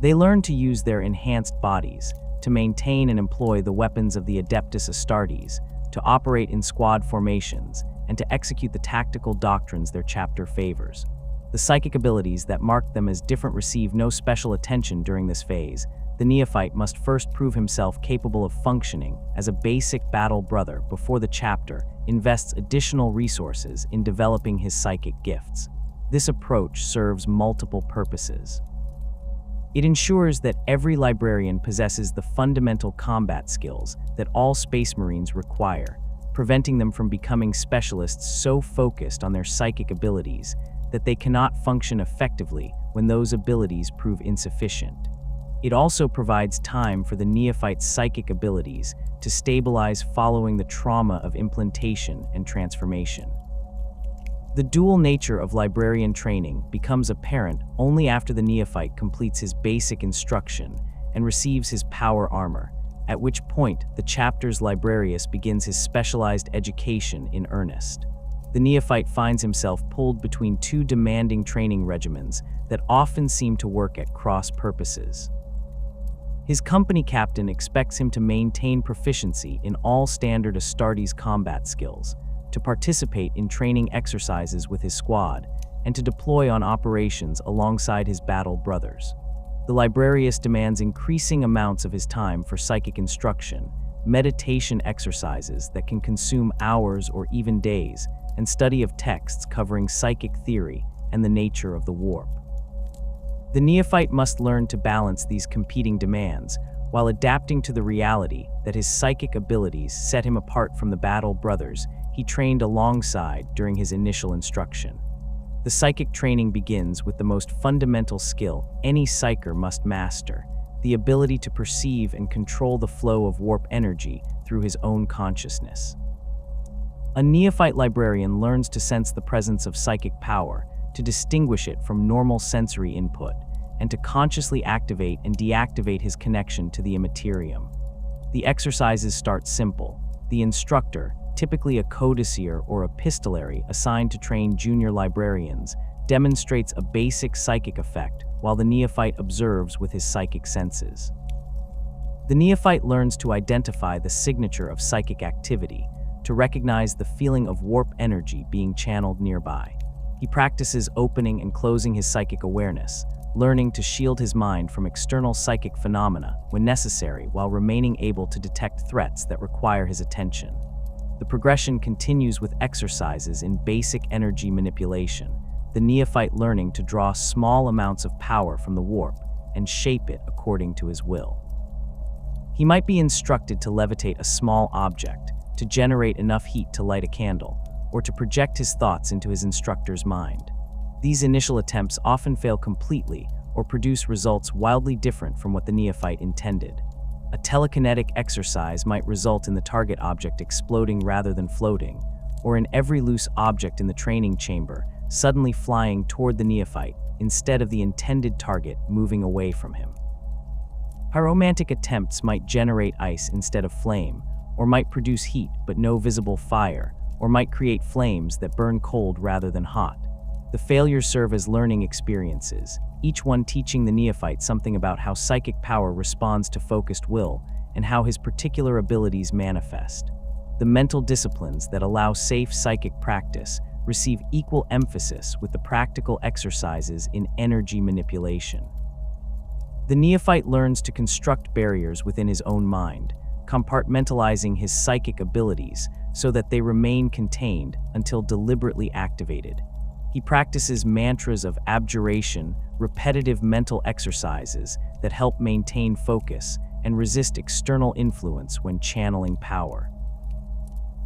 They learn to use their enhanced bodies to maintain and employ the weapons of the Adeptus Astartes, to operate in squad formations, and to execute the tactical doctrines their chapter favors. The psychic abilities that mark them as different receive no special attention during this phase. The neophyte must first prove himself capable of functioning as a basic battle brother before the chapter invests additional resources in developing his psychic gifts. This approach serves multiple purposes. It ensures that every librarian possesses the fundamental combat skills that all Space Marines require, preventing them from becoming specialists so focused on their psychic abilities that they cannot function effectively when those abilities prove insufficient. It also provides time for the neophyte's psychic abilities to stabilize following the trauma of implantation and transformation. The dual nature of librarian training becomes apparent only after the neophyte completes his basic instruction and receives his power armor, at which point the chapter's librarius begins his specialized education in earnest. The neophyte finds himself pulled between two demanding training regimens that often seem to work at cross purposes. His company captain expects him to maintain proficiency in all standard Astartes combat skills, to participate in training exercises with his squad, and to deploy on operations alongside his battle brothers. The librarius demands increasing amounts of his time for psychic instruction, meditation exercises that can consume hours or even days, and study of texts covering psychic theory and the nature of the warp. The neophyte must learn to balance these competing demands while adapting to the reality that his psychic abilities set him apart from the battle brothers he trained alongside during his initial instruction. The psychic training begins with the most fundamental skill any psyker must master, the ability to perceive and control the flow of warp energy through his own consciousness. A neophyte librarian learns to sense the presence of psychic power, to distinguish it from normal sensory input, and to consciously activate and deactivate his connection to the immaterium. The exercises start simple. The instructor, typically a codiceer or epistolary assigned to train junior librarians, demonstrates a basic psychic effect while the neophyte observes with his psychic senses. The neophyte learns to identify the signature of psychic activity, to recognize the feeling of warp energy being channeled nearby. He practices opening and closing his psychic awareness, learning to shield his mind from external psychic phenomena when necessary while remaining able to detect threats that require his attention. The progression continues with exercises in basic energy manipulation, the neophyte learning to draw small amounts of power from the warp and shape it according to his will. He might be instructed to levitate a small object, to generate enough heat to light a candle, or to project his thoughts into his instructor's mind. These initial attempts often fail completely or produce results wildly different from what the neophyte intended. A telekinetic exercise might result in the target object exploding rather than floating, or in every loose object in the training chamber suddenly flying toward the neophyte instead of the intended target moving away from him. Pyromantic attempts might generate ice instead of flame, or might produce heat but no visible fire, or might create flames that burn cold rather than hot. The failures serve as learning experiences, each one teaching the neophyte something about how psychic power responds to focused will and how his particular abilities manifest. The mental disciplines that allow safe psychic practice receive equal emphasis with the practical exercises in energy manipulation. The neophyte learns to construct barriers within his own mind, compartmentalizing his psychic abilities so that they remain contained until deliberately activated. He practices mantras of abjuration, repetitive mental exercises that help maintain focus and resist external influence when channeling power.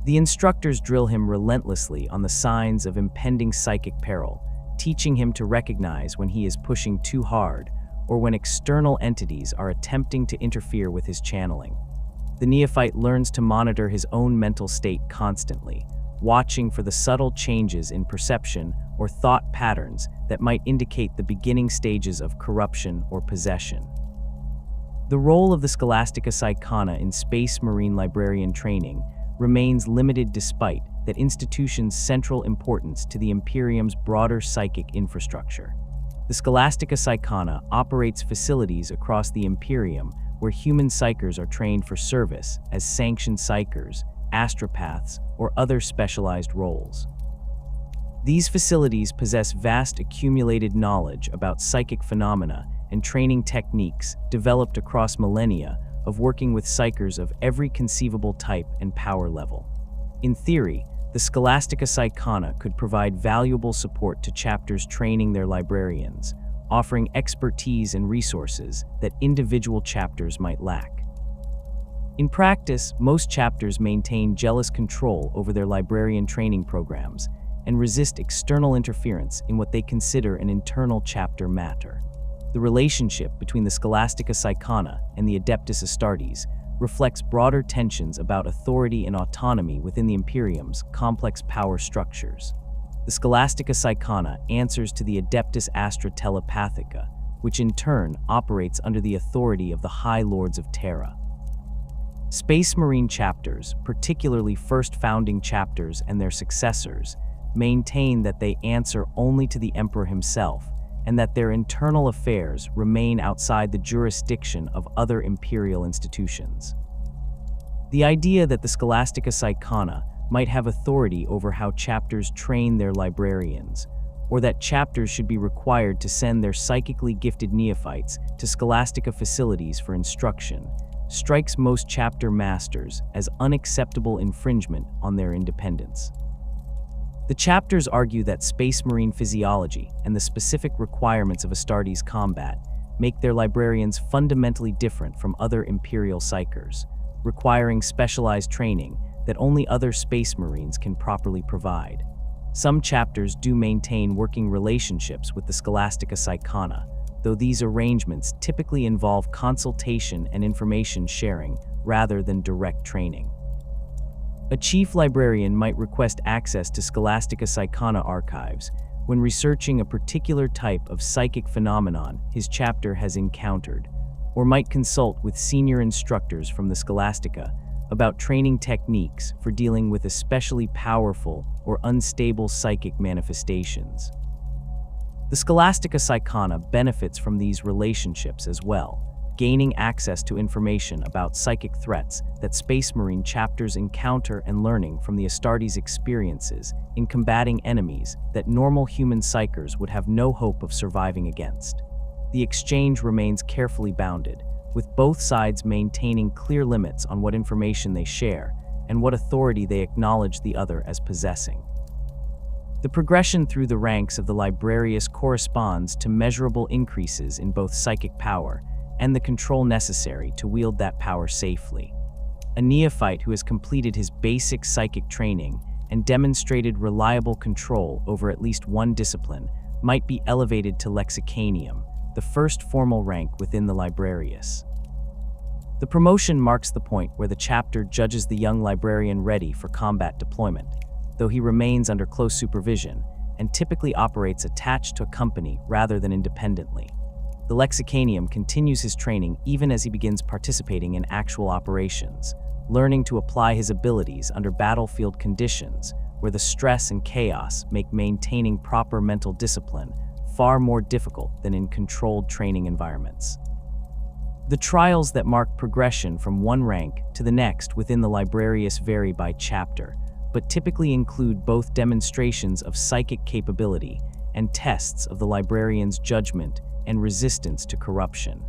The instructors drill him relentlessly on the signs of impending psychic peril, teaching him to recognize when he is pushing too hard or when external entities are attempting to interfere with his channeling. The neophyte learns to monitor his own mental state constantly, watching for the subtle changes in perception or thought patterns that might indicate the beginning stages of corruption or possession. The role of the Scholastica Psychona in Space Marine librarian training remains limited despite that institution's central importance to the Imperium's broader psychic infrastructure. The Scholastica Psychona operates facilities across the Imperium where human psychers are trained for service as sanctioned psychers, astropaths, or other specialized roles. These facilities possess vast accumulated knowledge about psychic phenomena and training techniques developed across millennia of working with psykers of every conceivable type and power level. In theory, the Scholastica Psychona could provide valuable support to chapters training their librarians, offering expertise and resources that individual chapters might lack. In practice, most chapters maintain jealous control over their librarian training programs and resist external interference in what they consider an internal chapter matter. The relationship between the Scholastica Psychona and the Adeptus Astartes reflects broader tensions about authority and autonomy within the Imperium's complex power structures. The Scholastica Psychona answers to the Adeptus Astra Telepathica, which in turn operates under the authority of the High Lords of Terra. Space Marine chapters, particularly first founding chapters and their successors, maintain that they answer only to the Emperor himself, and that their internal affairs remain outside the jurisdiction of other imperial institutions. The idea that the Scholastica Psychona might have authority over how chapters train their librarians, or that chapters should be required to send their psychically gifted neophytes to Scholastica facilities for instruction, strikes most chapter masters as unacceptable infringement on their independence. The chapters argue that Space Marine physiology and the specific requirements of Astartes combat make their librarians fundamentally different from other Imperial psykers, requiring specialized training that only other Space Marines can properly provide. Some chapters do maintain working relationships with the Scholastica Psychona, though these arrangements typically involve consultation and information sharing rather than direct training. A chief librarian might request access to Scholastica Psychona archives when researching a particular type of psychic phenomenon his chapter has encountered, or might consult with senior instructors from the Scholastica about training techniques for dealing with especially powerful or unstable psychic manifestations. The Scholastica Psychona benefits from these relationships as well, gaining access to information about psychic threats that Space Marine chapters encounter and learning from the Astartes' experiences in combating enemies that normal human psykers would have no hope of surviving against. The exchange remains carefully bounded, with both sides maintaining clear limits on what information they share and what authority they acknowledge the other as possessing. The progression through the ranks of the librarius corresponds to measurable increases in both psychic power and the control necessary to wield that power safely. A neophyte who has completed his basic psychic training and demonstrated reliable control over at least one discipline might be elevated to lexicanium, the first formal rank within the librarius. The promotion marks the point where the chapter judges the young librarian ready for combat deployment, though he remains under close supervision and typically operates attached to a company rather than independently. The lexicanium continues his training even as he begins participating in actual operations, learning to apply his abilities under battlefield conditions where the stress and chaos make maintaining proper mental discipline far more difficult than in controlled training environments. The trials that mark progression from one rank to the next within the librarius vary by chapter, but typically include both demonstrations of psychic capability and tests of the librarian's judgment and resistance to corruption.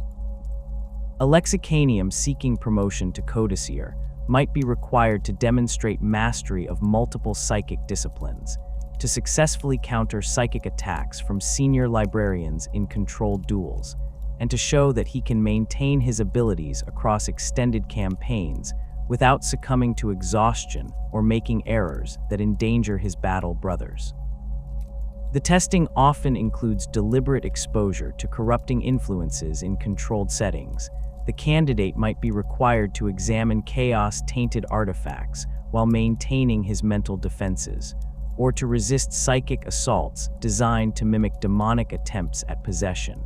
A lexicanium seeking promotion to codicier might be required to demonstrate mastery of multiple psychic disciplines, to successfully counter psychic attacks from senior librarians in controlled duels, and to show that he can maintain his abilities across extended campaigns without succumbing to exhaustion or making errors that endanger his battle brothers. The testing often includes deliberate exposure to corrupting influences in controlled settings. The candidate might be required to examine chaos-tainted artifacts while maintaining his mental defenses, or to resist psychic assaults designed to mimic demonic attempts at possession.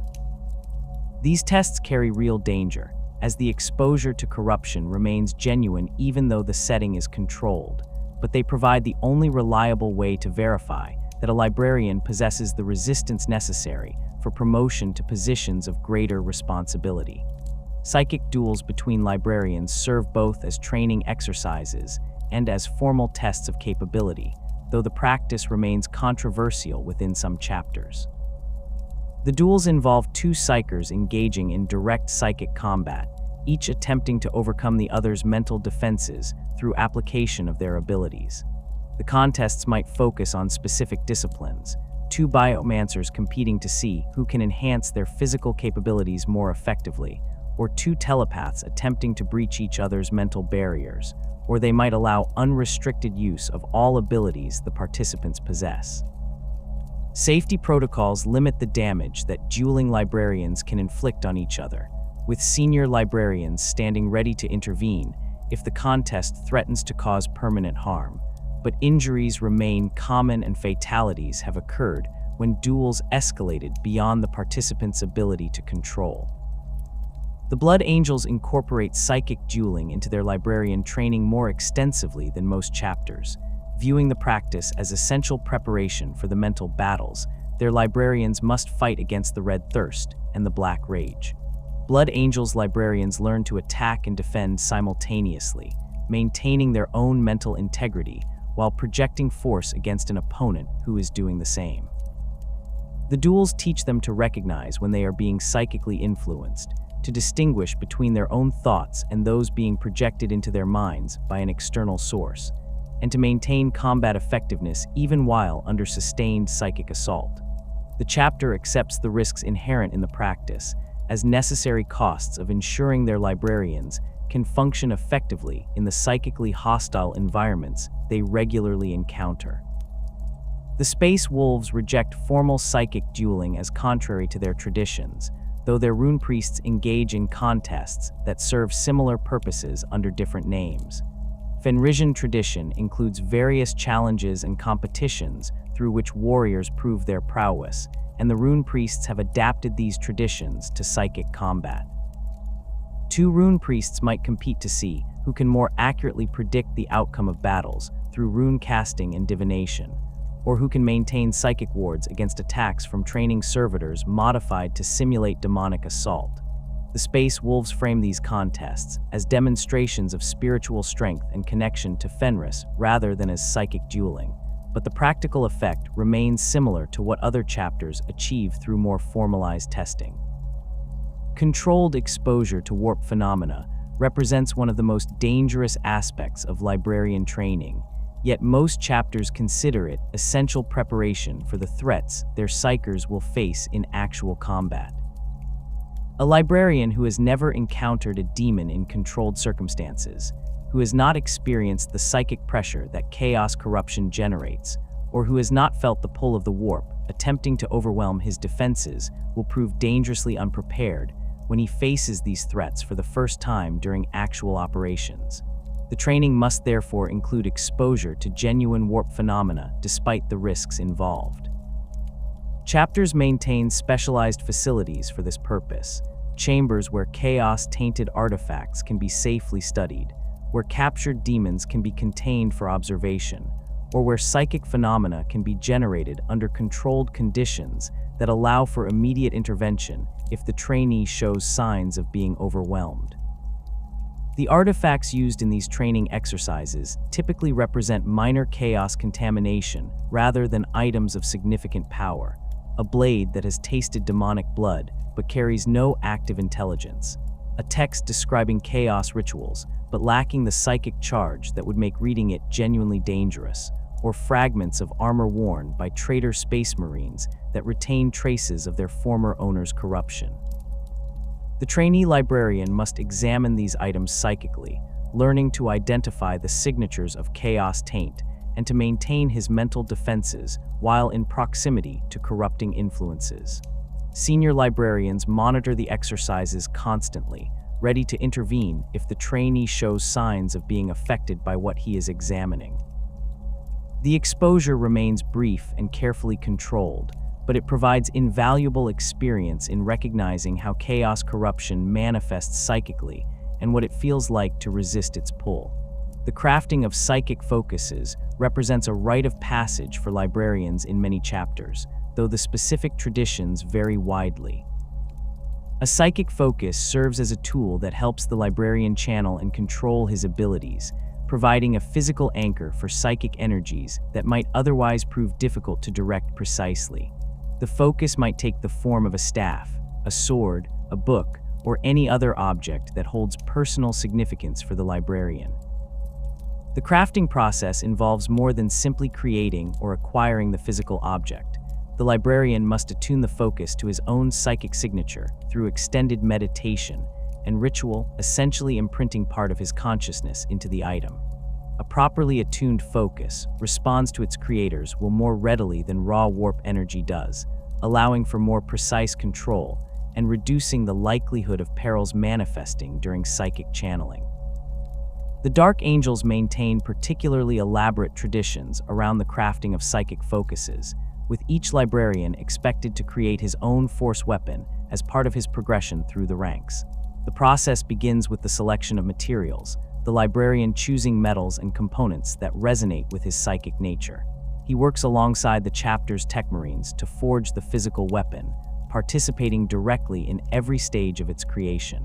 These tests carry real danger, as the exposure to corruption remains genuine even though the setting is controlled, but they provide the only reliable way to verify that a librarian possesses the resistance necessary for promotion to positions of greater responsibility. Psychic duels between librarians serve both as training exercises and as formal tests of capability, though the practice remains controversial within some chapters. The duels involve two psykers engaging in direct psychic combat, each attempting to overcome the other's mental defenses through application of their abilities. The contests might focus on specific disciplines, two biomancers competing to see who can enhance their physical capabilities more effectively, or two telepaths attempting to breach each other's mental barriers, or they might allow unrestricted use of all abilities the participants possess. Safety protocols limit the damage that dueling librarians can inflict on each other, with senior librarians standing ready to intervene if the contest threatens to cause permanent harm, but injuries remain common and fatalities have occurred when duels escalated beyond the participants' ability to control. The Blood Angels incorporate psychic dueling into their librarian training more extensively than most chapters. Viewing the practice as essential preparation for the mental battles, their librarians must fight against the Red Thirst and the Black Rage. Blood Angels librarians learn to attack and defend simultaneously, maintaining their own mental integrity while projecting force against an opponent who is doing the same. The duels teach them to recognize when they are being psychically influenced, to distinguish between their own thoughts and those being projected into their minds by an external source, and to maintain combat effectiveness even while under sustained psychic assault. The chapter accepts the risks inherent in the practice as necessary costs of ensuring their librarians can function effectively in the psychically hostile environments they regularly encounter. The Space Wolves reject formal psychic dueling as contrary to their traditions, though their rune priests engage in contests that serve similar purposes under different names. Fenrisian tradition includes various challenges and competitions through which warriors prove their prowess, and the rune priests have adapted these traditions to psychic combat. Two rune priests might compete to see who can more accurately predict the outcome of battles through rune casting and divination, or who can maintain psychic wards against attacks from training servitors modified to simulate demonic assault. The Space Wolves frame these contests as demonstrations of spiritual strength and connection to Fenris rather than as psychic dueling, but the practical effect remains similar to what other chapters achieve through more formalized testing. Controlled exposure to warp phenomena represents one of the most dangerous aspects of librarian training, yet most chapters consider it essential preparation for the threats their psykers will face in actual combat. A librarian who has never encountered a demon in controlled circumstances, who has not experienced the psychic pressure that chaos corruption generates, or who has not felt the pull of the warp attempting to overwhelm his defenses will prove dangerously unprepared when he faces these threats for the first time during actual operations. The training must therefore include exposure to genuine warp phenomena despite the risks involved. Chapters maintain specialized facilities for this purpose, chambers where chaos-tainted artifacts can be safely studied, where captured demons can be contained for observation, or where psychic phenomena can be generated under controlled conditions that allow for immediate intervention if the trainee shows signs of being overwhelmed. The artifacts used in these training exercises typically represent minor chaos contamination rather than items of significant power. A blade that has tasted demonic blood but carries no active intelligence. A text describing chaos rituals but lacking the psychic charge that would make reading it genuinely dangerous. Or fragments of armor worn by traitor space marines that retain traces of their former owner's corruption. The trainee librarian must examine these items psychically, learning to identify the signatures of chaos taint and to maintain his mental defenses while in proximity to corrupting influences. Senior librarians monitor the exercises constantly, ready to intervene if the trainee shows signs of being affected by what he is examining. The exposure remains brief and carefully controlled, but it provides invaluable experience in recognizing how chaos corruption manifests psychically and what it feels like to resist its pull. The crafting of psychic focuses represents a rite of passage for librarians in many chapters, though the specific traditions vary widely. A psychic focus serves as a tool that helps the librarian channel and control his abilities, providing a physical anchor for psychic energies that might otherwise prove difficult to direct precisely. The focus might take the form of a staff, a sword, a book, or any other object that holds personal significance for the librarian. The crafting process involves more than simply creating or acquiring the physical object. The librarian must attune the focus to his own psychic signature through extended meditation and ritual, essentially imprinting part of his consciousness into the item. A properly attuned focus responds to its creators will more readily than raw warp energy does, allowing for more precise control and reducing the likelihood of perils manifesting during psychic channeling. The Dark Angels maintain particularly elaborate traditions around the crafting of psychic focuses, with each librarian expected to create his own force weapon as part of his progression through the ranks. The process begins with the selection of materials, the librarian choosing metals and components that resonate with his psychic nature. He works alongside the chapter's techmarines to forge the physical weapon, participating directly in every stage of its creation.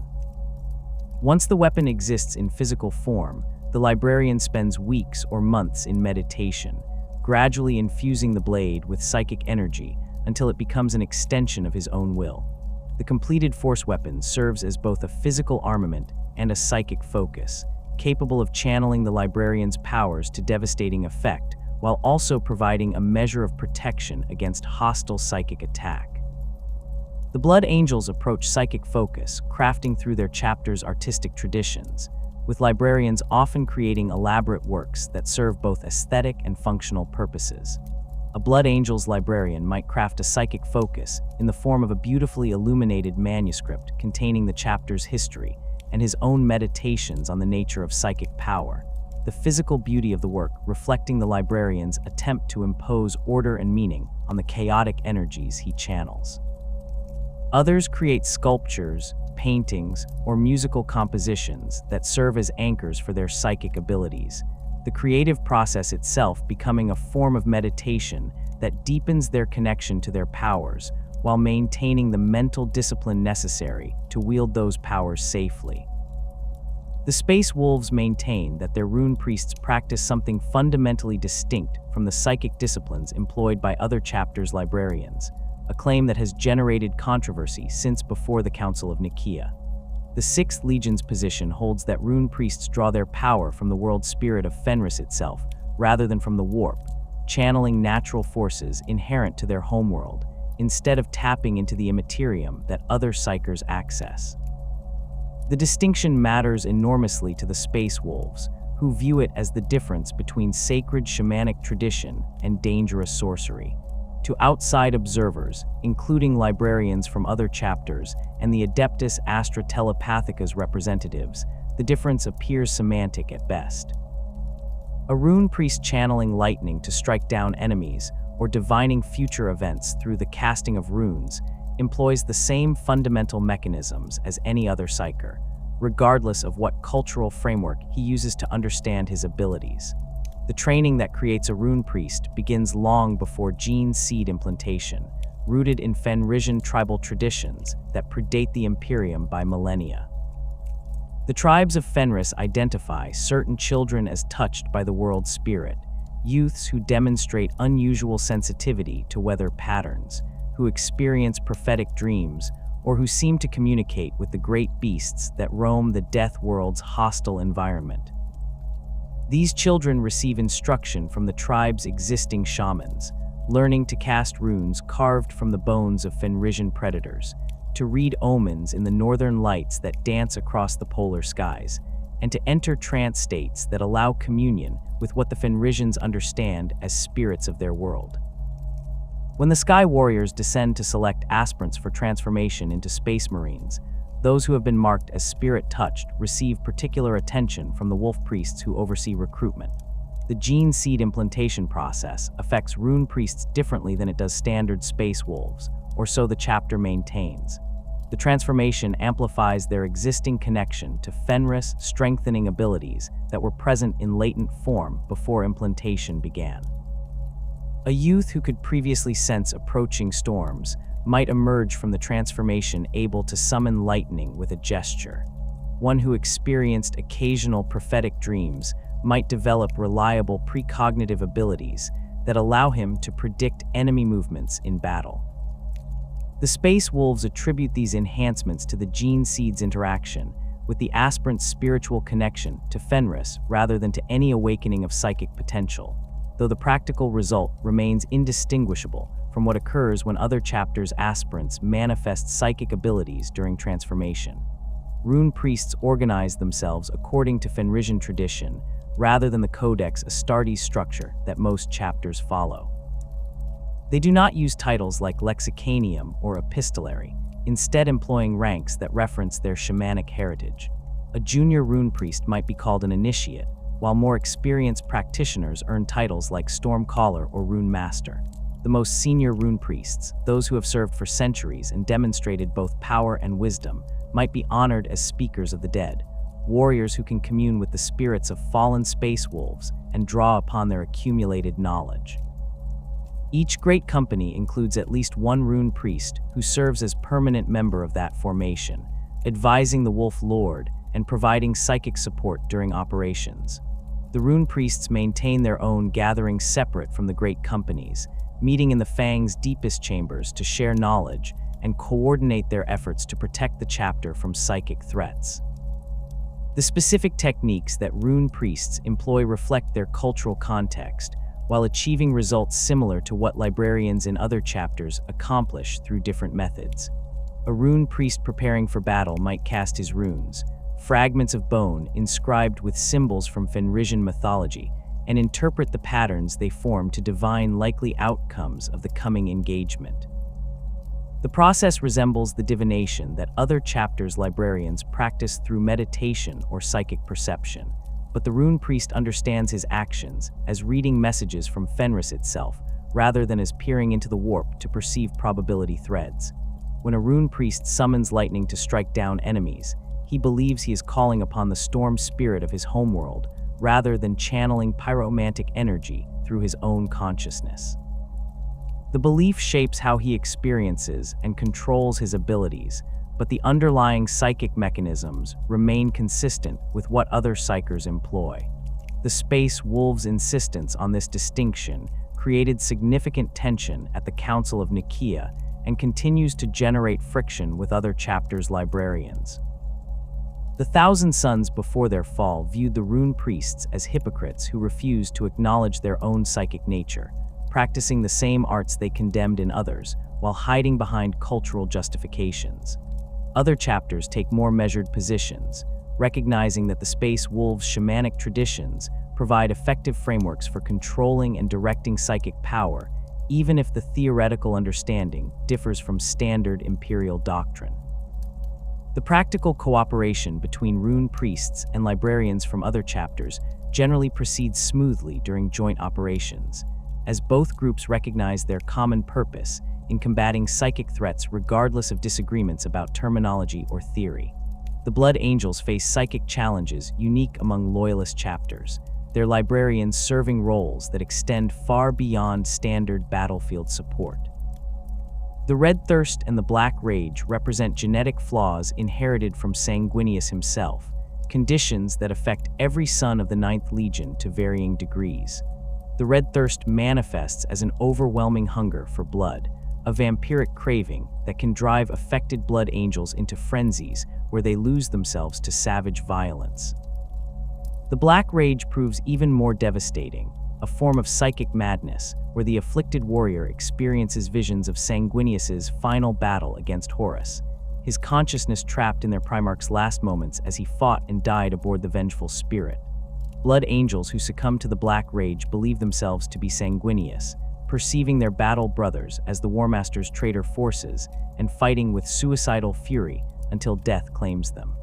Once the weapon exists in physical form, the librarian spends weeks or months in meditation, gradually infusing the blade with psychic energy until it becomes an extension of his own will. The completed force weapon serves as both a physical armament and a psychic focus, capable of channeling the librarian's powers to devastating effect, while also providing a measure of protection against hostile psychic attack. The Blood Angels approach psychic focus, crafting through their chapter's artistic traditions, with librarians often creating elaborate works that serve both aesthetic and functional purposes. A Blood Angels librarian might craft a psychic focus in the form of a beautifully illuminated manuscript containing the chapter's history and his own meditations on the nature of psychic power, the physical beauty of the work reflecting the librarian's attempt to impose order and meaning on the chaotic energies he channels. Others create sculptures, paintings, or musical compositions that serve as anchors for their psychic abilities, the creative process itself becoming a form of meditation that deepens their connection to their powers while maintaining the mental discipline necessary to wield those powers safely. The Space Wolves maintain that their rune priests practice something fundamentally distinct from the psychic disciplines employed by other chapters' librarians, a claim that has generated controversy since before the Council of Nicaea. The 6th Legion's position holds that rune priests draw their power from the world spirit of Fenris itself, rather than from the warp, channeling natural forces inherent to their homeworld, instead of tapping into the immaterium that other psykers access. The distinction matters enormously to the Space Wolves, who view it as the difference between sacred shamanic tradition and dangerous sorcery. To outside observers, including librarians from other chapters and the Adeptus Astartes telepathica's representatives, the difference appears semantic at best. A rune priest channeling lightning to strike down enemies or divining future events through the casting of runes employs the same fundamental mechanisms as any other psyker, regardless of what cultural framework he uses to understand his abilities. The training that creates a rune priest begins long before gene seed implantation, rooted in Fenrisian tribal traditions that predate the Imperium by millennia. The tribes of Fenris identify certain children as touched by the world spirit, youths who demonstrate unusual sensitivity to weather patterns, who experience prophetic dreams, or who seem to communicate with the great beasts that roam the death world's hostile environment. These children receive instruction from the tribe's existing shamans, learning to cast runes carved from the bones of Fenrisian predators, to read omens in the northern lights that dance across the polar skies, and to enter trance states that allow communion with what the Fenrisians understand as spirits of their world. When the Sky Warriors descend to select aspirants for transformation into Space Marines, those who have been marked as spirit-touched receive particular attention from the wolf priests who oversee recruitment. The gene seed implantation process affects rune priests differently than it does standard space wolves, or so the chapter maintains. The transformation amplifies their existing connection to Fenris strengthening abilities that were present in latent form before implantation began. A youth who could previously sense approaching storms might emerge from the transformation able to summon lightning with a gesture. One who experienced occasional prophetic dreams might develop reliable precognitive abilities that allow him to predict enemy movements in battle. The Space Wolves attribute these enhancements to the gene seed's interaction with the aspirant's spiritual connection to Fenris rather than to any awakening of psychic potential, though the practical result remains indistinguishable from what occurs when other chapters' aspirants manifest psychic abilities during transformation. Rune priests organize themselves according to Fenrisian tradition rather than the Codex Astartes structure that most chapters follow. They do not use titles like lexicanium or epistolary, instead employing ranks that reference their shamanic heritage. A junior rune priest might be called an initiate, while more experienced practitioners earn titles like Stormcaller or Rune Master. The most senior rune priests, those who have served for centuries and demonstrated both power and wisdom, might be honored as speakers of the dead, warriors who can commune with the spirits of fallen space wolves and draw upon their accumulated knowledge. Each great company includes at least one rune priest who serves as permanent member of that formation, advising the Wolf Lord and providing psychic support during operations. The rune priests maintain their own gatherings separate from the great companies, meeting in the Fang's deepest chambers to share knowledge and coordinate their efforts to protect the chapter from psychic threats. The specific techniques that rune priests employ reflect their cultural context, while achieving results similar to what librarians in other chapters accomplish through different methods. A rune priest preparing for battle might cast his runes, fragments of bone inscribed with symbols from Fenrisian mythology, and interpret the patterns they form to divine likely outcomes of the coming engagement. The process resembles the divination that other chapters' librarians practice through meditation or psychic perception, but the rune priest understands his actions as reading messages from Fenris itself, rather than as peering into the warp to perceive probability threads. When a rune priest summons lightning to strike down enemies, he believes he is calling upon the storm spirit of his homeworld, rather than channeling pyromantic energy through his own consciousness. The belief shapes how he experiences and controls his abilities, but the underlying psychic mechanisms remain consistent with what other psykers employ. The Space Wolves' insistence on this distinction created significant tension at the Council of Nicaea and continues to generate friction with other chapters' librarians. The Thousand Sons before their fall viewed the rune priests as hypocrites who refused to acknowledge their own psychic nature, practicing the same arts they condemned in others, while hiding behind cultural justifications. Other chapters take more measured positions, recognizing that the Space Wolves' shamanic traditions provide effective frameworks for controlling and directing psychic power, even if the theoretical understanding differs from standard imperial doctrine. The practical cooperation between rune priests and librarians from other chapters generally proceeds smoothly during joint operations, as both groups recognize their common purpose in combating psychic threats regardless of disagreements about terminology or theory. The Blood Angels face psychic challenges unique among loyalist chapters, their librarians serving roles that extend far beyond standard battlefield support. The Red Thirst and the Black Rage represent genetic flaws inherited from Sanguinius himself, conditions that affect every son of the Ninth Legion to varying degrees. The Red Thirst manifests as an overwhelming hunger for blood, a vampiric craving that can drive affected Blood Angels into frenzies where they lose themselves to savage violence. The Black Rage proves even more devastating, a form of psychic madness where the afflicted warrior experiences visions of Sanguinius's final battle against Horus, his consciousness trapped in their Primarch's last moments as he fought and died aboard the vengeful spirit. Blood Angels who succumb to the Black Rage believe themselves to be Sanguinius, perceiving their battle brothers as the War Master's traitor forces and fighting with suicidal fury until death claims them.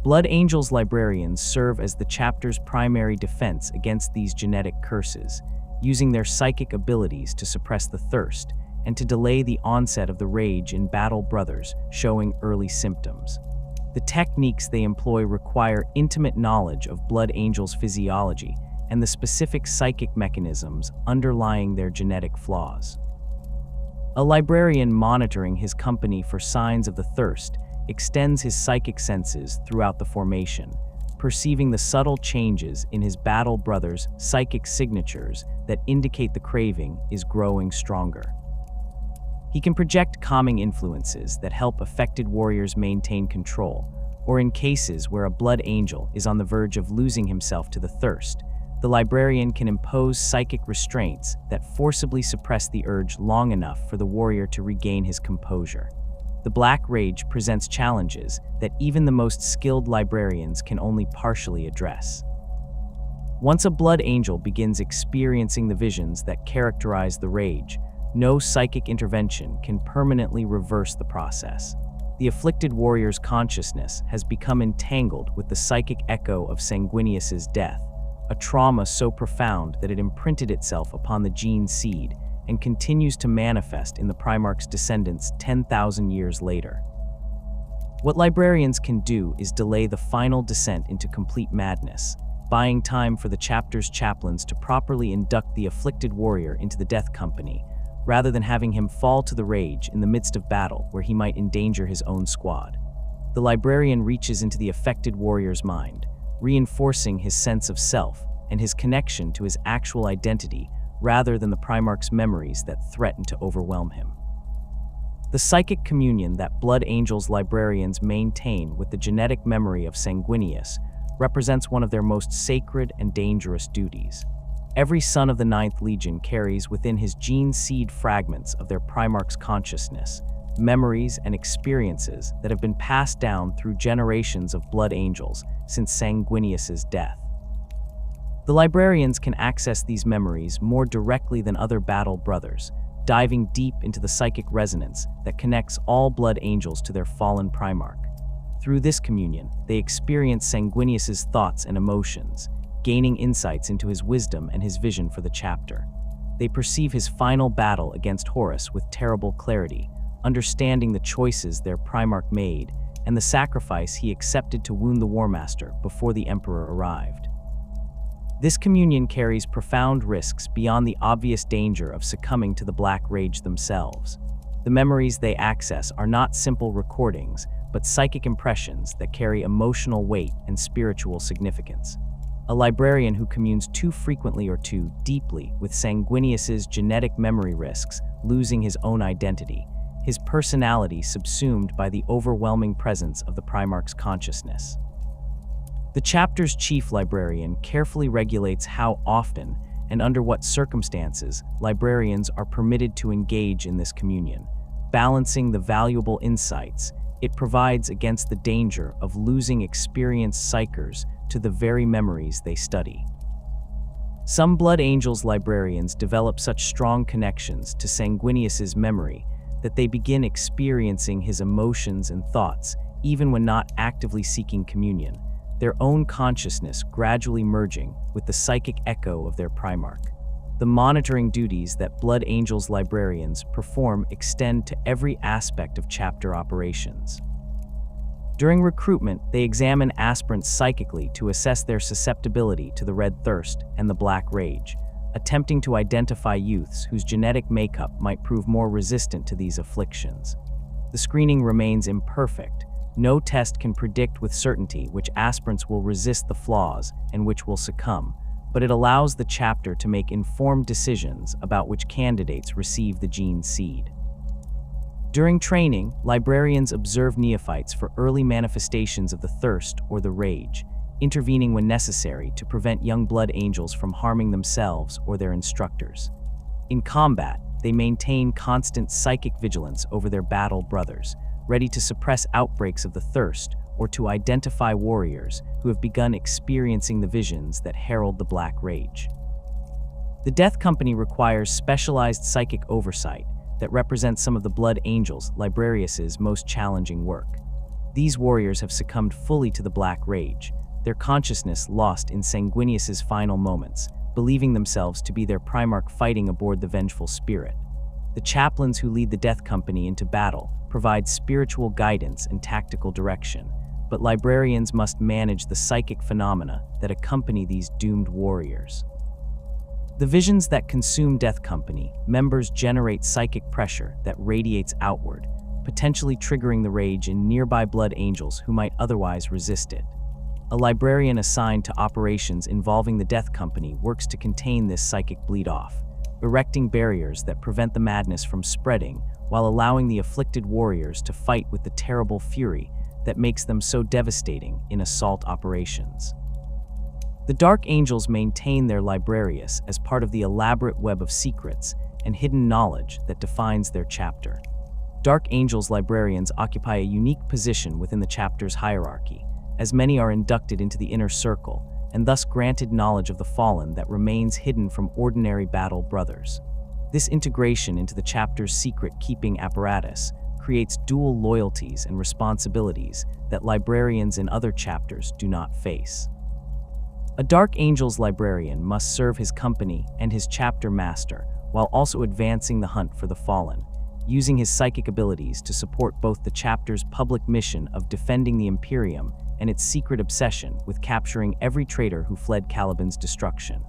Blood Angels librarians serve as the chapter's primary defense against these genetic curses, using their psychic abilities to suppress the thirst and to delay the onset of the rage in battle brothers showing early symptoms. The techniques they employ require intimate knowledge of Blood Angels' physiology and the specific psychic mechanisms underlying their genetic flaws. A librarian monitoring his company for signs of the thirst extends his psychic senses throughout the formation, perceiving the subtle changes in his battle brother's psychic signatures that indicate the craving is growing stronger. He can project calming influences that help affected warriors maintain control, or in cases where a blood angel is on the verge of losing himself to the thirst, the librarian can impose psychic restraints that forcibly suppress the urge long enough for the warrior to regain his composure. The Black Rage presents challenges that even the most skilled librarians can only partially address. Once a blood angel begins experiencing the visions that characterize the rage, no psychic intervention can permanently reverse the process. The afflicted warrior's consciousness has become entangled with the psychic echo of Sanguinius's death, a trauma so profound that it imprinted itself upon the gene seed and continues to manifest in the Primarch's descendants 10,000 years later. What librarians can do is delay the final descent into complete madness, buying time for the chapter's chaplains to properly induct the afflicted warrior into the death company, rather than having him fall to the rage in the midst of battle where he might endanger his own squad. The librarian reaches into the affected warrior's mind, reinforcing his sense of self and his connection to his actual identity rather than the Primarch's memories that threaten to overwhelm him. The psychic communion that Blood Angels librarians maintain with the genetic memory of Sanguinius represents one of their most sacred and dangerous duties. Every son of the Ninth Legion carries within his gene seed fragments of their Primarch's consciousness, memories and experiences that have been passed down through generations of Blood Angels since Sanguinius's death. The librarians can access these memories more directly than other battle brothers, diving deep into the psychic resonance that connects all Blood Angels to their fallen Primarch. Through this communion, they experience Sanguinius's thoughts and emotions, gaining insights into his wisdom and his vision for the chapter. They perceive his final battle against Horus with terrible clarity, understanding the choices their Primarch made and the sacrifice he accepted to wound the War Master before the Emperor arrived. This communion carries profound risks beyond the obvious danger of succumbing to the Black Rage themselves. The memories they access are not simple recordings, but psychic impressions that carry emotional weight and spiritual significance. A librarian who communes too frequently or too deeply with Sanguinius's genetic memory risks losing his own identity, his personality subsumed by the overwhelming presence of the Primarch's consciousness. The chapter's chief librarian carefully regulates how often and under what circumstances librarians are permitted to engage in this communion, balancing the valuable insights it provides against the danger of losing experienced psychers to the very memories they study. Some Blood Angels librarians develop such strong connections to Sanguinius's memory that they begin experiencing his emotions and thoughts even when not actively seeking communion, their own consciousness gradually merging with the psychic echo of their Primarch. The monitoring duties that Blood Angels librarians perform extend to every aspect of chapter operations. During recruitment, they examine aspirants psychically to assess their susceptibility to the Red Thirst and the Black Rage, attempting to identify youths whose genetic makeup might prove more resistant to these afflictions. The screening remains imperfect. No test can predict with certainty which aspirants will resist the flaws and which will succumb, but it allows the chapter to make informed decisions about which candidates receive the gene seed. During training, librarians observe neophytes for early manifestations of the thirst or the rage, intervening when necessary to prevent young Blood Angels from harming themselves or their instructors. In combat, they maintain constant psychic vigilance over their battle brothers, ready to suppress outbreaks of the thirst or to identify warriors who have begun experiencing the visions that herald the Black Rage. The Death Company requires specialized psychic oversight that represents some of the Blood Angels librarius's most challenging work. These warriors have succumbed fully to the Black Rage, their consciousness lost in Sanguinius's final moments, believing themselves to be their Primarch fighting aboard the Vengeful Spirit. The chaplains who lead the Death Company into battle provide spiritual guidance and tactical direction, but librarians must manage the psychic phenomena that accompany these doomed warriors. The visions that consume Death Company members generate psychic pressure that radiates outward, potentially triggering the rage in nearby Blood Angels who might otherwise resist it. A librarian assigned to operations involving the Death Company works to contain this psychic bleed-off, erecting barriers that prevent the madness from spreading while allowing the afflicted warriors to fight with the terrible fury that makes them so devastating in assault operations. The Dark Angels maintain their Librarius as part of the elaborate web of secrets and hidden knowledge that defines their chapter. Dark Angels Librarians occupy a unique position within the chapter's hierarchy, as many are inducted into the inner circle and thus granted knowledge of the fallen that remains hidden from ordinary battle brothers. This integration into the chapter's secret-keeping apparatus creates dual loyalties and responsibilities that librarians in other chapters do not face. A Dark Angels librarian must serve his company and his chapter master while also advancing the hunt for the fallen, using his psychic abilities to support both the chapter's public mission of defending the Imperium and its secret obsession with capturing every traitor who fled Caliban's destruction.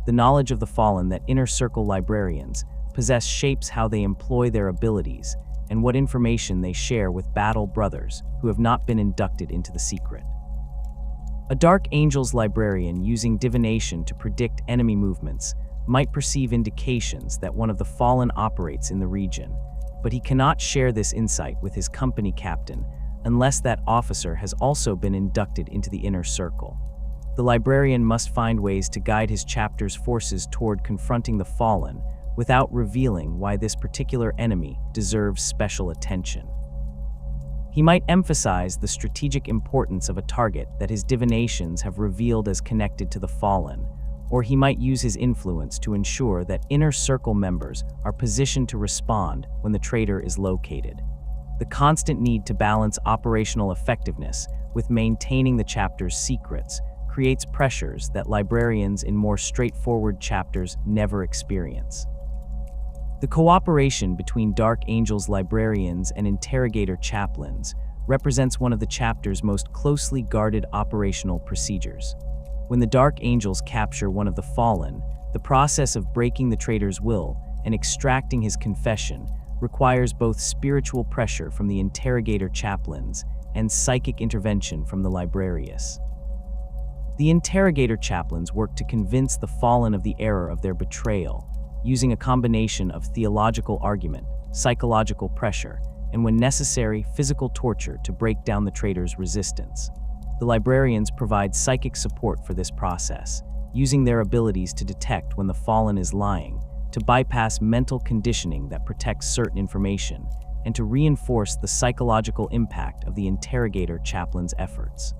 The knowledge of the fallen that Inner Circle librarians possess shapes how they employ their abilities and what information they share with battle brothers who have not been inducted into the secret. A Dark Angels librarian using divination to predict enemy movements might perceive indications that one of the fallen operates in the region, but he cannot share this insight with his company captain unless that officer has also been inducted into the Inner Circle. The librarian must find ways to guide his chapter's forces toward confronting the fallen without revealing why this particular enemy deserves special attention. He might emphasize the strategic importance of a target that his divinations have revealed as connected to the fallen, or he might use his influence to ensure that Inner Circle members are positioned to respond when the traitor is located. The constant need to balance operational effectiveness with maintaining the chapter's secrets creates pressures that librarians in more straightforward chapters never experience. The cooperation between Dark Angels librarians and interrogator chaplains represents one of the chapter's most closely guarded operational procedures. When the Dark Angels capture one of the fallen, the process of breaking the traitor's will and extracting his confession requires both spiritual pressure from the interrogator chaplains and psychic intervention from the librarius. The interrogator chaplains work to convince the fallen of the error of their betrayal, using a combination of theological argument, psychological pressure, and when necessary, physical torture to break down the traitor's resistance. The librarians provide psychic support for this process, using their abilities to detect when the fallen is lying, to bypass mental conditioning that protects certain information, and to reinforce the psychological impact of the interrogator chaplain's efforts.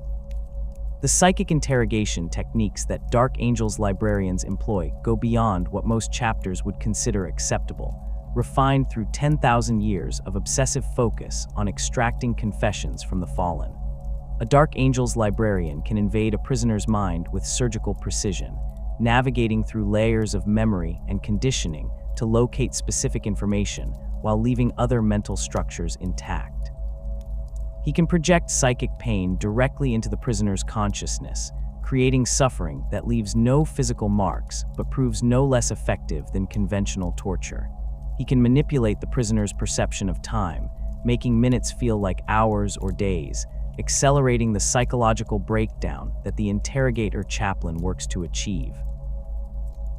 The psychic interrogation techniques that Dark Angels librarians employ go beyond what most chapters would consider acceptable, refined through 10,000 years of obsessive focus on extracting confessions from the fallen. A Dark Angels librarian can invade a prisoner's mind with surgical precision, navigating through layers of memory and conditioning to locate specific information while leaving other mental structures intact. He can project psychic pain directly into the prisoner's consciousness, creating suffering that leaves no physical marks but proves no less effective than conventional torture. He can manipulate the prisoner's perception of time, making minutes feel like hours or days, accelerating the psychological breakdown that the interrogator chaplain works to achieve.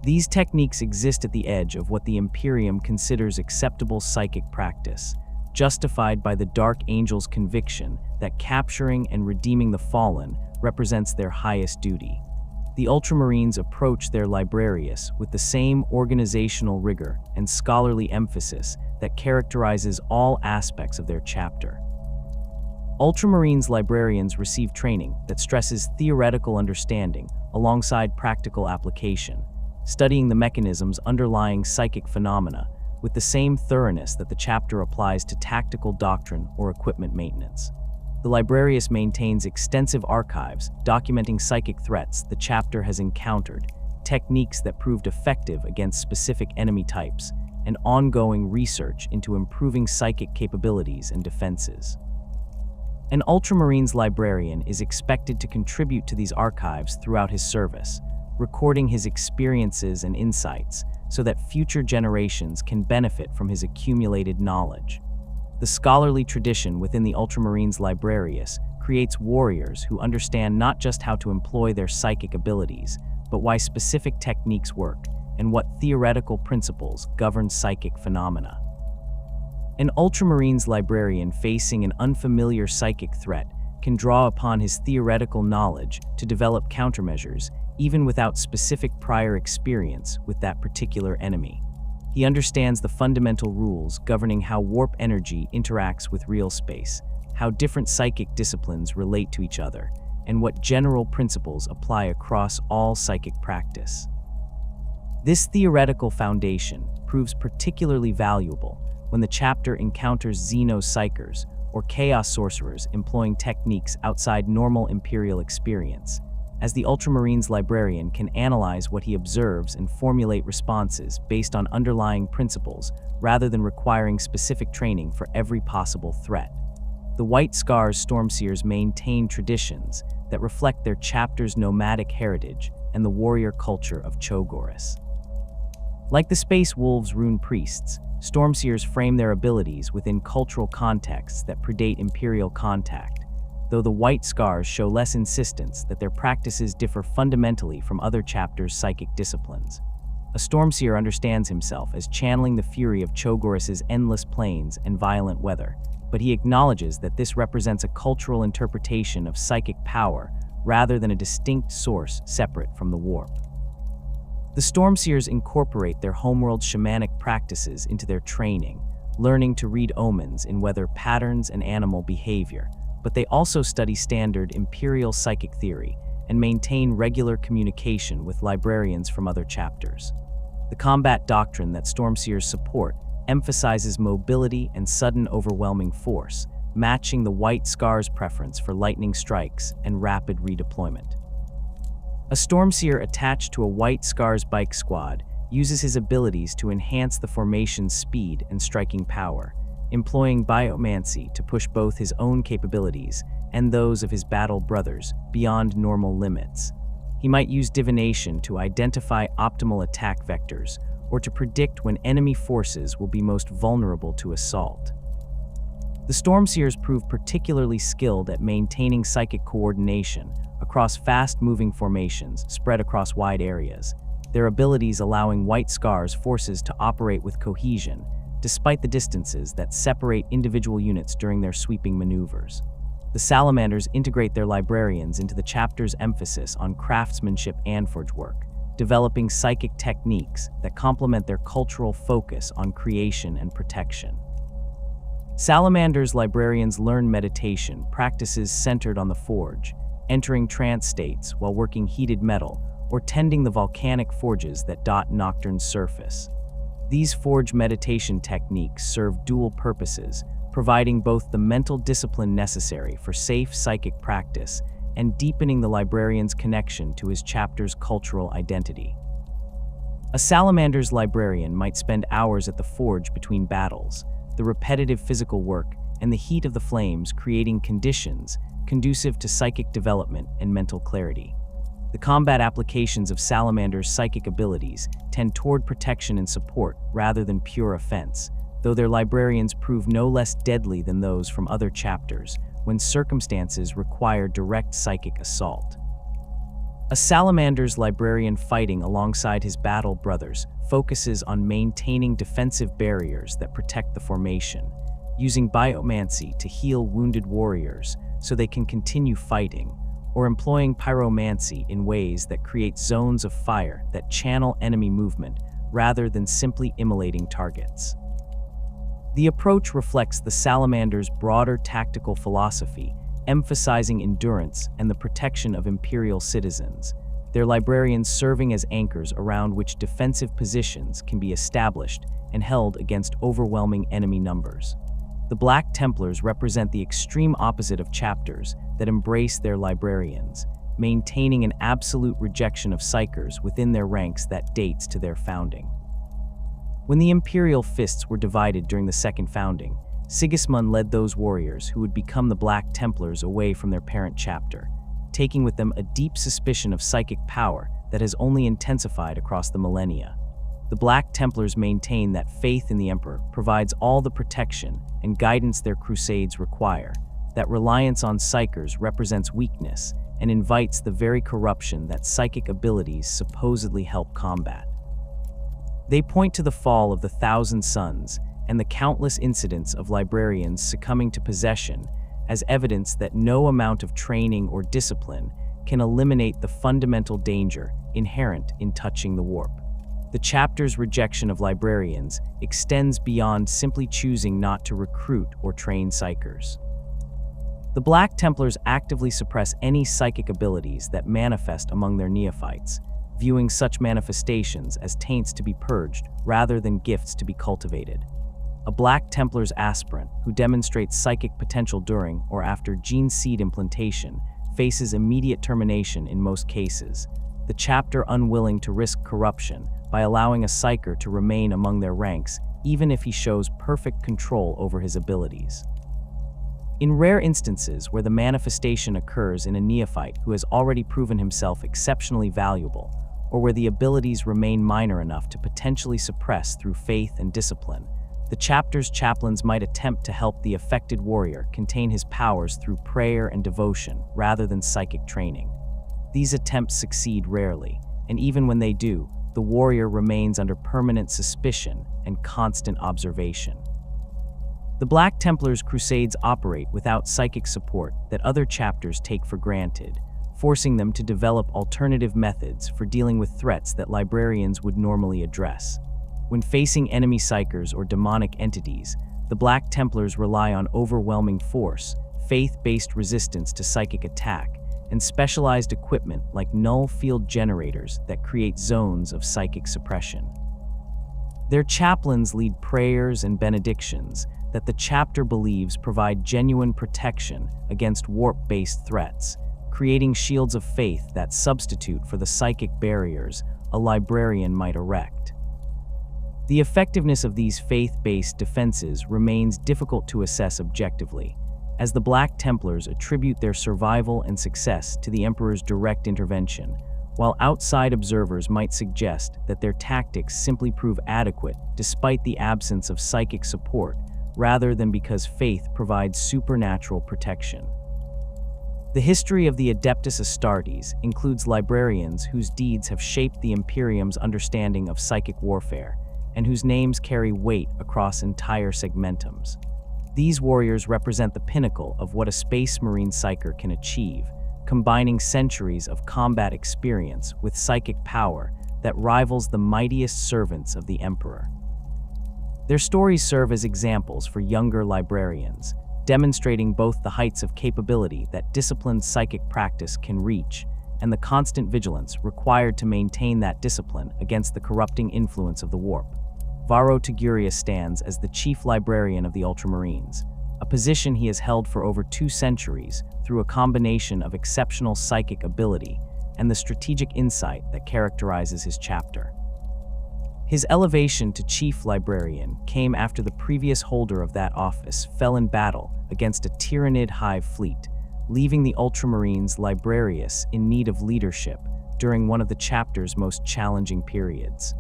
These techniques exist at the edge of what the Imperium considers acceptable psychic practice, justified by the Dark Angels' conviction that capturing and redeeming the fallen represents their highest duty. The Ultramarines approach their librarius with the same organizational rigor and scholarly emphasis that characterizes all aspects of their chapter. Ultramarines librarians receive training that stresses theoretical understanding alongside practical application, studying the mechanisms underlying psychic phenomena with the same thoroughness that the chapter applies to tactical doctrine or equipment maintenance. The librarius maintains extensive archives documenting psychic threats the chapter has encountered, techniques that proved effective against specific enemy types, and ongoing research into improving psychic capabilities and defenses. An Ultramarines librarian is expected to contribute to these archives throughout his service, recording his experiences and insights so that future generations can benefit from his accumulated knowledge. The scholarly tradition within the Ultramarines librarius creates warriors who understand not just how to employ their psychic abilities, but why specific techniques work and what theoretical principles govern psychic phenomena. An Ultramarines librarian facing an unfamiliar psychic threat can draw upon his theoretical knowledge to develop countermeasures, even without specific prior experience with that particular enemy. He understands the fundamental rules governing how warp energy interacts with real space, how different psychic disciplines relate to each other, and what general principles apply across all psychic practice. This theoretical foundation proves particularly valuable when the chapter encounters xeno-psykers, or chaos sorcerers employing techniques outside normal Imperial experience, as the Ultramarines librarian can analyze what he observes and formulate responses based on underlying principles rather than requiring specific training for every possible threat. The White Scars Stormseers maintain traditions that reflect their chapter's nomadic heritage and the warrior culture of Chogoris. Like the Space Wolves rune priests, Stormseers frame their abilities within cultural contexts that predate Imperial contact, though the White Scars show less insistence that their practices differ fundamentally from other chapters' psychic disciplines. A Stormseer understands himself as channeling the fury of Chogoris's endless plains and violent weather, but he acknowledges that this represents a cultural interpretation of psychic power rather than a distinct source separate from the warp. The Stormseers incorporate their homeworld shamanic practices into their training, learning to read omens in weather patterns and animal behavior, but they also study standard Imperial psychic theory and maintain regular communication with librarians from other chapters. The combat doctrine that Stormseers support emphasizes mobility and sudden overwhelming force, matching the White Scars' preference for lightning strikes and rapid redeployment. A Stormseer attached to a White Scars bike squad uses his abilities to enhance the formation's speed and striking power, employing biomancy to push both his own capabilities and those of his battle brothers beyond normal limits. He might use divination to identify optimal attack vectors or to predict when enemy forces will be most vulnerable to assault. The Stormseers prove particularly skilled at maintaining psychic coordination across fast-moving formations spread across wide areas, their abilities allowing White Scars forces to operate with cohesion, despite the distances that separate individual units during their sweeping maneuvers. The Salamanders integrate their librarians into the chapter's emphasis on craftsmanship and forge work, developing psychic techniques that complement their cultural focus on creation and protection. Salamanders librarians learn meditation practices centered on the forge, entering trance states while working heated metal or tending the volcanic forges that dot Nocturne's surface. These forge meditation techniques serve dual purposes, providing both the mental discipline necessary for safe psychic practice and deepening the librarian's connection to his chapter's cultural identity. A Salamander's librarian might spend hours at the forge between battles, the repetitive physical work and the heat of the flames creating conditions conducive to psychic development and mental clarity. The combat applications of Salamander's psychic abilities tend toward protection and support rather than pure offense, though their librarians prove no less deadly than those from other chapters when circumstances require direct psychic assault. A Salamander's librarian fighting alongside his battle brothers focuses on maintaining defensive barriers that protect the formation, using biomancy to heal wounded warriors so they can continue fighting, or employing pyromancy in ways that create zones of fire that channel enemy movement rather than simply immolating targets. The approach reflects the Salamander's broader tactical philosophy, emphasizing endurance and the protection of Imperial citizens, their librarians serving as anchors around which defensive positions can be established and held against overwhelming enemy numbers. The Black Templars represent the extreme opposite of chapters that embrace their librarians, maintaining an absolute rejection of psykers within their ranks that dates to their founding. When the Imperial fists were divided during the Second Founding, Sigismund led those warriors who would become the Black Templars away from their parent chapter, taking with them a deep suspicion of psychic power that has only intensified across the millennia. The Black Templars maintain that faith in the Emperor provides all the protection and guidance their crusades require, that reliance on psykers represents weakness and invites the very corruption that psychic abilities supposedly help combat. They point to the fall of the Thousand Suns and the countless incidents of librarians succumbing to possession as evidence that no amount of training or discipline can eliminate the fundamental danger inherent in touching the warp. The chapter's rejection of librarians extends beyond simply choosing not to recruit or train psykers. The Black Templars actively suppress any psychic abilities that manifest among their neophytes, viewing such manifestations as taints to be purged rather than gifts to be cultivated. A Black Templar's aspirant who demonstrates psychic potential during or after gene seed implantation faces immediate termination in most cases, the chapter unwilling to risk corruption by allowing a psyker to remain among their ranks even if he shows perfect control over his abilities. In rare instances where the manifestation occurs in a neophyte who has already proven himself exceptionally valuable, or where the abilities remain minor enough to potentially suppress through faith and discipline, the chapter's chaplains might attempt to help the affected warrior contain his powers through prayer and devotion rather than psychic training. These attempts succeed rarely, and even when they do, the warrior remains under permanent suspicion and constant observation. The Black Templars' crusades operate without psychic support that other chapters take for granted, forcing them to develop alternative methods for dealing with threats that librarians would normally address. When facing enemy psykers or demonic entities, the Black Templars rely on overwhelming force, faith-based resistance to psychic attack, and specialized equipment like null field generators that create zones of psychic suppression. Their chaplains lead prayers and benedictions that the chapter believes provide genuine protection against warp-based threats, creating shields of faith that substitute for the psychic barriers a librarian might erect. The effectiveness of these faith-based defenses remains difficult to assess objectively, as the Black Templars attribute their survival and success to the Emperor's direct intervention, while outside observers might suggest that their tactics simply prove adequate despite the absence of psychic support, rather than because faith provides supernatural protection. The history of the Adeptus Astartes includes librarians whose deeds have shaped the Imperium's understanding of psychic warfare, and whose names carry weight across entire segmentums. These warriors represent the pinnacle of what a Space Marine psyker can achieve, combining centuries of combat experience with psychic power that rivals the mightiest servants of the Emperor. Their stories serve as examples for younger librarians, demonstrating both the heights of capability that disciplined psychic practice can reach and the constant vigilance required to maintain that discipline against the corrupting influence of the warp. Varro Tigurius stands as the chief librarian of the Ultramarines, a position he has held for over 2 centuries through a combination of exceptional psychic ability and the strategic insight that characterizes his chapter. His elevation to chief librarian came after the previous holder of that office fell in battle against a Tyrannid hive fleet, leaving the Ultramarines Librarius in need of leadership during one of the chapter's most challenging periods.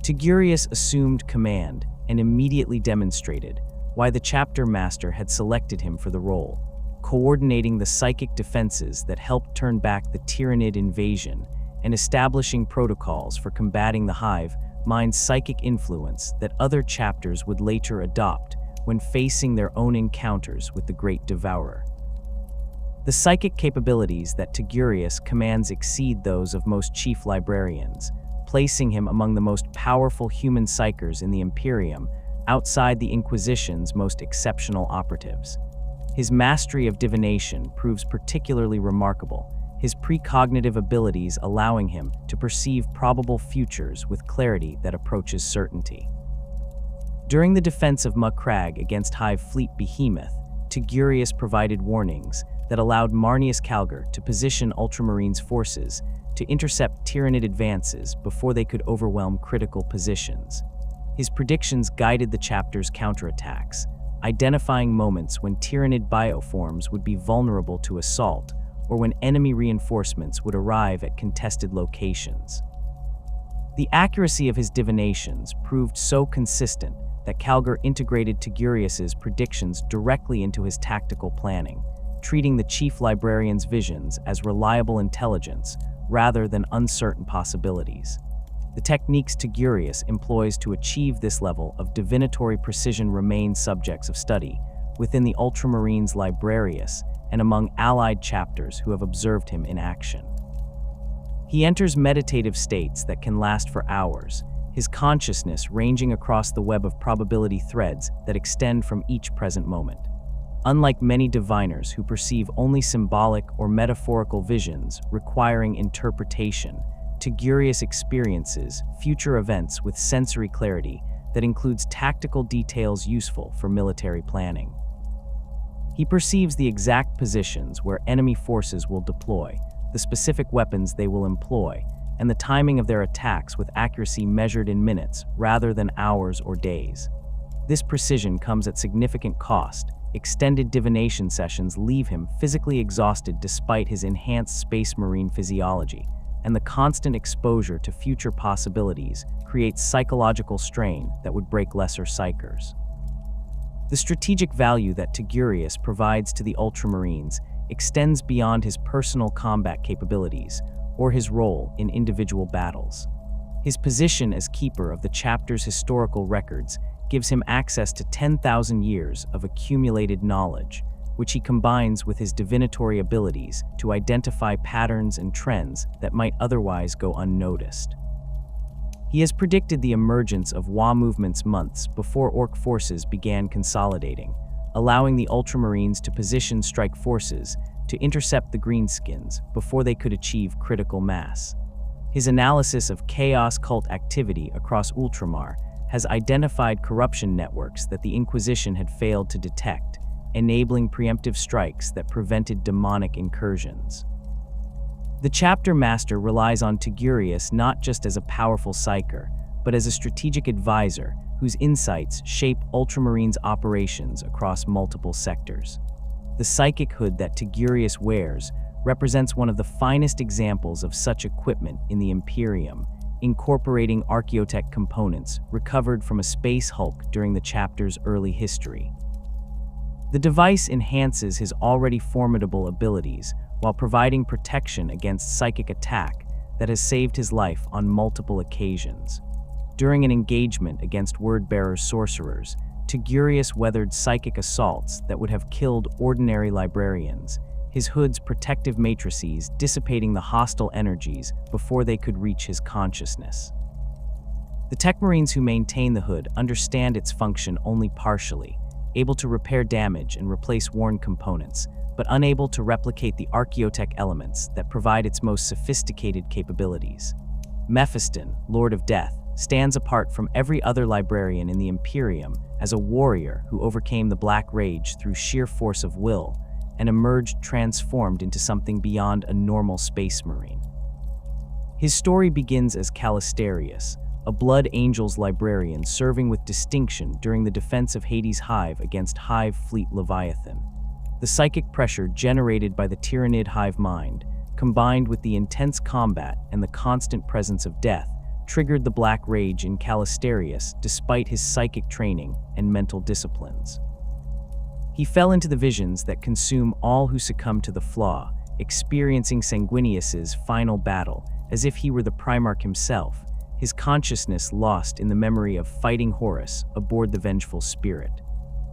Tigurius assumed command and immediately demonstrated why the chapter master had selected him for the role, coordinating the psychic defenses that helped turn back the Tyrannid invasion and establishing protocols for combating the hive mine's psychic influence that other chapters would later adopt when facing their own encounters with the Great Devourer. The psychic capabilities that Tigurius commands exceed those of most chief librarians, placing him among the most powerful human psykers in the Imperium, outside the Inquisition's most exceptional operatives. His mastery of divination proves particularly remarkable, his precognitive abilities allowing him to perceive probable futures with clarity that approaches certainty. During the defense of Macragge against Hive Fleet Behemoth, Tigurius provided warnings that allowed Marneus Calgar to position Ultramarines' forces to intercept Tyrannid advances before they could overwhelm critical positions. His predictions guided the chapter's counterattacks, identifying moments when Tyrannid bioforms would be vulnerable to assault or when enemy reinforcements would arrive at contested locations. The accuracy of his divinations proved so consistent that Calgar integrated Tigurius's predictions directly into his tactical planning, treating the chief librarian's visions as reliable intelligence rather than uncertain possibilities. The techniques Tigurius employs to achieve this level of divinatory precision remain subjects of study within the Ultramarines Librarius and among allied chapters who have observed him in action. He enters meditative states that can last for hours, his consciousness ranging across the web of probability threads that extend from each present moment. Unlike many diviners who perceive only symbolic or metaphorical visions requiring interpretation, Tigurius experiences future events with sensory clarity that includes tactical details useful for military planning. He perceives the exact positions where enemy forces will deploy, the specific weapons they will employ, and the timing of their attacks with accuracy measured in minutes rather than hours or days. This precision comes at significant cost. Extended divination sessions leave him physically exhausted despite his enhanced space marine physiology, and the constant exposure to future possibilities creates psychological strain that would break lesser psykers. The strategic value that Tigurius provides to the Ultramarines extends beyond his personal combat capabilities or his role in individual battles. His position as keeper of the chapter's historical records gives him access to 10,000 years of accumulated knowledge, which he combines with his divinatory abilities to identify patterns and trends that might otherwise go unnoticed. He has predicted the emergence of Wa movements months before Orc forces began consolidating, allowing the Ultramarines to position strike forces to intercept the Greenskins before they could achieve critical mass. His analysis of chaos cult activity across Ultramar has identified corruption networks that the Inquisition had failed to detect, enabling preemptive strikes that prevented demonic incursions. The chapter master relies on Tigurius not just as a powerful psyker, but as a strategic advisor whose insights shape Ultramarines' operations across multiple sectors. The psychic hood that Tigurius wears represents one of the finest examples of such equipment in the Imperium, incorporating archaeotech components recovered from a space hulk during the chapter's early history. The device enhances his already formidable abilities while providing protection against psychic attack that has saved his life on multiple occasions. During an engagement against Word-bearer sorcerers, Tigurius weathered psychic assaults that would have killed ordinary librarians, his hood's protective matrices dissipating the hostile energies before they could reach his consciousness. The Tech Marines who maintain the hood understand its function only partially, able to repair damage and replace worn components, but unable to replicate the archaeotech elements that provide its most sophisticated capabilities. Mephiston, Lord of Death, stands apart from every other librarian in the Imperium as a warrior who overcame the Black Rage through sheer force of will and emerged transformed into something beyond a normal space marine. His story begins as Calistarius, a Blood Angels librarian serving with distinction during the defense of Hades' Hive against Hive Fleet Leviathan. The psychic pressure generated by the Tyrannid hive mind, combined with the intense combat and the constant presence of death, triggered the Black Rage in Calistarius despite his psychic training and mental disciplines. He fell into the visions that consume all who succumb to the flaw, experiencing Sanguinius's final battle as if he were the Primarch himself, his consciousness lost in the memory of fighting Horus aboard the Vengeful Spirit.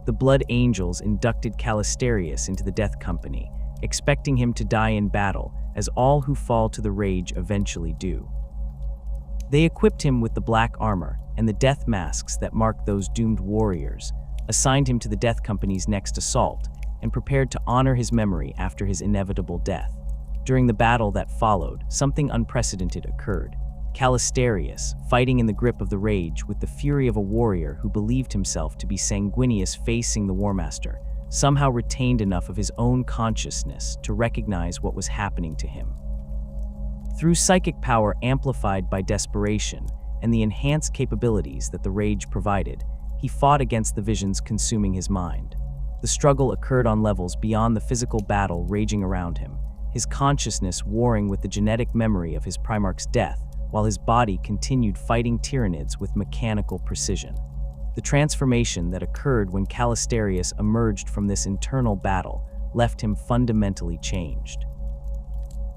The Blood Angels inducted Calistarius into the Death Company, expecting him to die in battle, as all who fall to the Rage eventually do. They equipped him with the black armor and the death masks that marked those doomed warriors, assigned him to the Death Company's next assault, and prepared to honor his memory after his inevitable death. During the battle that followed, something unprecedented occurred. Calistarius, fighting in the grip of the Rage with the fury of a warrior who believed himself to be Sanguinius facing the Warmaster, somehow retained enough of his own consciousness to recognize what was happening to him. Through psychic power amplified by desperation and the enhanced capabilities that the Rage provided, he fought against the visions consuming his mind. The struggle occurred on levels beyond the physical battle raging around him, his consciousness warring with the genetic memory of his Primarch's death, while his body continued fighting Tyrannids with mechanical precision. The transformation that occurred when Calistarius emerged from this internal battle left him fundamentally changed.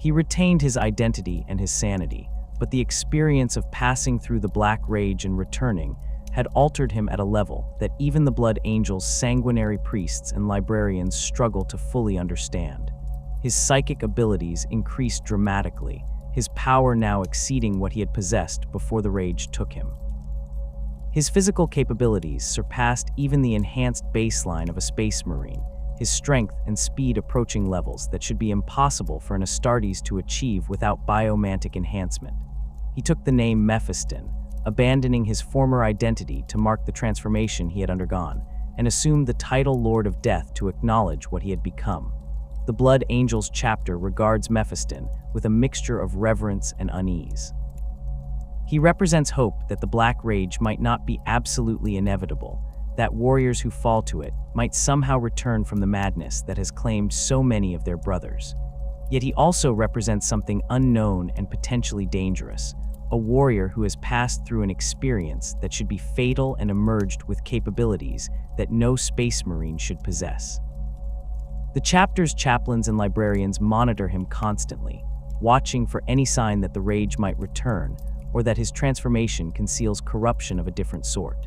He retained his identity and his sanity, but the experience of passing through the Black Rage and returning had altered him at a level that even the Blood Angels' sanguinary priests and librarians struggle to fully understand. His psychic abilities increased dramatically, his power now exceeding what he had possessed before the rage took him. His physical capabilities surpassed even the enhanced baseline of a space marine, his strength and speed approaching levels that should be impossible for an Astartes to achieve without biomantic enhancement. He took the name Mephiston, abandoning his former identity to mark the transformation he had undergone, and assumed the title Lord of Death to acknowledge what he had become. The Blood Angels chapter regards Mephiston with a mixture of reverence and unease. He represents hope that the Black Rage might not be absolutely inevitable, that warriors who fall to it might somehow return from the madness that has claimed so many of their brothers. Yet he also represents something unknown and potentially dangerous, a warrior who has passed through an experience that should be fatal and emerged with capabilities that no space marine should possess. The chapter's chaplains and librarians monitor him constantly, watching for any sign that the rage might return or that his transformation conceals corruption of a different sort.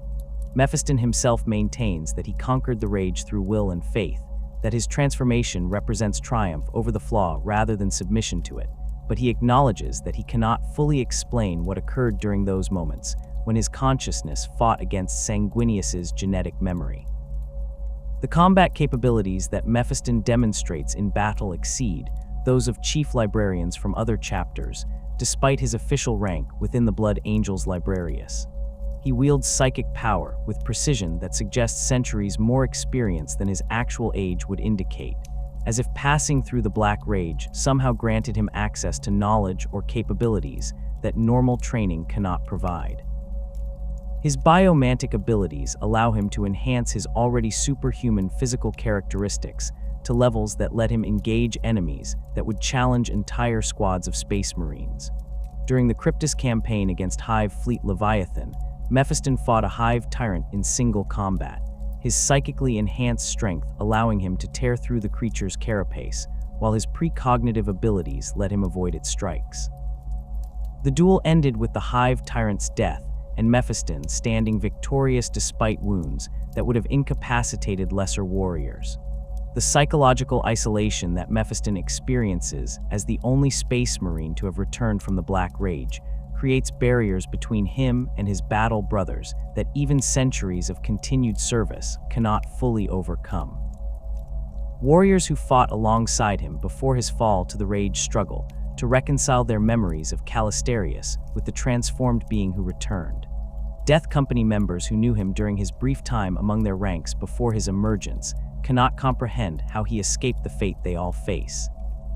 Mephiston himself maintains that he conquered the rage through will and faith, that his transformation represents triumph over the flaw rather than submission to it, but he acknowledges that he cannot fully explain what occurred during those moments when his consciousness fought against Sanguinius's genetic memory. The combat capabilities that Mephiston demonstrates in battle exceed those of chief librarians from other chapters, despite his official rank within the Blood Angels Librarius. He wields psychic power with precision that suggests centuries more experience than his actual age would indicate, as if passing through the Black Rage somehow granted him access to knowledge or capabilities that normal training cannot provide. His biomantic abilities allow him to enhance his already superhuman physical characteristics to levels that let him engage enemies that would challenge entire squads of space marines. During the Cryptus campaign against Hive Fleet Leviathan, Mephiston fought a Hive tyrant in single combat, his psychically enhanced strength allowing him to tear through the creature's carapace, while his precognitive abilities let him avoid its strikes. The duel ended with the Hive tyrant's death, and Mephiston standing victorious despite wounds that would have incapacitated lesser warriors. The psychological isolation that Mephiston experiences as the only space marine to have returned from the Black Rage creates barriers between him and his battle brothers that even centuries of continued service cannot fully overcome. Warriors who fought alongside him before his fall to the Rage struggle to reconcile their memories of Calistarius with the transformed being who returned. Death Company members who knew him during his brief time among their ranks before his emergence cannot comprehend how he escaped the fate they all face.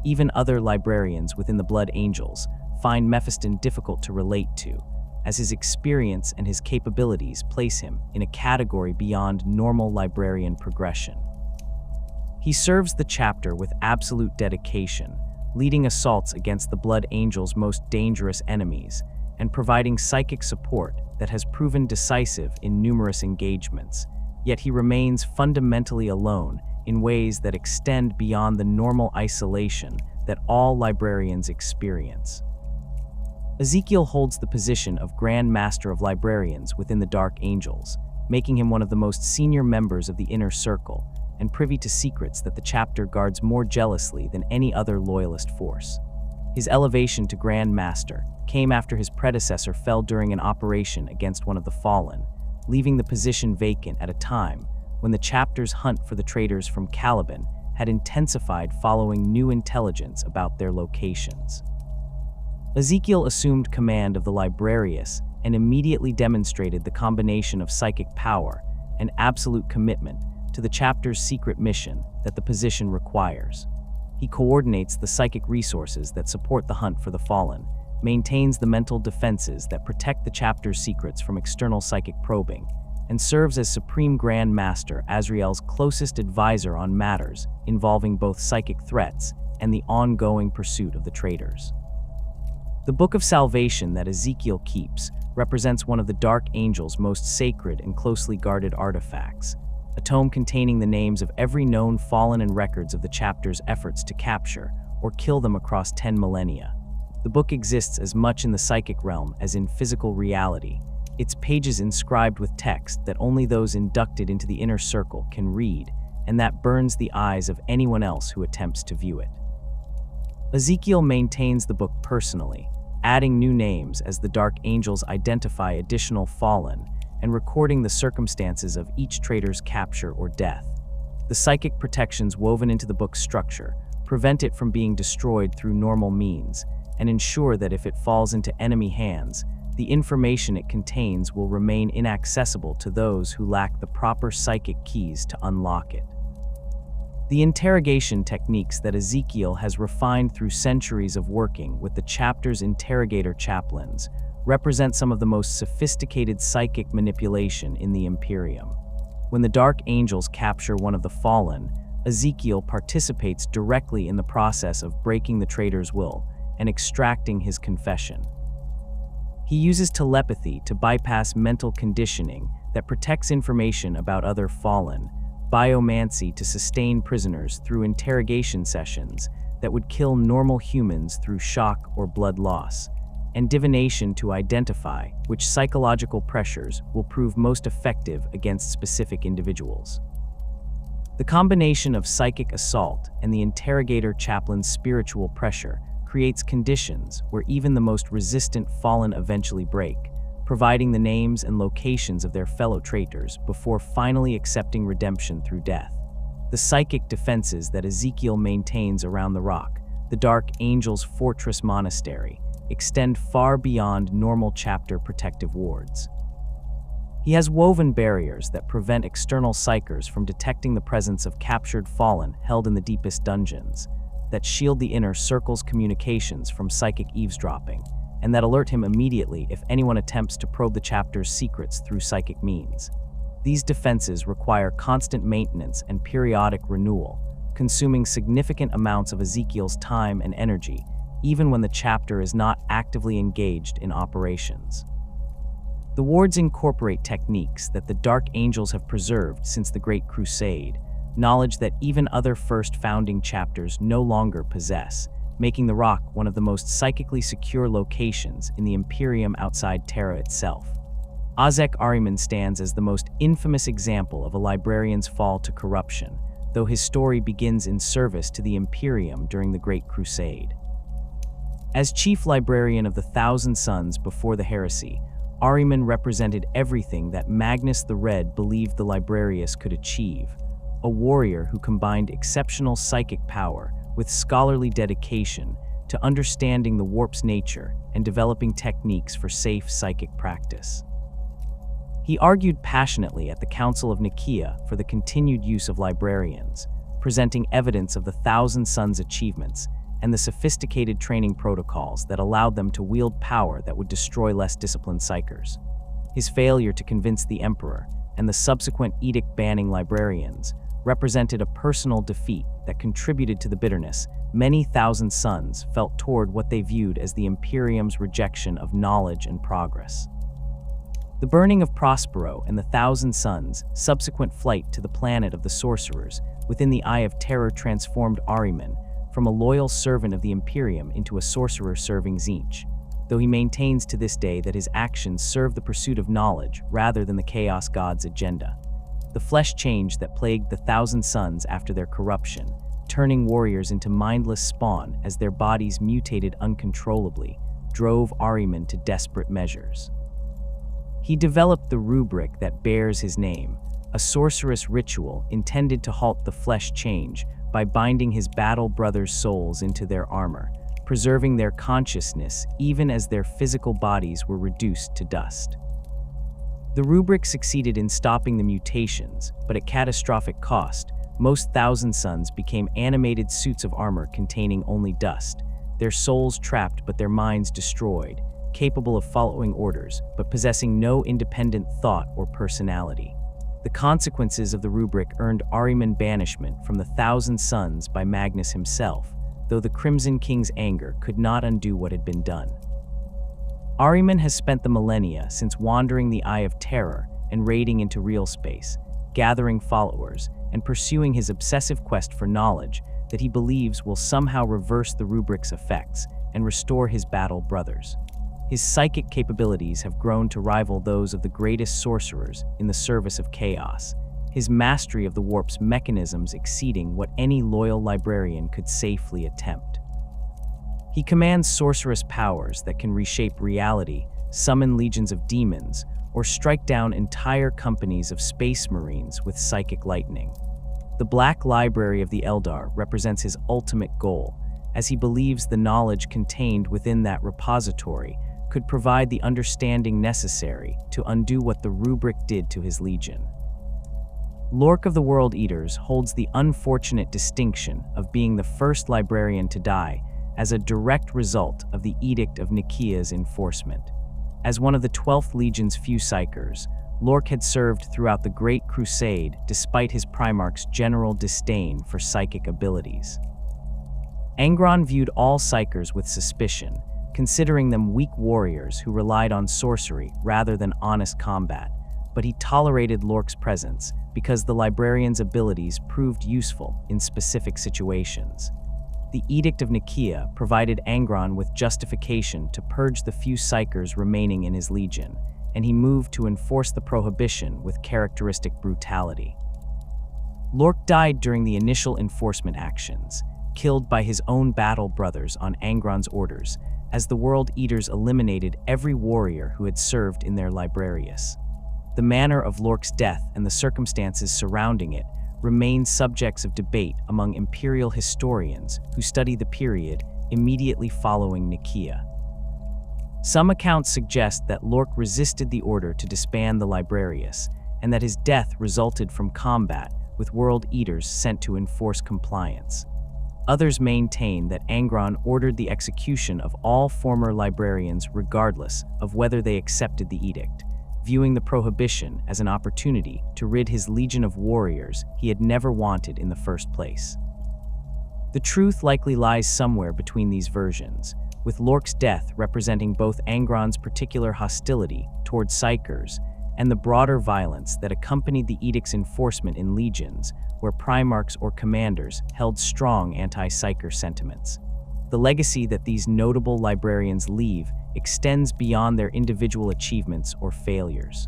Even other librarians within the Blood Angels find Mephiston difficult to relate to, as his experience and his capabilities place him in a category beyond normal librarian progression. He serves the chapter with absolute dedication, leading assaults against the Blood Angels' most dangerous enemies, and providing psychic support that has proven decisive in numerous engagements, yet he remains fundamentally alone in ways that extend beyond the normal isolation that all librarians experience. Ezekiel holds the position of Grand Master of Librarians within the Dark Angels, making him one of the most senior members of the Inner Circle, and privy to secrets that the chapter guards more jealously than any other loyalist force. His elevation to Grand Master came after his predecessor fell during an operation against one of the Fallen, leaving the position vacant at a time when the chapter's hunt for the traitors from Caliban had intensified following new intelligence about their locations. Ezekiel assumed command of the Librarius and immediately demonstrated the combination of psychic power and absolute commitment to the chapter's secret mission that the position requires. He coordinates the psychic resources that support the hunt for the Fallen, maintains the mental defenses that protect the chapter's secrets from external psychic probing, and serves as Supreme Grand Master Azrael's closest advisor on matters involving both psychic threats and the ongoing pursuit of the traitors. The Book of Salvation that Ezekiel keeps represents one of the Dark Angel's most sacred and closely guarded artifacts, a tome containing the names of every known fallen and records of the chapter's efforts to capture or kill them across 10 millennia. The book exists as much in the psychic realm as in physical reality, its pages inscribed with text that only those inducted into the inner circle can read, and that burns the eyes of anyone else who attempts to view it. Ezekiel maintains the book personally, adding new names as the Dark Angels identify additional fallen and recording the circumstances of each traitor's capture or death. The psychic protections woven into the book's structure prevent it from being destroyed through normal means and ensure that if it falls into enemy hands, the information it contains will remain inaccessible to those who lack the proper psychic keys to unlock it. The interrogation techniques that Ezekiel has refined through centuries of working with the chapter's interrogator chaplains represent some of the most sophisticated psychic manipulation in the Imperium. When the Dark Angels capture one of the fallen, Ezekiel participates directly in the process of breaking the traitor's will and extracting his confession. He uses telepathy to bypass mental conditioning that protects information about other fallen, biomancy to sustain prisoners through interrogation sessions that would kill normal humans through shock or blood loss, and divination to identify which psychological pressures will prove most effective against specific individuals. The combination of psychic assault and the interrogator chaplain's spiritual pressure creates conditions where even the most resistant fallen eventually break, providing the names and locations of their fellow traitors before finally accepting redemption through death. The psychic defenses that Ezekiel maintains around the rock, the Dark Angel's fortress monastery, extend far beyond normal chapter protective wards. He has woven barriers that prevent external psykers from detecting the presence of captured fallen held in the deepest dungeons, that shield the inner circle's communications from psychic eavesdropping, and that alert him immediately if anyone attempts to probe the chapter's secrets through psychic means. These defenses require constant maintenance and periodic renewal, consuming significant amounts of Ezekiel's time and energy, even when the chapter is not actively engaged in operations. The wards incorporate techniques that the Dark Angels have preserved since the Great Crusade, knowledge that even other first founding chapters no longer possess, making the rock one of the most psychically secure locations in the Imperium outside Terra itself. Ozek Ahriman stands as the most infamous example of a librarian's fall to corruption, though his story begins in service to the Imperium during the Great Crusade. As chief librarian of the Thousand Sons before the heresy, Ahriman represented everything that Magnus the Red believed the Librarius could achieve, a warrior who combined exceptional psychic power with scholarly dedication to understanding the warp's nature and developing techniques for safe psychic practice. He argued passionately at the Council of Nicaea for the continued use of librarians, presenting evidence of the Thousand Sons' achievements and the sophisticated training protocols that allowed them to wield power that would destroy less disciplined psykers. His failure to convince the Emperor and the subsequent edict banning librarians represented a personal defeat that contributed to the bitterness many Thousand Sons felt toward what they viewed as the Imperium's rejection of knowledge and progress. The burning of Prospero and the Thousand Sons' subsequent flight to the planet of the sorcerers within the Eye of Terror transformed Ahriman from a loyal servant of the Imperium into a sorcerer serving Tzeentch, though he maintains to this day that his actions serve the pursuit of knowledge rather than the Chaos God's agenda. The flesh change that plagued the Thousand Sons after their corruption, turning warriors into mindless spawn as their bodies mutated uncontrollably, drove Ahriman to desperate measures. He developed the rubric that bears his name, a sorcerous ritual intended to halt the flesh change by binding his battle brothers' souls into their armor, preserving their consciousness even as their physical bodies were reduced to dust. The rubric succeeded in stopping the mutations, but at catastrophic cost. Most Thousand Sons became animated suits of armor containing only dust, their souls trapped but their minds destroyed, capable of following orders but possessing no independent thought or personality. The consequences of the rubric earned Ahriman banishment from the Thousand Sons by Magnus himself, though the Crimson King's anger could not undo what had been done. Ahriman has spent the millennia since wandering the Eye of Terror and raiding into real space, gathering followers, and pursuing his obsessive quest for knowledge that he believes will somehow reverse the rubric's effects and restore his battle brothers. His psychic capabilities have grown to rival those of the greatest sorcerers in the service of chaos, his mastery of the warp's mechanisms exceeding what any loyal librarian could safely attempt. He commands sorcerous powers that can reshape reality, summon legions of demons, or strike down entire companies of space marines with psychic lightning. The Black Library of the Eldar represents his ultimate goal, as he believes the knowledge contained within that repository could provide the understanding necessary to undo what the rubric did to his legion. Lork of the World Eaters holds the unfortunate distinction of being the first librarian to die as a direct result of the Edict of Nicaea's enforcement. As one of the 12th Legion's few psykers, Lork had served throughout the Great Crusade despite his Primarch's general disdain for psychic abilities. Angron viewed all psykers with suspicion, considering them weak warriors who relied on sorcery rather than honest combat, but he tolerated Lork's presence because the librarian's abilities proved useful in specific situations. The Edict of Nicaea provided Angron with justification to purge the few psykers remaining in his legion, and he moved to enforce the prohibition with characteristic brutality. Lork died during the initial enforcement actions, killed by his own battle brothers on Angron's orders, as the World Eaters eliminated every warrior who had served in their librarius. The manner of Lork's death and the circumstances surrounding it remain subjects of debate among imperial historians who study the period immediately following Nicaea. Some accounts suggest that Lork resisted the order to disband the librarius, and that his death resulted from combat with World Eaters sent to enforce compliance. Others maintain that Angron ordered the execution of all former librarians regardless of whether they accepted the edict, viewing the prohibition as an opportunity to rid his legion of warriors he had never wanted in the first place. The truth likely lies somewhere between these versions, with Lork's death representing both Angron's particular hostility towards psykers and the broader violence that accompanied the edict's enforcement in legions, where primarchs or commanders held strong anti-psyker sentiments. The legacy that these notable librarians leave extends beyond their individual achievements or failures.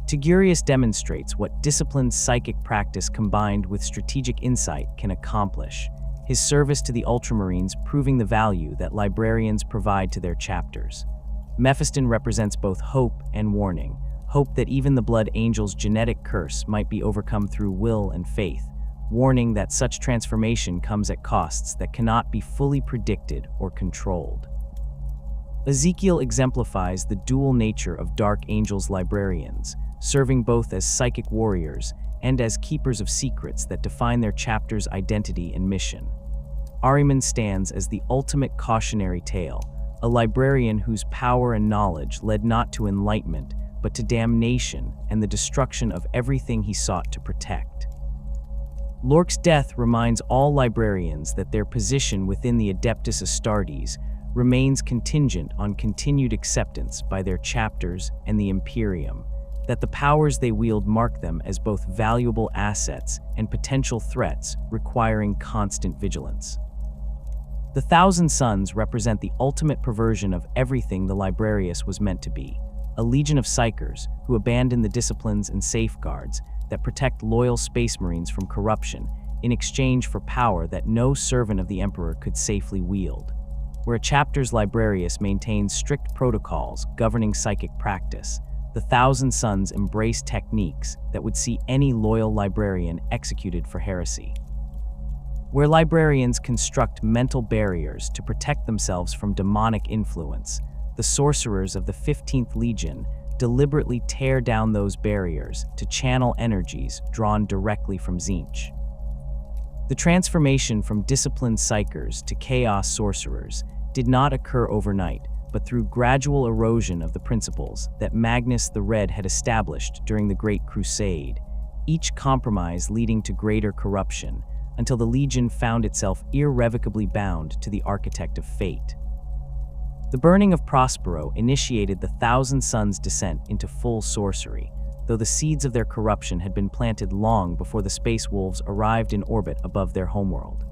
Tigurius demonstrates what disciplined psychic practice combined with strategic insight can accomplish, his service to the Ultramarines proving the value that librarians provide to their chapters. Mephiston represents both hope and warning, hope that even the Blood Angel's genetic curse might be overcome through will and faith, warning that such transformation comes at costs that cannot be fully predicted or controlled. Ezekiel exemplifies the dual nature of Dark Angel's librarians, serving both as psychic warriors and as keepers of secrets that define their chapter's identity and mission. Ahriman stands as the ultimate cautionary tale, a librarian whose power and knowledge led not to enlightenment, but to damnation and the destruction of everything he sought to protect. Lork's death reminds all librarians that their position within the Adeptus Astartes remains contingent on continued acceptance by their chapters and the Imperium, that the powers they wield mark them as both valuable assets and potential threats requiring constant vigilance. The Thousand Sons represent the ultimate perversion of everything the Librarius was meant to be, a legion of psykers who abandon the disciplines and safeguards that protect loyal space marines from corruption in exchange for power that no servant of the Emperor could safely wield. Where a chapter's Librarius maintains strict protocols governing psychic practice, the Thousand Sons embrace techniques that would see any loyal librarian executed for heresy. Where librarians construct mental barriers to protect themselves from demonic influence, the sorcerers of the 15th Legion deliberately tear down those barriers to channel energies drawn directly from Tzeentch. The transformation from disciplined psykers to chaos sorcerers did not occur overnight, but through gradual erosion of the principles that Magnus the Red had established during the Great Crusade, each compromise leading to greater corruption, until the Legion found itself irrevocably bound to the Architect of Fate. The The burning of Prospero initiated the Thousand Suns' descent into full sorcery, though the seeds of their corruption had been planted long before the Space Wolves arrived in orbit above their homeworld.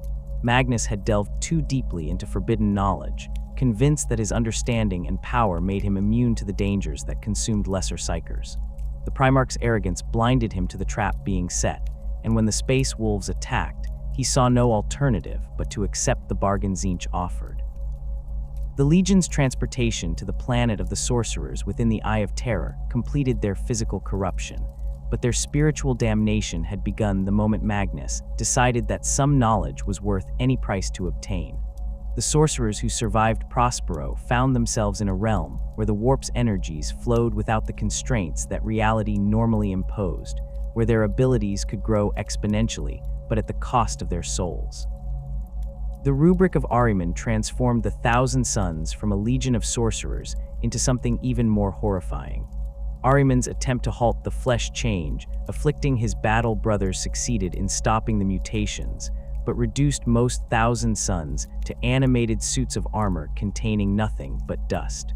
Magnus had delved too deeply into forbidden knowledge, convinced that his understanding and power made him immune to the dangers that consumed lesser psykers. The Primarch's arrogance blinded him to the trap being set, and when the Space Wolves attacked, he saw no alternative but to accept the bargain Tzeentch offered. The Legion's transportation to the planet of the sorcerers within the Eye of Terror completed their physical corruption, but their spiritual damnation had begun the moment Magnus decided that some knowledge was worth any price to obtain. The sorcerers who survived Prospero found themselves in a realm where the warp's energies flowed without the constraints that reality normally imposed, where their abilities could grow exponentially, but at the cost of their souls. The rubric of Ahriman transformed the Thousand Suns from a legion of sorcerers into something even more horrifying. Ahriman's attempt to halt the flesh change, afflicting his battle brothers, succeeded in stopping the mutations, but reduced most Thousand Suns to animated suits of armor containing nothing but dust.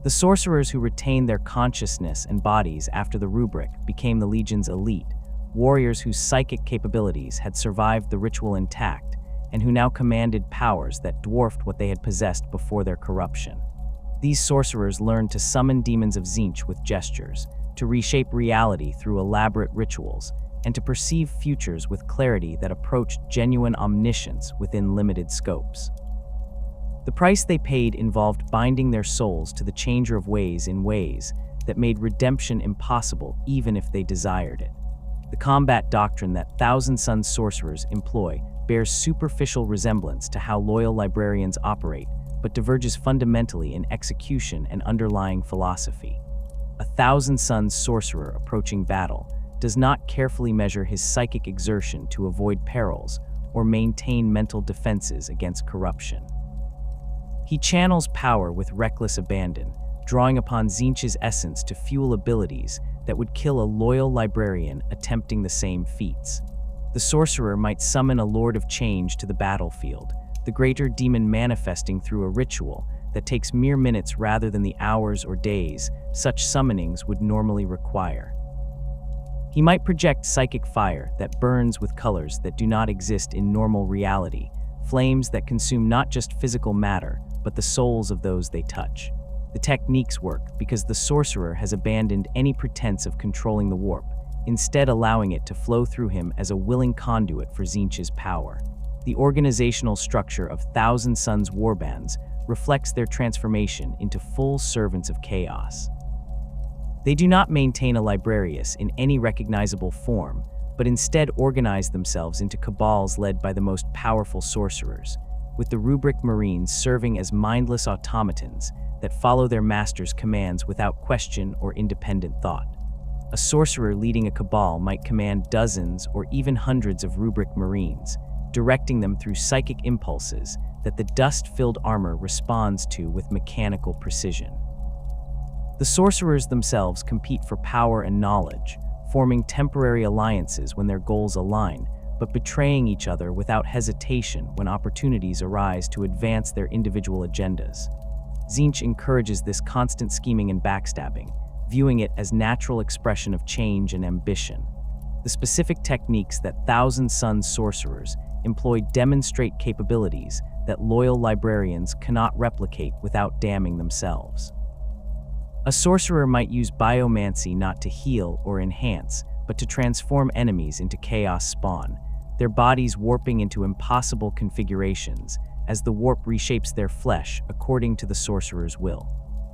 The sorcerers who retained their consciousness and bodies after the rubric became the Legion's elite, warriors whose psychic capabilities had survived the ritual intact, and who now commanded powers that dwarfed what they had possessed before their corruption. These sorcerers learned to summon demons of Tzeentch with gestures, to reshape reality through elaborate rituals, and to perceive futures with clarity that approached genuine omniscience within limited scopes. The price they paid involved binding their souls to the Changer of Ways in ways that made redemption impossible even if they desired it. The combat doctrine that Thousand Suns sorcerers employ bears superficial resemblance to how loyal librarians operate, but diverges fundamentally in execution and underlying philosophy. A Thousand Suns sorcerer approaching battle does not carefully measure his psychic exertion to avoid perils or maintain mental defenses against corruption. He channels power with reckless abandon, drawing upon Tzeentch's essence to fuel abilities that would kill a loyal librarian attempting the same feats. The sorcerer might summon a Lord of Change to the battlefield, the greater demon manifesting through a ritual that takes mere minutes rather than the hours or days such summonings would normally require. He might project psychic fire that burns with colors that do not exist in normal reality, flames that consume not just physical matter, but the souls of those they touch. The techniques work because the sorcerer has abandoned any pretense of controlling the warp, instead allowing it to flow through him as a willing conduit for Tzeentch's power. The organizational structure of Thousand Suns warbands reflects their transformation into full servants of chaos. They do not maintain a librarius in any recognizable form, but instead organize themselves into cabals led by the most powerful sorcerers, with the rubric Marines serving as mindless automatons that follow their master's commands without question or independent thought. A sorcerer leading a cabal might command dozens or even hundreds of rubric Marines, directing them through psychic impulses that the dust-filled armor responds to with mechanical precision. The sorcerers themselves compete for power and knowledge, forming temporary alliances when their goals align, but betraying each other without hesitation when opportunities arise to advance their individual agendas. Tzeentch encourages this constant scheming and backstabbing, viewing it as natural expression of change and ambition. The specific techniques that Thousand Suns sorcerers employ demonstrate capabilities that loyal librarians cannot replicate without damning themselves. A sorcerer might use biomancy not to heal or enhance, but to transform enemies into chaos spawn, their bodies warping into impossible configurations as the warp reshapes their flesh according to the sorcerer's will.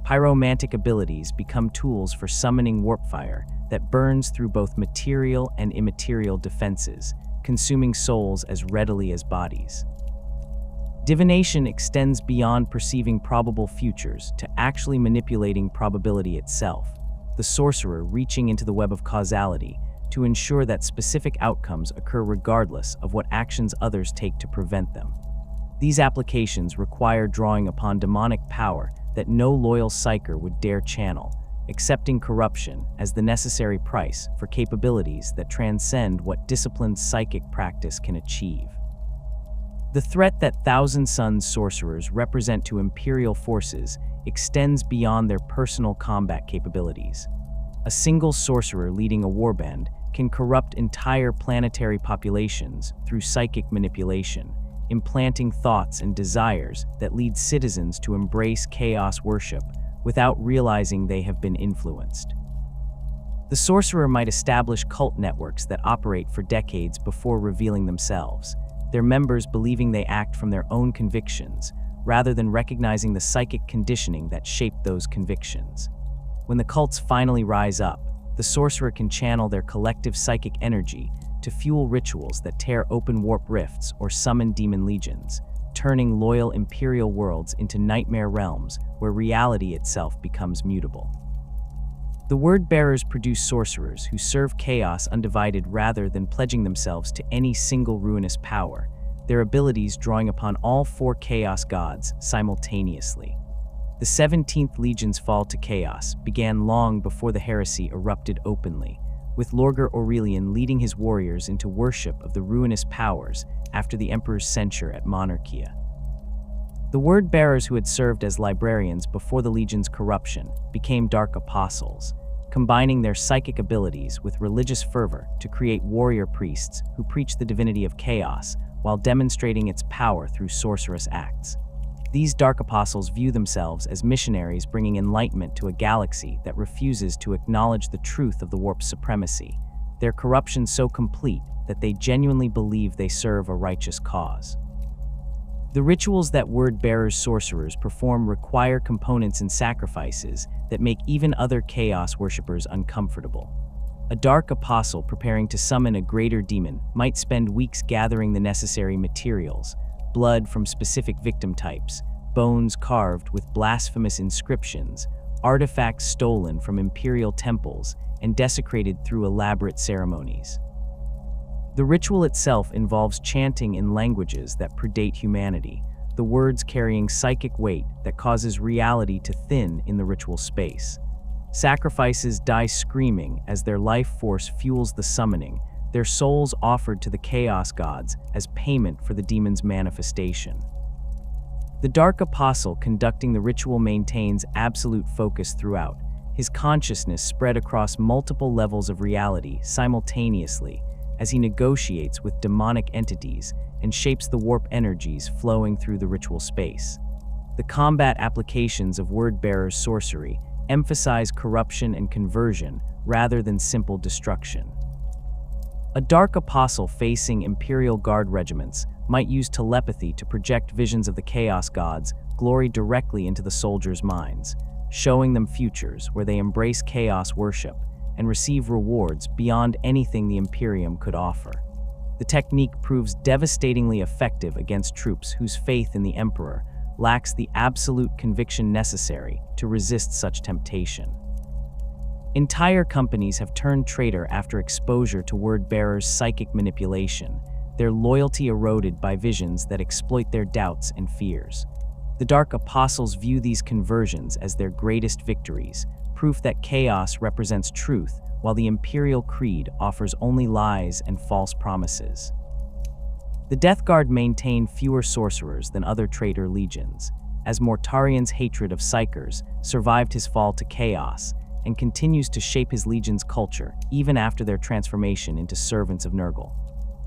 Pyromantic abilities become tools for summoning warp fire that burns through both material and immaterial defenses, consuming souls as readily as bodies. Divination extends beyond perceiving probable futures to actually manipulating probability itself, the sorcerer reaching into the web of causality to ensure that specific outcomes occur regardless of what actions others take to prevent them. These applications require drawing upon demonic power that no loyal psyker would dare channel, accepting corruption as the necessary price for capabilities that transcend what disciplined psychic practice can achieve. The threat that Thousand Suns sorcerers represent to Imperial forces extends beyond their personal combat capabilities. A single sorcerer leading a warband can corrupt entire planetary populations through psychic manipulation, implanting thoughts and desires that lead citizens to embrace chaos worship without realizing they have been influenced. The sorcerer might establish cult networks that operate for decades before revealing themselves, their members believing they act from their own convictions, rather than recognizing the psychic conditioning that shaped those convictions. When the cults finally rise up, the sorcerer can channel their collective psychic energy to fuel rituals that tear open warp rifts or summon demon legions, turning loyal Imperial worlds into nightmare realms where reality itself becomes mutable. The word-bearers produce sorcerers who serve chaos undivided rather than pledging themselves to any single ruinous power, their abilities drawing upon all four chaos gods simultaneously. The 17th Legion's fall to chaos began long before the heresy erupted openly, with Lorgar Aurelian leading his warriors into worship of the ruinous powers after the Emperor's censure at Monarchia. The word-bearers who had served as librarians before the Legion's corruption became Dark Apostles, combining their psychic abilities with religious fervor to create warrior priests who preach the divinity of chaos while demonstrating its power through sorcerous acts. These Dark Apostles view themselves as missionaries bringing enlightenment to a galaxy that refuses to acknowledge the truth of the warp's supremacy, their corruption so complete that they genuinely believe they serve a righteous cause. The rituals that word-bearers sorcerers perform require components and sacrifices that make even other chaos worshippers uncomfortable. A Dark Apostle preparing to summon a greater demon might spend weeks gathering the necessary materials, blood from specific victim types, bones carved with blasphemous inscriptions, artifacts stolen from Imperial temples, and desecrated through elaborate ceremonies. The ritual itself involves chanting in languages that predate humanity, the words carrying psychic weight that causes reality to thin in the ritual space. Sacrifices die screaming as their life force fuels the summoning, their souls offered to the chaos gods as payment for the demon's manifestation. The Dark Apostle conducting the ritual maintains absolute focus throughout, his consciousness spread across multiple levels of reality simultaneously as he negotiates with demonic entities and shapes the warp energies flowing through the ritual space. The combat applications of word-bearers sorcery emphasize corruption and conversion rather than simple destruction. A Dark Apostle facing Imperial Guard regiments might use telepathy to project visions of the Chaos Gods' glory directly into the soldiers' minds, showing them futures where they embrace chaos worship and receive rewards beyond anything the Imperium could offer. The technique proves devastatingly effective against troops whose faith in the Emperor lacks the absolute conviction necessary to resist such temptation. Entire companies have turned traitor after exposure to word-bearers' psychic manipulation, their loyalty eroded by visions that exploit their doubts and fears. The Dark Apostles view these conversions as their greatest victories, proof that chaos represents truth while the Imperial Creed offers only lies and false promises. The Death Guard maintain fewer sorcerers than other traitor legions, as Mortarian's hatred of psykers survived his fall to chaos and continues to shape his legion's culture even after their transformation into servants of Nurgle.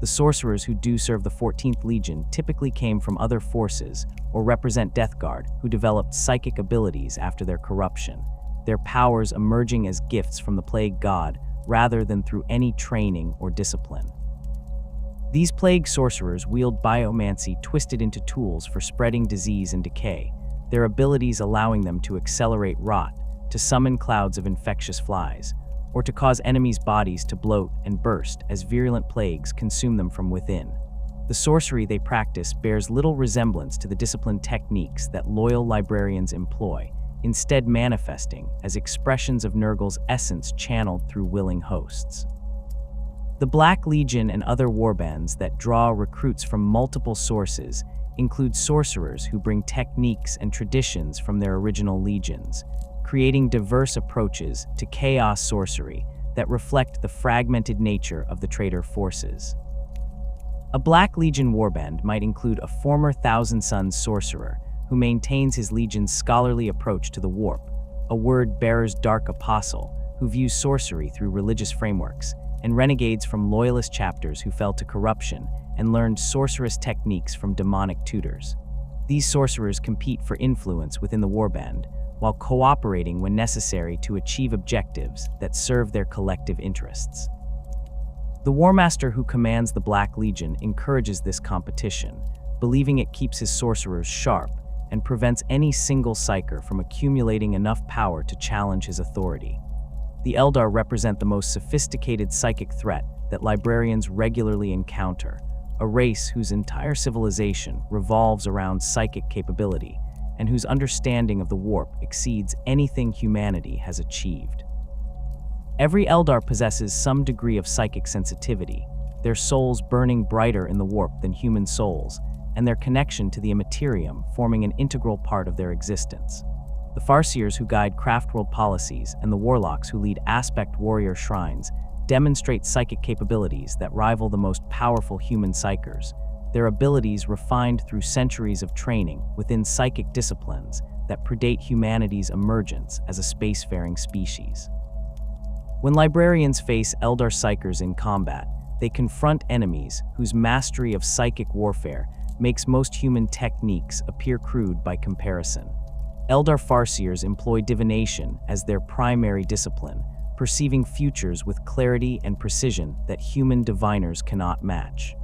The sorcerers who do serve the 14th Legion typically came from other forces or represent Death Guard who developed psychic abilities after their corruption, their powers emerging as gifts from the Plague God rather than through any training or discipline. These plague sorcerers wield biomancy twisted into tools for spreading disease and decay, their abilities allowing them to accelerate rot, to summon clouds of infectious flies, or to cause enemies' bodies to bloat and burst as virulent plagues consume them from within. The sorcery they practice bears little resemblance to the disciplined techniques that loyal librarians employ, instead manifesting as expressions of Nurgle's essence channeled through willing hosts. The Black Legion and other warbands that draw recruits from multiple sources include sorcerers who bring techniques and traditions from their original legions, creating diverse approaches to chaos sorcery that reflect the fragmented nature of the traitor forces. A Black Legion warband might include a former Thousand Suns sorcerer who maintains his legion's scholarly approach to the warp, a word-bearer's dark apostle who views sorcery through religious frameworks, and renegades from loyalist chapters who fell to corruption and learned sorcerous techniques from demonic tutors. These sorcerers compete for influence within the warband, while cooperating when necessary to achieve objectives that serve their collective interests. The Warmaster who commands the Black Legion encourages this competition, believing it keeps his sorcerers sharp and prevents any single psyker from accumulating enough power to challenge his authority. The Eldar represent the most sophisticated psychic threat that librarians regularly encounter, a race whose entire civilization revolves around psychic capability and whose understanding of the warp exceeds anything humanity has achieved. Every Eldar possesses some degree of psychic sensitivity, their souls burning brighter in the warp than human souls, and their connection to the immaterium forming an integral part of their existence. The Farseers who guide craftworld policies and the Warlocks who lead aspect warrior shrines demonstrate psychic capabilities that rival the most powerful human psykers, their abilities refined through centuries of training within psychic disciplines that predate humanity's emergence as a spacefaring species. When librarians face Eldar psykers in combat, they confront enemies whose mastery of psychic warfare makes most human techniques appear crude by comparison. Eldar Farseers employ divination as their primary discipline, perceiving futures with clarity and precision that human diviners cannot match.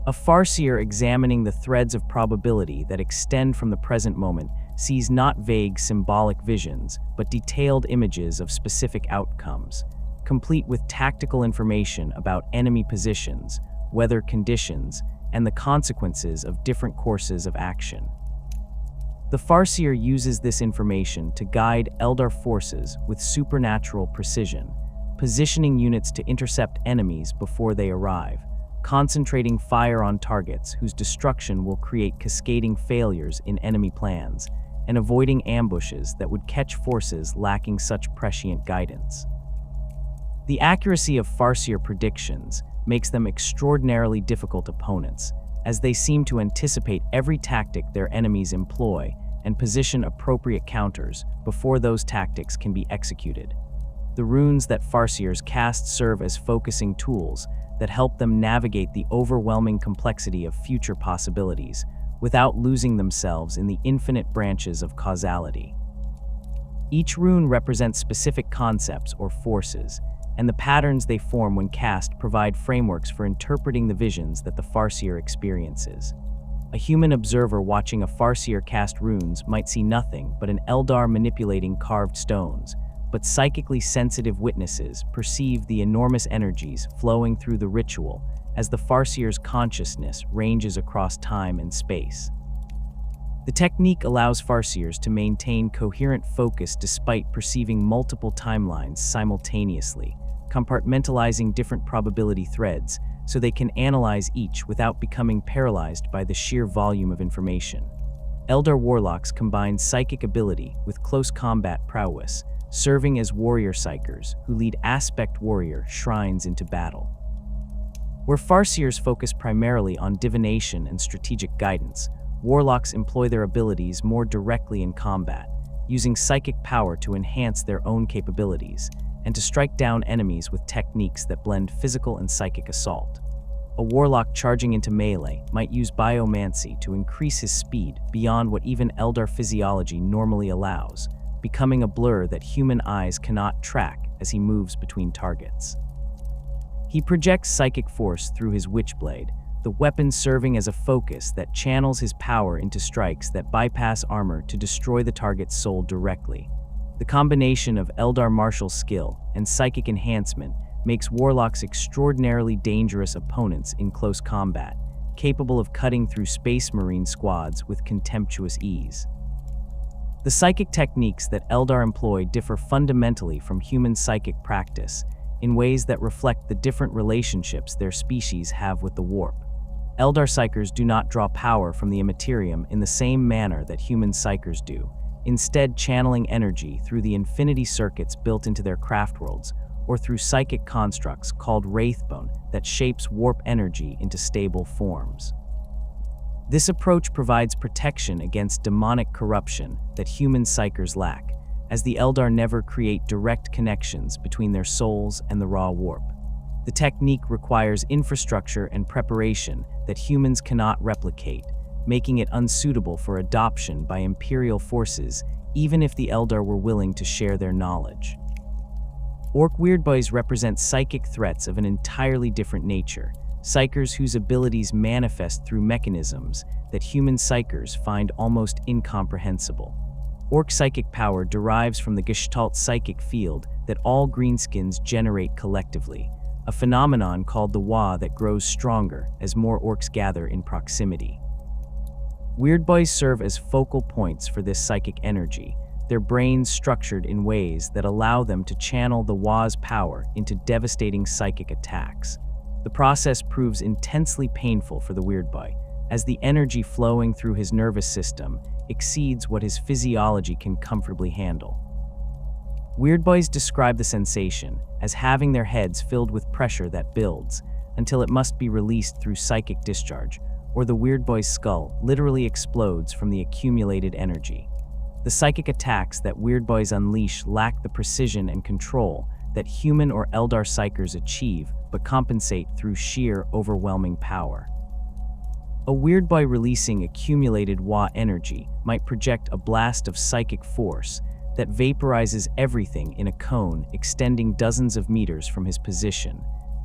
A Farseer examining the threads of probability that extend from the present moment sees not vague symbolic visions, but detailed images of specific outcomes, complete with tactical information about enemy positions, weather conditions, and the consequences of different courses of action. The Farseer uses this information to guide Eldar forces with supernatural precision, positioning units to intercept enemies before they arrive, concentrating fire on targets whose destruction will create cascading failures in enemy plans, and avoiding ambushes that would catch forces lacking such prescient guidance. The accuracy of Farseer predictions makes them extraordinarily difficult opponents, as they seem to anticipate every tactic their enemies employ and position appropriate counters before those tactics can be executed. The runes that Farseers cast serve as focusing tools that help them navigate the overwhelming complexity of future possibilities without losing themselves in the infinite branches of causality. Each rune represents specific concepts or forces, and the patterns they form when cast provide frameworks for interpreting the visions that the Farseer experiences. A human observer watching a Farseer cast runes might see nothing but an Eldar manipulating carved stones, but psychically sensitive witnesses perceive the enormous energies flowing through the ritual as the Farseer's consciousness ranges across time and space. The technique allows Farseers to maintain coherent focus despite perceiving multiple timelines simultaneously, compartmentalizing different probability threads so they can analyze each without becoming paralyzed by the sheer volume of information. Eldar Warlocks combine psychic ability with close combat prowess, serving as warrior psykers who lead aspect warrior shrines into battle. Where Farseers focus primarily on divination and strategic guidance, Warlocks employ their abilities more directly in combat, using psychic power to enhance their own capabilities and to strike down enemies with techniques that blend physical and psychic assault. A Warlock charging into melee might use biomancy to increase his speed beyond what even Eldar physiology normally allows, becoming a blur that human eyes cannot track as he moves between targets. He projects psychic force through his Witchblade, the weapon serving as a focus that channels his power into strikes that bypass armor to destroy the target's soul directly. The combination of Eldar martial skill and psychic enhancement makes Warlocks extraordinarily dangerous opponents in close combat, capable of cutting through Space Marine squads with contemptuous ease. The psychic techniques that Eldar employ differ fundamentally from human psychic practice in ways that reflect the different relationships their species have with the warp. Eldar psykers do not draw power from the immaterium in the same manner that human psykers do, instead channeling energy through the infinity circuits built into their craft worlds, or through psychic constructs called wraithbone that shapes warp energy into stable forms. This approach provides protection against demonic corruption that human psykers lack, as the Eldar never create direct connections between their souls and the raw warp. The technique requires infrastructure and preparation that humans cannot replicate, making it unsuitable for adoption by Imperial forces, even if the Eldar were willing to share their knowledge. Orc weirdboys represent psychic threats of an entirely different nature, psykers whose abilities manifest through mechanisms that human psykers find almost incomprehensible. Orc psychic power derives from the Gestalt psychic field that all greenskins generate collectively, a phenomenon called the Wa that grows stronger as more orcs gather in proximity. Weirdboys serve as focal points for this psychic energy, their brains structured in ways that allow them to channel the Wa's power into devastating psychic attacks. The process proves intensely painful for the weirdboy, as the energy flowing through his nervous system exceeds what his physiology can comfortably handle. Weirdboys describe the sensation as having their heads filled with pressure that builds until it must be released through psychic discharge, or the weirdboy's skull literally explodes from the accumulated energy. The psychic attacks that weirdboys unleash lack the precision and control that human or Eldar psykers achieve, but compensate through sheer, overwhelming power. A weirdboy releasing accumulated Wa energy might project a blast of psychic force that vaporizes everything in a cone extending dozens of meters from his position,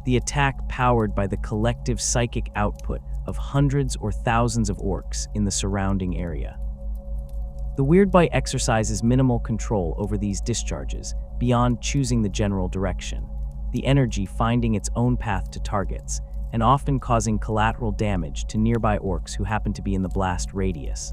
the attack powered by the collective psychic output of hundreds or thousands of orcs in the surrounding area. The weirdboy exercises minimal control over these discharges beyond choosing the general direction, the energy finding its own path to targets, and often causing collateral damage to nearby orcs who happen to be in the blast radius.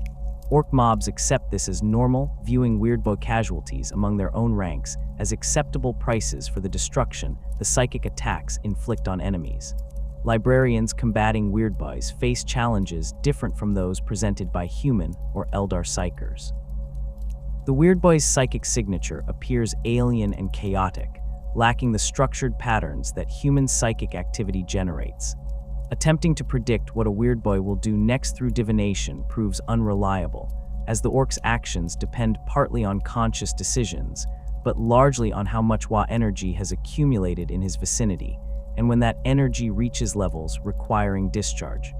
Orc mobs accept this as normal, viewing weirdboy casualties among their own ranks as acceptable prices for the destruction the psychic attacks inflict on enemies. Librarians combating weirdboys face challenges different from those presented by human or Eldar psykers. The weirdboy's psychic signature appears alien and chaotic, lacking the structured patterns that human psychic activity generates. Attempting to predict what a weirdboy will do next through divination proves unreliable, as the orc's actions depend partly on conscious decisions, but largely on how much Wa energy has accumulated in his vicinity, and when that energy reaches levels requiring discharge.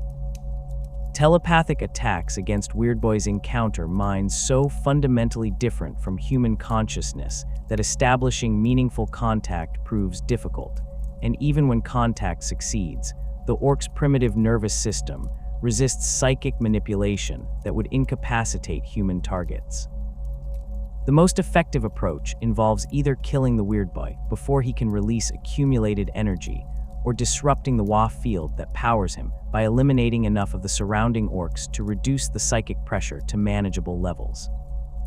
Telepathic attacks against weirdboys encounter minds so fundamentally different from human consciousness that establishing meaningful contact proves difficult, and even when contact succeeds, the orc's primitive nervous system resists psychic manipulation that would incapacitate human targets. The most effective approach involves either killing the weirdboy before he can release accumulated energy, or disrupting the Wa field that powers him by eliminating enough of the surrounding orcs to reduce the psychic pressure to manageable levels.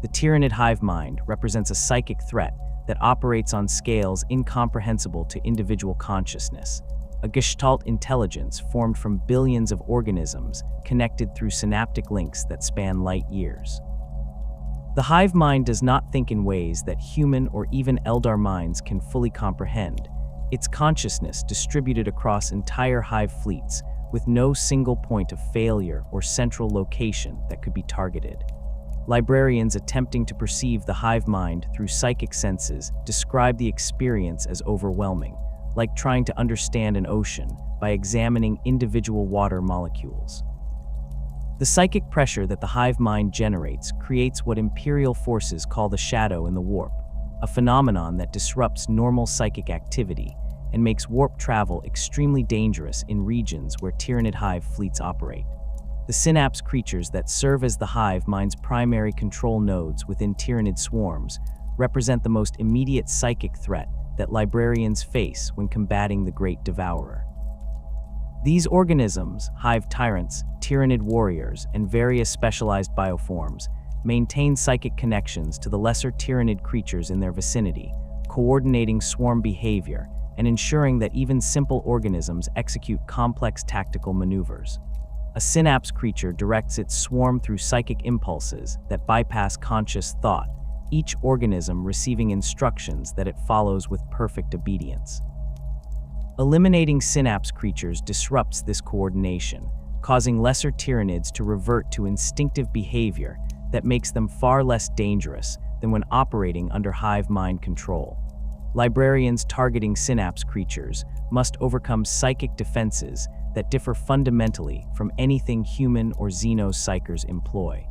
The Tyranid hive mind represents a psychic threat that operates on scales incomprehensible to individual consciousness, a Gestalt intelligence formed from billions of organisms connected through synaptic links that span light years. The hive mind does not think in ways that human or even Eldar minds can fully comprehend, its consciousness distributed across entire hive fleets with no single point of failure or central location that could be targeted. Librarians attempting to perceive the hive mind through psychic senses describe the experience as overwhelming, like trying to understand an ocean by examining individual water molecules. The psychic pressure that the hive mind generates creates what Imperial forces call the shadow in the warp, a phenomenon that disrupts normal psychic activity and makes warp travel extremely dangerous in regions where Tyranid hive fleets operate. The synapse creatures that serve as the hive mind's primary control nodes within Tyranid swarms represent the most immediate psychic threat that librarians face when combating the Great Devourer. These organisms, hive tyrants, Tyranid warriors, and various specialized bioforms, maintain psychic connections to the lesser Tyranid creatures in their vicinity, coordinating swarm behavior and ensuring that even simple organisms execute complex tactical maneuvers. A synapse creature directs its swarm through psychic impulses that bypass conscious thought, each organism receiving instructions that it follows with perfect obedience. Eliminating synapse creatures disrupts this coordination, causing lesser tyranids to revert to instinctive behavior that makes them far less dangerous than when operating under hive mind control. Librarians targeting synapse creatures must overcome psychic defenses that differ fundamentally from anything human or xenos psykers employ.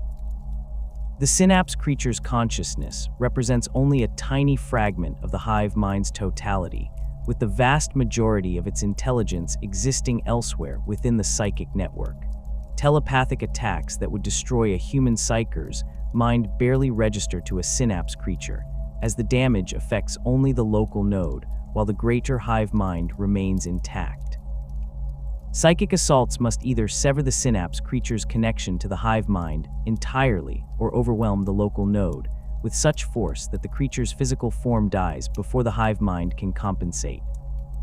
The synapse creature's consciousness represents only a tiny fragment of the hive mind's totality, with the vast majority of its intelligence existing elsewhere within the psychic network. Telepathic attacks that would destroy a human psyker's mind barely register to a synapse creature, as the damage affects only the local node, while the greater hive mind remains intact. Psychic assaults must either sever the synapse creature's connection to the hive mind entirely or overwhelm the local node with such force that the creature's physical form dies before the hive mind can compensate.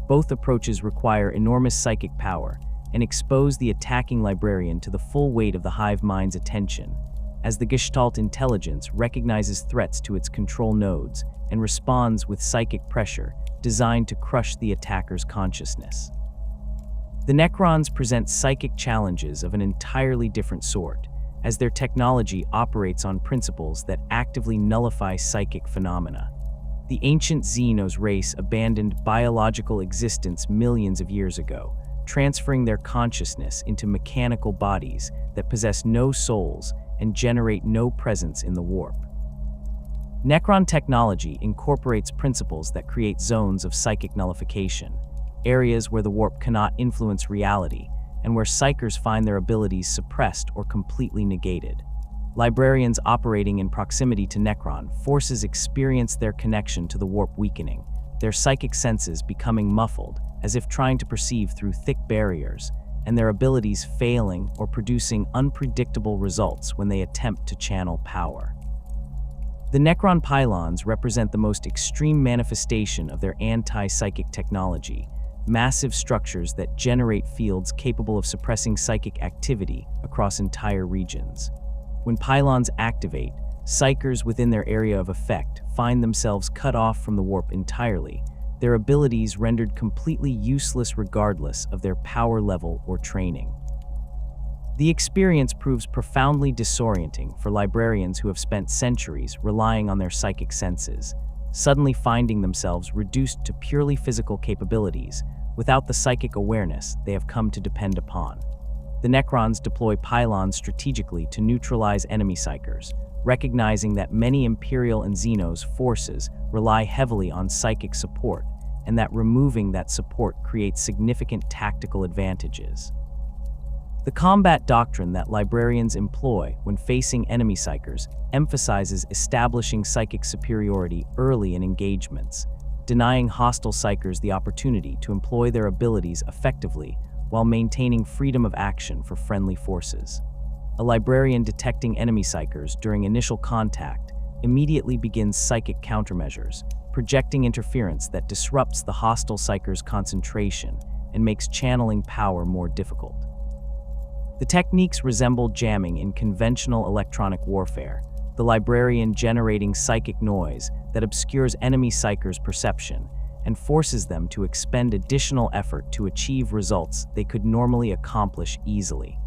Both approaches require enormous psychic power and expose the attacking librarian to the full weight of the hive mind's attention, as the Gestalt intelligence recognizes threats to its control nodes and responds with psychic pressure designed to crush the attacker's consciousness. The Necrons present psychic challenges of an entirely different sort, as their technology operates on principles that actively nullify psychic phenomena. The ancient Xenos race abandoned biological existence millions of years ago, transferring their consciousness into mechanical bodies that possess no souls and generate no presence in the warp. Necron technology incorporates principles that create zones of psychic nullification, areas where the warp cannot influence reality, and where psykers find their abilities suppressed or completely negated. Librarians operating in proximity to Necron forces experience their connection to the warp weakening, their psychic senses becoming muffled, as if trying to perceive through thick barriers, and their abilities failing or producing unpredictable results when they attempt to channel power. The Necron pylons represent the most extreme manifestation of their anti-psychic technology, massive structures that generate fields capable of suppressing psychic activity across entire regions. When pylons activate, psykers within their area of effect find themselves cut off from the warp entirely, their abilities rendered completely useless regardless of their power level or training. The experience proves profoundly disorienting for librarians who have spent centuries relying on their psychic senses, suddenly finding themselves reduced to purely physical capabilities without the psychic awareness they have come to depend upon. The Necrons deploy pylons strategically to neutralize enemy psykers, recognizing that many Imperial and Xenos forces rely heavily on psychic support, and that removing that support creates significant tactical advantages. The combat doctrine that librarians employ when facing enemy psykers emphasizes establishing psychic superiority early in engagements, denying hostile psykers the opportunity to employ their abilities effectively while maintaining freedom of action for friendly forces. A librarian detecting enemy psykers during initial contact immediately begins psychic countermeasures, projecting interference that disrupts the hostile psyker's concentration and makes channeling power more difficult. The techniques resemble jamming in conventional electronic warfare, the librarian generating psychic noise that obscures enemy psykers' perception and forces them to expend additional effort to achieve results they could normally accomplish easily.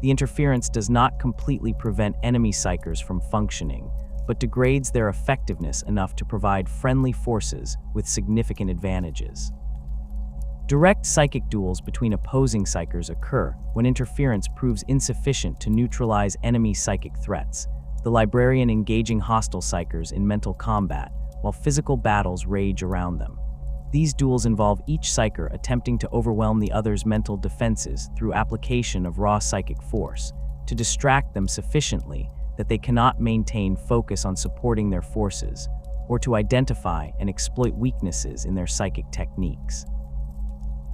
The interference does not completely prevent enemy psykers from functioning, but degrades their effectiveness enough to provide friendly forces with significant advantages. Direct psychic duels between opposing psykers occur when interference proves insufficient to neutralize enemy psychic threats, the librarian engaging hostile psykers in mental combat while physical battles rage around them. These duels involve each psyker attempting to overwhelm the other's mental defenses through application of raw psychic force, to distract them sufficiently that they cannot maintain focus on supporting their forces, or to identify and exploit weaknesses in their psychic techniques.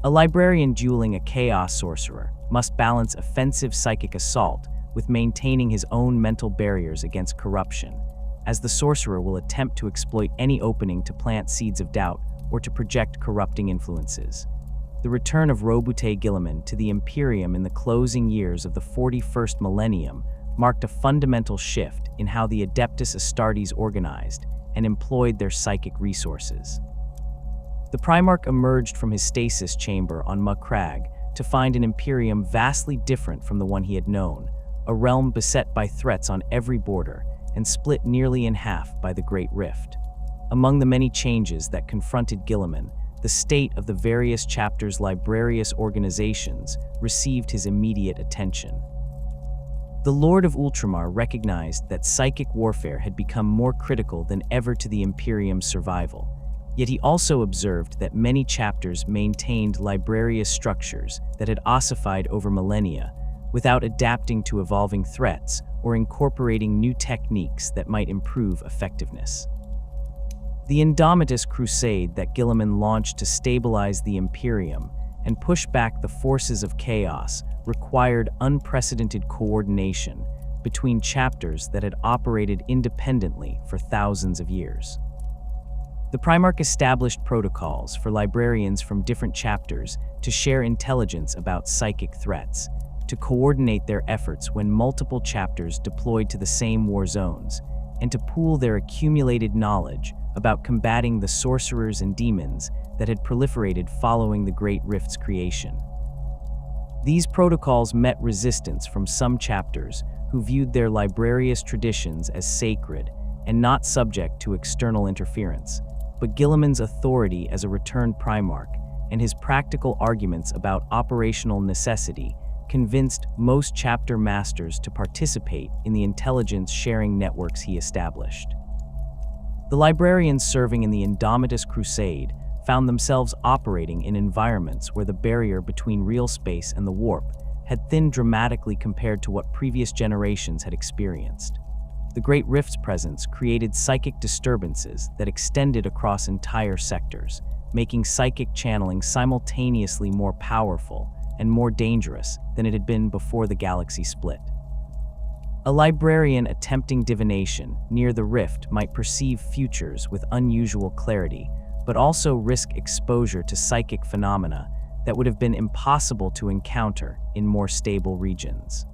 A librarian dueling a chaos sorcerer must balance offensive psychic assault with maintaining his own mental barriers against corruption, as the sorcerer will attempt to exploit any opening to plant seeds of doubt or to project corrupting influences. The return of Robute Guilliman to the Imperium in the closing years of the 41st millennium marked a fundamental shift in how the Adeptus Astartes organized and employed their psychic resources. The Primarch emerged from his stasis chamber on Crag to find an Imperium vastly different from the one he had known, a realm beset by threats on every border and split nearly in half by the Great Rift. Among the many changes that confronted Guilliman, the state of the various chapters' librarious organizations received his immediate attention. The Lord of Ultramar recognized that psychic warfare had become more critical than ever to the Imperium's survival, yet he also observed that many chapters maintained librarious structures that had ossified over millennia without adapting to evolving threats or incorporating new techniques that might improve effectiveness. The Indomitus crusade that Guilliman launched to stabilize the Imperium and push back the forces of chaos required unprecedented coordination between chapters that had operated independently for thousands of years. The Primarch established protocols for librarians from different chapters to share intelligence about psychic threats, to coordinate their efforts when multiple chapters deployed to the same war zones, and to pool their accumulated knowledge about combating the sorcerers and demons that had proliferated following the Great Rift's creation. These protocols met resistance from some chapters who viewed their librarious traditions as sacred and not subject to external interference, but Guilliman's authority as a returned Primarch and his practical arguments about operational necessity convinced most chapter masters to participate in the intelligence-sharing networks he established. The librarians serving in the Indomitus Crusade found themselves operating in environments where the barrier between real space and the warp had thinned dramatically compared to what previous generations had experienced. The Great Rift's presence created psychic disturbances that extended across entire sectors, making psychic channeling simultaneously more powerful and more dangerous than it had been before the galaxy split. A librarian attempting divination near the rift might perceive futures with unusual clarity, but also risk exposure to psychic phenomena that would have been impossible to encounter in more stable regions.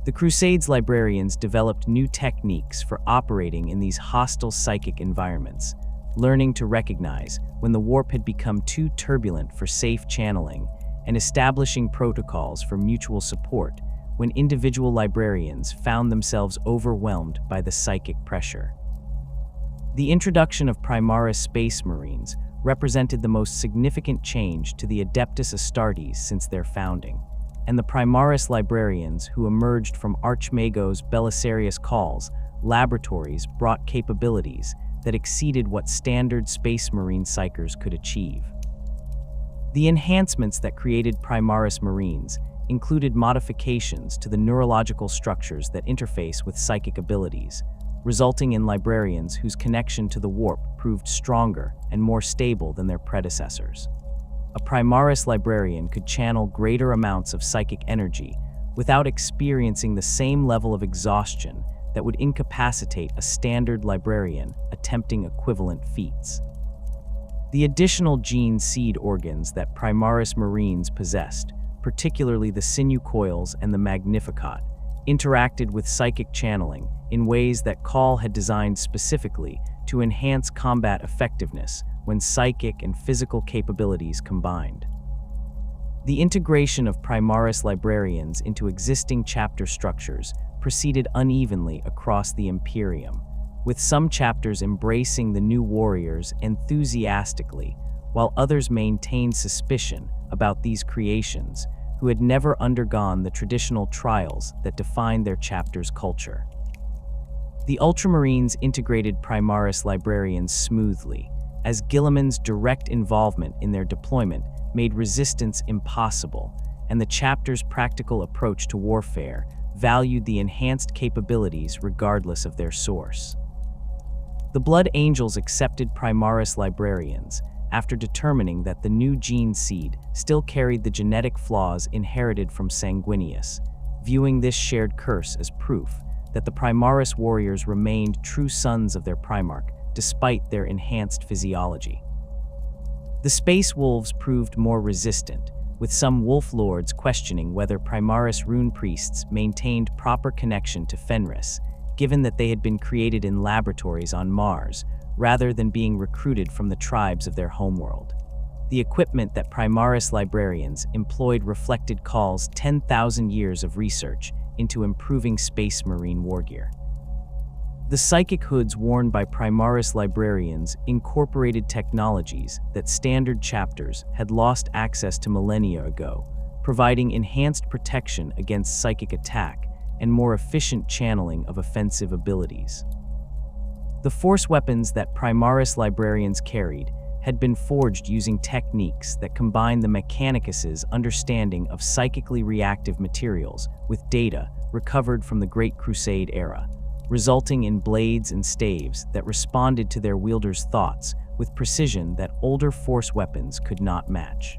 The Crusade's librarians developed new techniques for operating in these hostile psychic environments, learning to recognize when the warp had become too turbulent for safe channeling and establishing protocols for mutual support when individual librarians found themselves overwhelmed by the psychic pressure. The introduction of Primaris Space Marines represented the most significant change to the Adeptus Astartes since their founding, and the Primaris librarians who emerged from Archmago's Belisarius Call's laboratories brought capabilities that exceeded what standard Space Marine psychers could achieve. The enhancements that created Primaris Marines included modifications to the neurological structures that interface with psychic abilities, resulting in librarians whose connection to the warp proved stronger and more stable than their predecessors. A Primaris librarian could channel greater amounts of psychic energy without experiencing the same level of exhaustion that would incapacitate a standard librarian attempting equivalent feats. The additional gene seed organs that Primaris Marines possessed, particularly the sinew coils and the Magnificat, interacted with psychic channeling in ways that Call had designed specifically to enhance combat effectiveness when psychic and physical capabilities combined. The integration of Primaris librarians into existing chapter structures proceeded unevenly across the Imperium, with some chapters embracing the new warriors enthusiastically, while others maintained suspicion about these creations who had never undergone the traditional trials that defined their chapter's culture. The Ultramarines integrated Primaris librarians smoothly, as Guilliman's direct involvement in their deployment made resistance impossible, and the chapter's practical approach to warfare valued the enhanced capabilities regardless of their source. The Blood Angels accepted Primaris librarians after determining that the new gene seed still carried the genetic flaws inherited from Sanguinius, viewing this shared curse as proof that the Primaris warriors remained true sons of their Primarch despite their enhanced physiology. The Space Wolves proved more resistant, with some wolf lords questioning whether Primaris rune priests maintained proper connection to Fenris, given that they had been created in laboratories on Mars, rather than being recruited from the tribes of their homeworld. The equipment that Primaris librarians employed reflected Call's 10,000 years of research into improving space marine wargear. The psychic hoods worn by Primaris librarians incorporated technologies that standard chapters had lost access to millennia ago, providing enhanced protection against psychic attack and more efficient channeling of offensive abilities. The force weapons that Primaris librarians carried had been forged using techniques that combined the Mechanicus's understanding of psychically reactive materials with data recovered from the Great Crusade era, resulting in blades and staves that responded to their wielders' thoughts with precision that older force weapons could not match.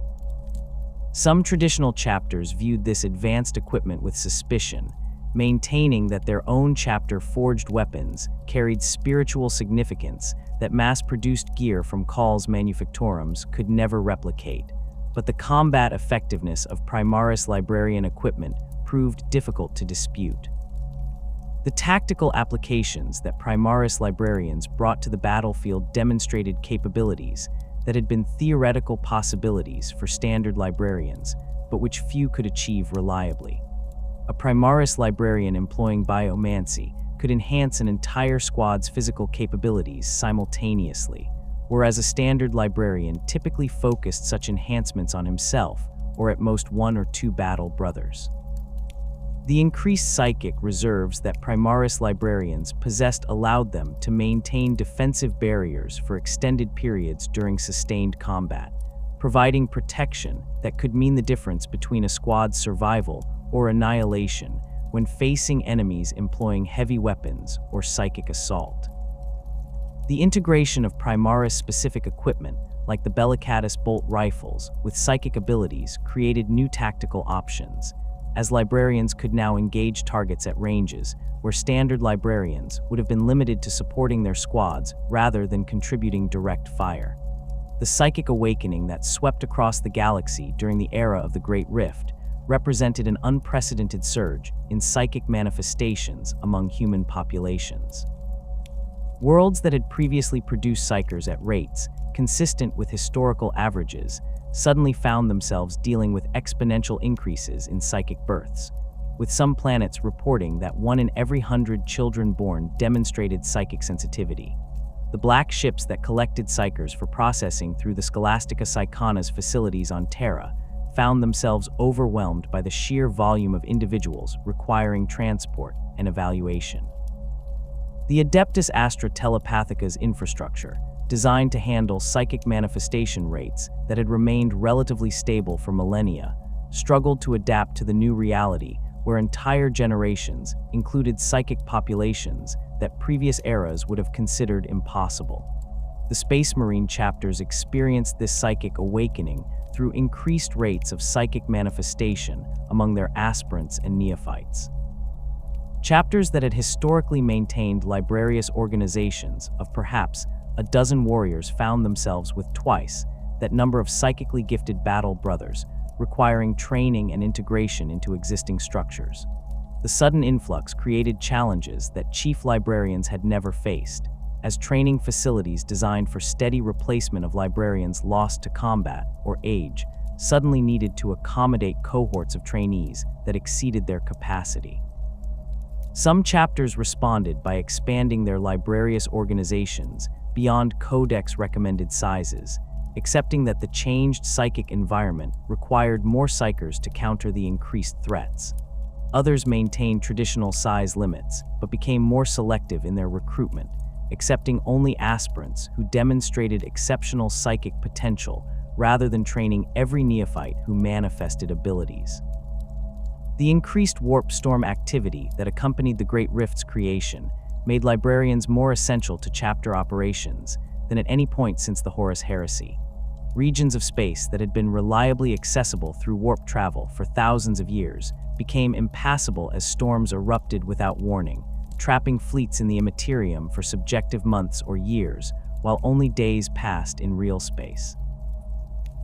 Some traditional chapters viewed this advanced equipment with suspicion, maintaining that their own chapter-forged weapons carried spiritual significance that mass-produced gear from Call's manufactorums could never replicate. But the combat effectiveness of Primaris librarian equipment proved difficult to dispute. The tactical applications that Primaris librarians brought to the battlefield demonstrated capabilities that had been theoretical possibilities for standard librarians, but which few could achieve reliably. A Primaris librarian employing biomancy could enhance an entire squad's physical capabilities simultaneously, whereas a standard librarian typically focused such enhancements on himself or at most one or two battle brothers. The increased psychic reserves that Primaris librarians possessed allowed them to maintain defensive barriers for extended periods during sustained combat, providing protection that could mean the difference between a squad's survival or annihilation when facing enemies employing heavy weapons or psychic assault. The integration of Primaris-specific equipment, like the Bellicatus bolt rifles, with psychic abilities created new tactical options, as librarians could now engage targets at ranges where standard librarians would have been limited to supporting their squads rather than contributing direct fire. The psychic awakening that swept across the galaxy during the era of the Great Rift represented an unprecedented surge in psychic manifestations among human populations. Worlds that had previously produced psykers at rates consistent with historical averages suddenly found themselves dealing with exponential increases in psychic births, with some planets reporting that 1 in every 100 children born demonstrated psychic sensitivity. The black ships that collected psykers for processing through the Scholastica Psychona's facilities on Terra found themselves overwhelmed by the sheer volume of individuals requiring transport and evaluation. The Adeptus Astra Telepathica's infrastructure, designed to handle psychic manifestation rates that had remained relatively stable for millennia, struggled to adapt to the new reality where entire generations included psychic populations that previous eras would have considered impossible. The Space Marine chapters experienced this psychic awakening through increased rates of psychic manifestation among their aspirants and neophytes. Chapters that had historically maintained librarious organizations of perhaps a dozen warriors found themselves with twice that number of psychically gifted battle brothers, requiring training and integration into existing structures. The sudden influx created challenges that chief librarians had never faced, as training facilities designed for steady replacement of librarians lost to combat or age suddenly needed to accommodate cohorts of trainees that exceeded their capacity. Some chapters responded by expanding their librarious organizations beyond codex-recommended sizes, accepting that the changed psychic environment required more psykers to counter the increased threats. Others maintained traditional size limits, but became more selective in their recruitment, accepting only aspirants who demonstrated exceptional psychic potential rather than training every neophyte who manifested abilities. The increased warp storm activity that accompanied the Great Rift's creation made librarians more essential to chapter operations than at any point since the Horus Heresy. Regions of space that had been reliably accessible through warp travel for thousands of years became impassable as storms erupted without warning, trapping fleets in the immaterium for subjective months or years, while only days passed in real space.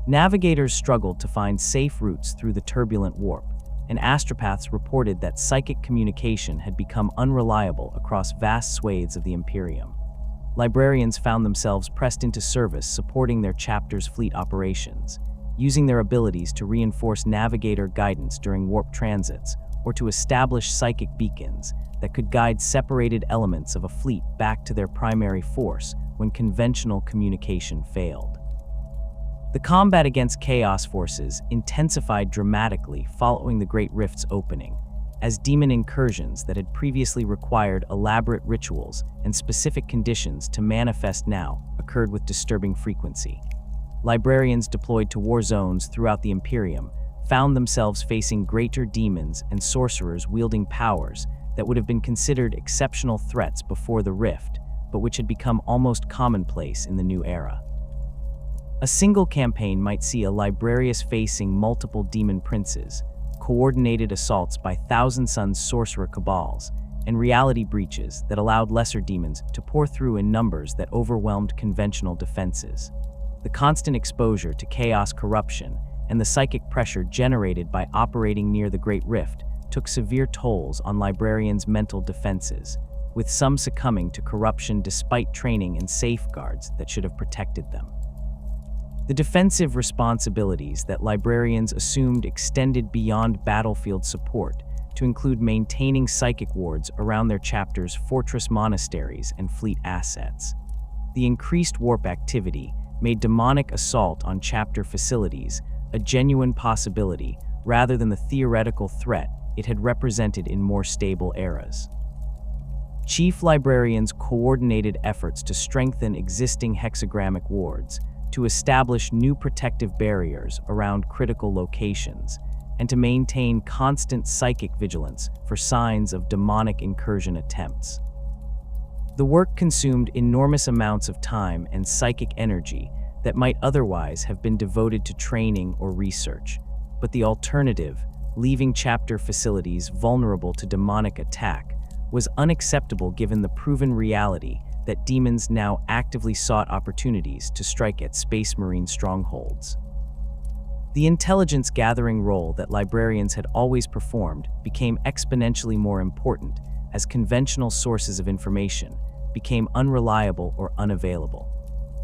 Navigators struggled to find safe routes through the turbulent warp, and astropaths reported that psychic communication had become unreliable across vast swathes of the Imperium. Librarians found themselves pressed into service supporting their chapter's fleet operations, using their abilities to reinforce navigator guidance during warp transits or to establish psychic beacons that could guide separated elements of a fleet back to their primary force when conventional communication failed. The combat against Chaos forces intensified dramatically following the Great Rift's opening, as demon incursions that had previously required elaborate rituals and specific conditions to manifest now occurred with disturbing frequency. Librarians deployed to war zones throughout the Imperium found themselves facing greater demons and sorcerers wielding powers that would have been considered exceptional threats before the Rift, but which had become almost commonplace in the new era. A single campaign might see a librarius facing multiple demon princes, coordinated assaults by Thousand Sons sorcerer cabals, and reality breaches that allowed lesser demons to pour through in numbers that overwhelmed conventional defenses. The constant exposure to chaos corruption and the psychic pressure generated by operating near the Great Rift took severe tolls on librarians' mental defenses, with some succumbing to corruption despite training and safeguards that should have protected them. The defensive responsibilities that librarians assumed extended beyond battlefield support to include maintaining psychic wards around their chapter's fortress monasteries and fleet assets. The increased warp activity made demonic assault on chapter facilities a genuine possibility rather than the theoretical threat it had represented in more stable eras. Chief librarians coordinated efforts to strengthen existing hexagrammic wards, to establish new protective barriers around critical locations, and to maintain constant psychic vigilance for signs of demonic incursion attempts. The work consumed enormous amounts of time and psychic energy that might otherwise have been devoted to training or research, but the alternative, leaving chapter facilities vulnerable to demonic attack, was unacceptable given the proven reality that demons now actively sought opportunities to strike at Space Marine strongholds. The intelligence-gathering role that librarians had always performed became exponentially more important as conventional sources of information became unreliable or unavailable.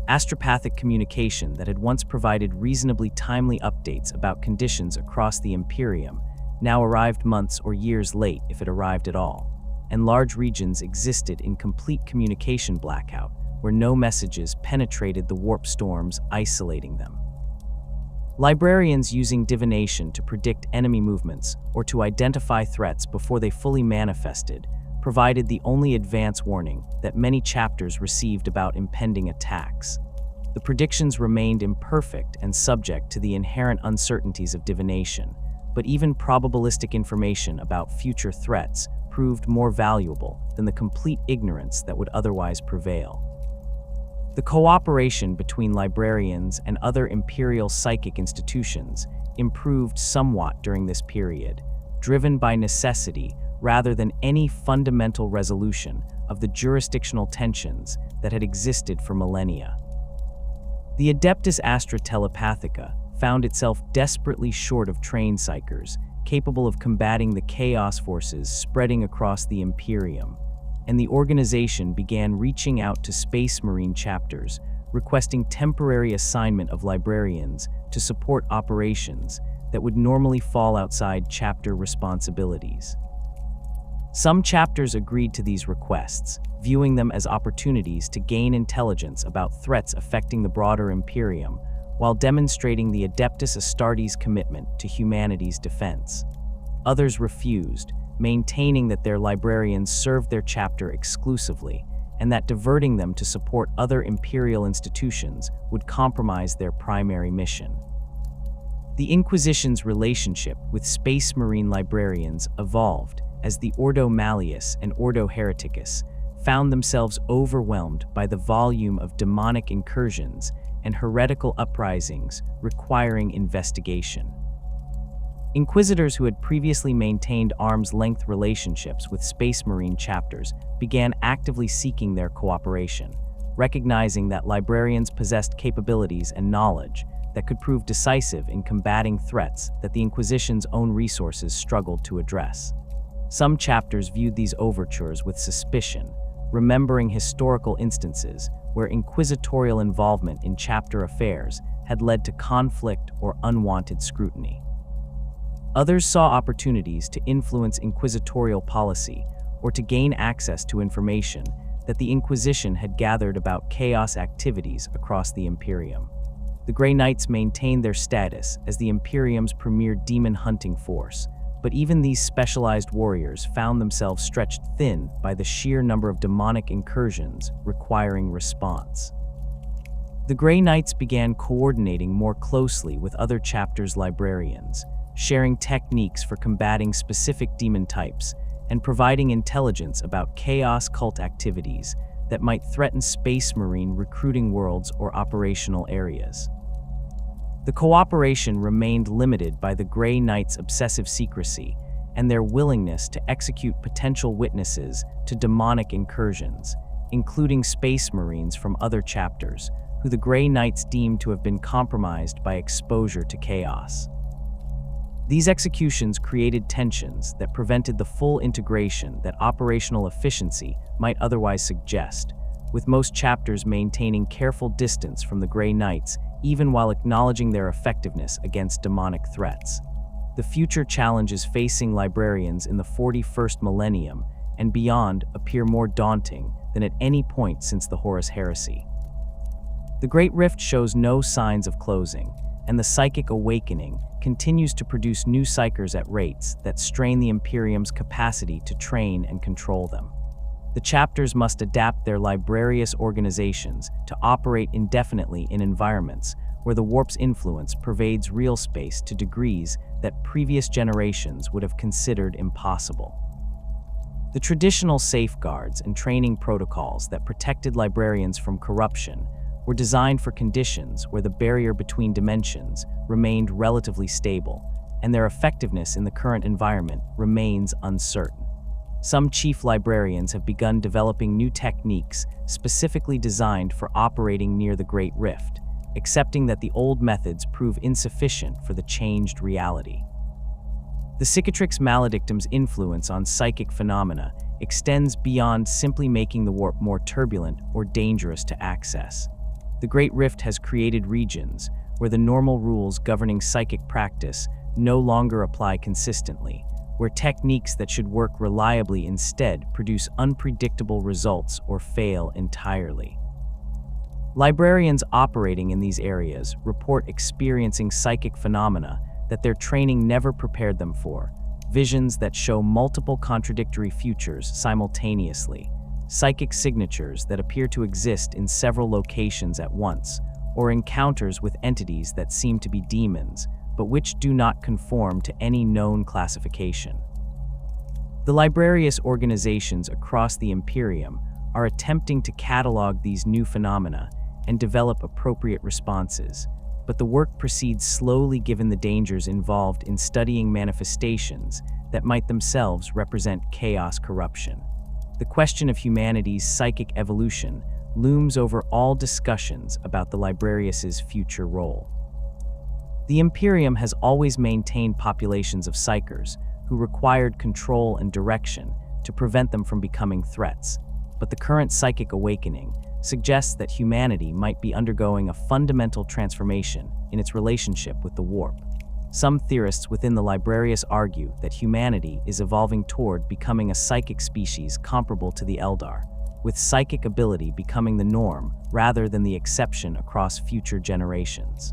Astropathic communication that had once provided reasonably timely updates about conditions across the Imperium now arrived months or years late if it arrived at all, and large regions existed in complete communication blackout where no messages penetrated the warp storms, isolating them. Librarians using divination to predict enemy movements or to identify threats before they fully manifested provided the only advance warning that many chapters received about impending attacks. The predictions remained imperfect and subject to the inherent uncertainties of divination, but even probabilistic information about future threats proved more valuable than the complete ignorance that would otherwise prevail. The cooperation between librarians and other imperial psychic institutions improved somewhat during this period, driven by necessity rather than any fundamental resolution of the jurisdictional tensions that had existed for millennia. The Adeptus Astra Telepathica found itself desperately short of trained psykers capable of combating the chaos forces spreading across the Imperium, and the organization began reaching out to Space Marine chapters, requesting temporary assignment of librarians to support operations that would normally fall outside chapter responsibilities. Some chapters agreed to these requests, viewing them as opportunities to gain intelligence about threats affecting the broader Imperium, while demonstrating the Adeptus Astartes' commitment to humanity's defense. Others refused, maintaining that their librarians served their chapter exclusively, and that diverting them to support other imperial institutions would compromise their primary mission. The Inquisition's relationship with Space Marine librarians evolved as the Ordo Malleus and Ordo Hereticus found themselves overwhelmed by the volume of demonic incursions and heretical uprisings requiring investigation. Inquisitors who had previously maintained arm's-length relationships with Space Marine chapters began actively seeking their cooperation, recognizing that librarians possessed capabilities and knowledge that could prove decisive in combating threats that the Inquisition's own resources struggled to address. Some chapters viewed these overtures with suspicion, remembering historical instances where inquisitorial involvement in chapter affairs had led to conflict or unwanted scrutiny. Others saw opportunities to influence inquisitorial policy or to gain access to information that the Inquisition had gathered about chaos activities across the Imperium. The Grey Knights maintained their status as the Imperium's premier demon-hunting force, but even these specialized warriors found themselves stretched thin by the sheer number of demonic incursions requiring response. The Grey Knights began coordinating more closely with other chapters' librarians, sharing techniques for combating specific demon types and providing intelligence about chaos cult activities that might threaten Space Marine recruiting worlds or operational areas. The cooperation remained limited by the Grey Knights' obsessive secrecy and their willingness to execute potential witnesses to demonic incursions, including Space Marines from other chapters, who the Grey Knights deemed to have been compromised by exposure to chaos. These executions created tensions that prevented the full integration that operational efficiency might otherwise suggest, with most chapters maintaining careful distance from the Grey Knights even while acknowledging their effectiveness against demonic threats. The future challenges facing librarians in the 41st millennium and beyond appear more daunting than at any point since the Horus Heresy. The Great Rift shows no signs of closing, and the psychic awakening continues to produce new psykers at rates that strain the Imperium's capacity to train and control them. The chapters must adapt their librarious organizations to operate indefinitely in environments where the warp's influence pervades real space to degrees that previous generations would have considered impossible. The traditional safeguards and training protocols that protected librarians from corruption were designed for conditions where the barrier between dimensions remained relatively stable, and their effectiveness in the current environment remains uncertain. Some chief librarians have begun developing new techniques specifically designed for operating near the Great Rift, accepting that the old methods prove insufficient for the changed reality. The Cicatrix Maledictum's influence on psychic phenomena extends beyond simply making the warp more turbulent or dangerous to access. The Great Rift has created regions where the normal rules governing psychic practice no longer apply consistently, where techniques that should work reliably instead produce unpredictable results or fail entirely. Librarians operating in these areas report experiencing psychic phenomena that their training never prepared them for, visions that show multiple contradictory futures simultaneously, psychic signatures that appear to exist in several locations at once, or encounters with entities that seem to be demons, but which do not conform to any known classification. The librarious organizations across the Imperium are attempting to catalog these new phenomena and develop appropriate responses, but the work proceeds slowly given the dangers involved in studying manifestations that might themselves represent chaos corruption. The question of humanity's psychic evolution looms over all discussions about the librarius's future role. The Imperium has always maintained populations of psykers who required control and direction to prevent them from becoming threats, but the current psychic awakening suggests that humanity might be undergoing a fundamental transformation in its relationship with the warp. Some theorists within the Librarius argue that humanity is evolving toward becoming a psychic species comparable to the Eldar, with psychic ability becoming the norm rather than the exception across future generations.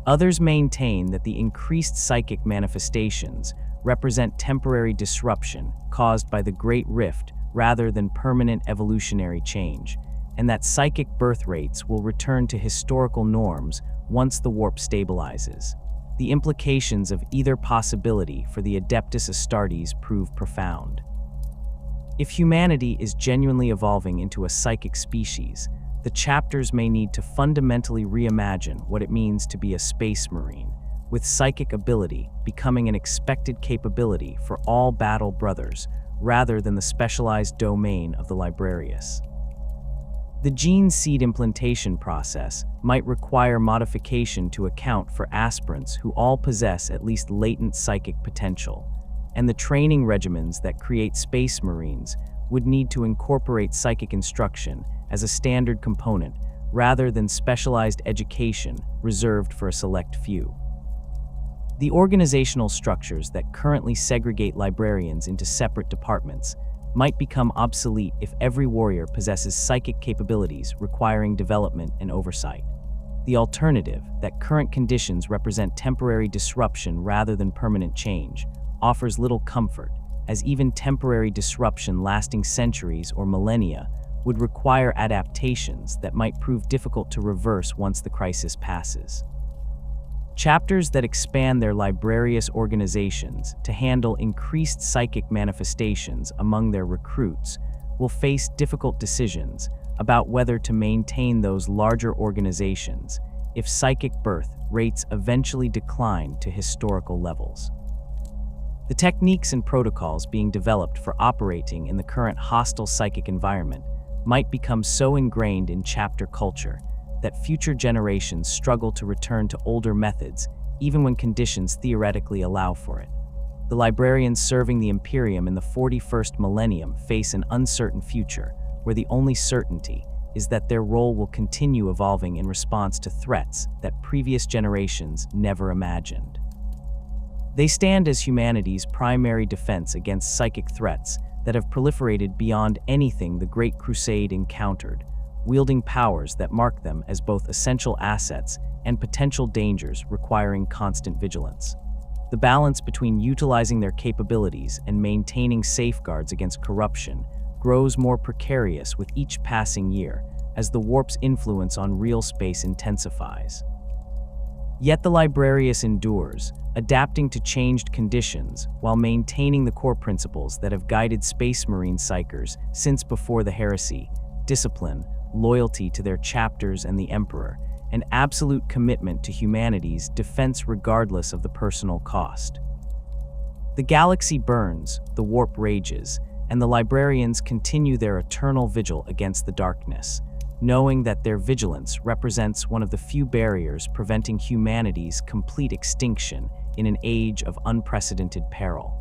Others maintain that the increased psychic manifestations represent temporary disruption caused by the Great Rift rather than permanent evolutionary change, and that psychic birth rates will return to historical norms once the warp stabilizes. The implications of either possibility for the Adeptus Astartes prove profound. If humanity is genuinely evolving into a psychic species, the chapters may need to fundamentally reimagine what it means to be a Space Marine, with psychic ability becoming an expected capability for all battle brothers rather than the specialized domain of the Librarius. The gene seed implantation process might require modification to account for aspirants who all possess at least latent psychic potential, and the training regimens that create Space Marines would need to incorporate psychic instruction as a standard component rather than specialized education reserved for a select few. The organizational structures that currently segregate librarians into separate departments might become obsolete if every warrior possesses psychic capabilities requiring development and oversight. The alternative, that current conditions represent temporary disruption rather than permanent change, offers little comfort, as even temporary disruption lasting centuries or millennia would require adaptations that might prove difficult to reverse once the crisis passes. Chapters that expand their librarious organizations to handle increased psychic manifestations among their recruits will face difficult decisions about whether to maintain those larger organizations if psychic birth rates eventually decline to historical levels. The techniques and protocols being developed for operating in the current hostile psychic environment might become so ingrained in chapter culture that future generations struggle to return to older methods even when conditions theoretically allow for it. The librarians serving the Imperium in the 41st millennium face an uncertain future, where the only certainty is that their role will continue evolving in response to threats that previous generations never imagined. They stand as humanity's primary defense against psychic threats that have proliferated beyond anything the Great Crusade encountered, wielding powers that mark them as both essential assets and potential dangers requiring constant vigilance. The balance between utilizing their capabilities and maintaining safeguards against corruption grows more precarious with each passing year as the warp's influence on real space intensifies. Yet the Librarius endures, adapting to changed conditions while maintaining the core principles that have guided Space Marine psykers since before the heresy: discipline, loyalty to their chapters and the Emperor, and absolute commitment to humanity's defense regardless of the personal cost. The galaxy burns, the warp rages, and the Librarians continue their eternal vigil against the darkness, knowing that their vigilance represents one of the few barriers preventing humanity's complete extinction in an age of unprecedented peril.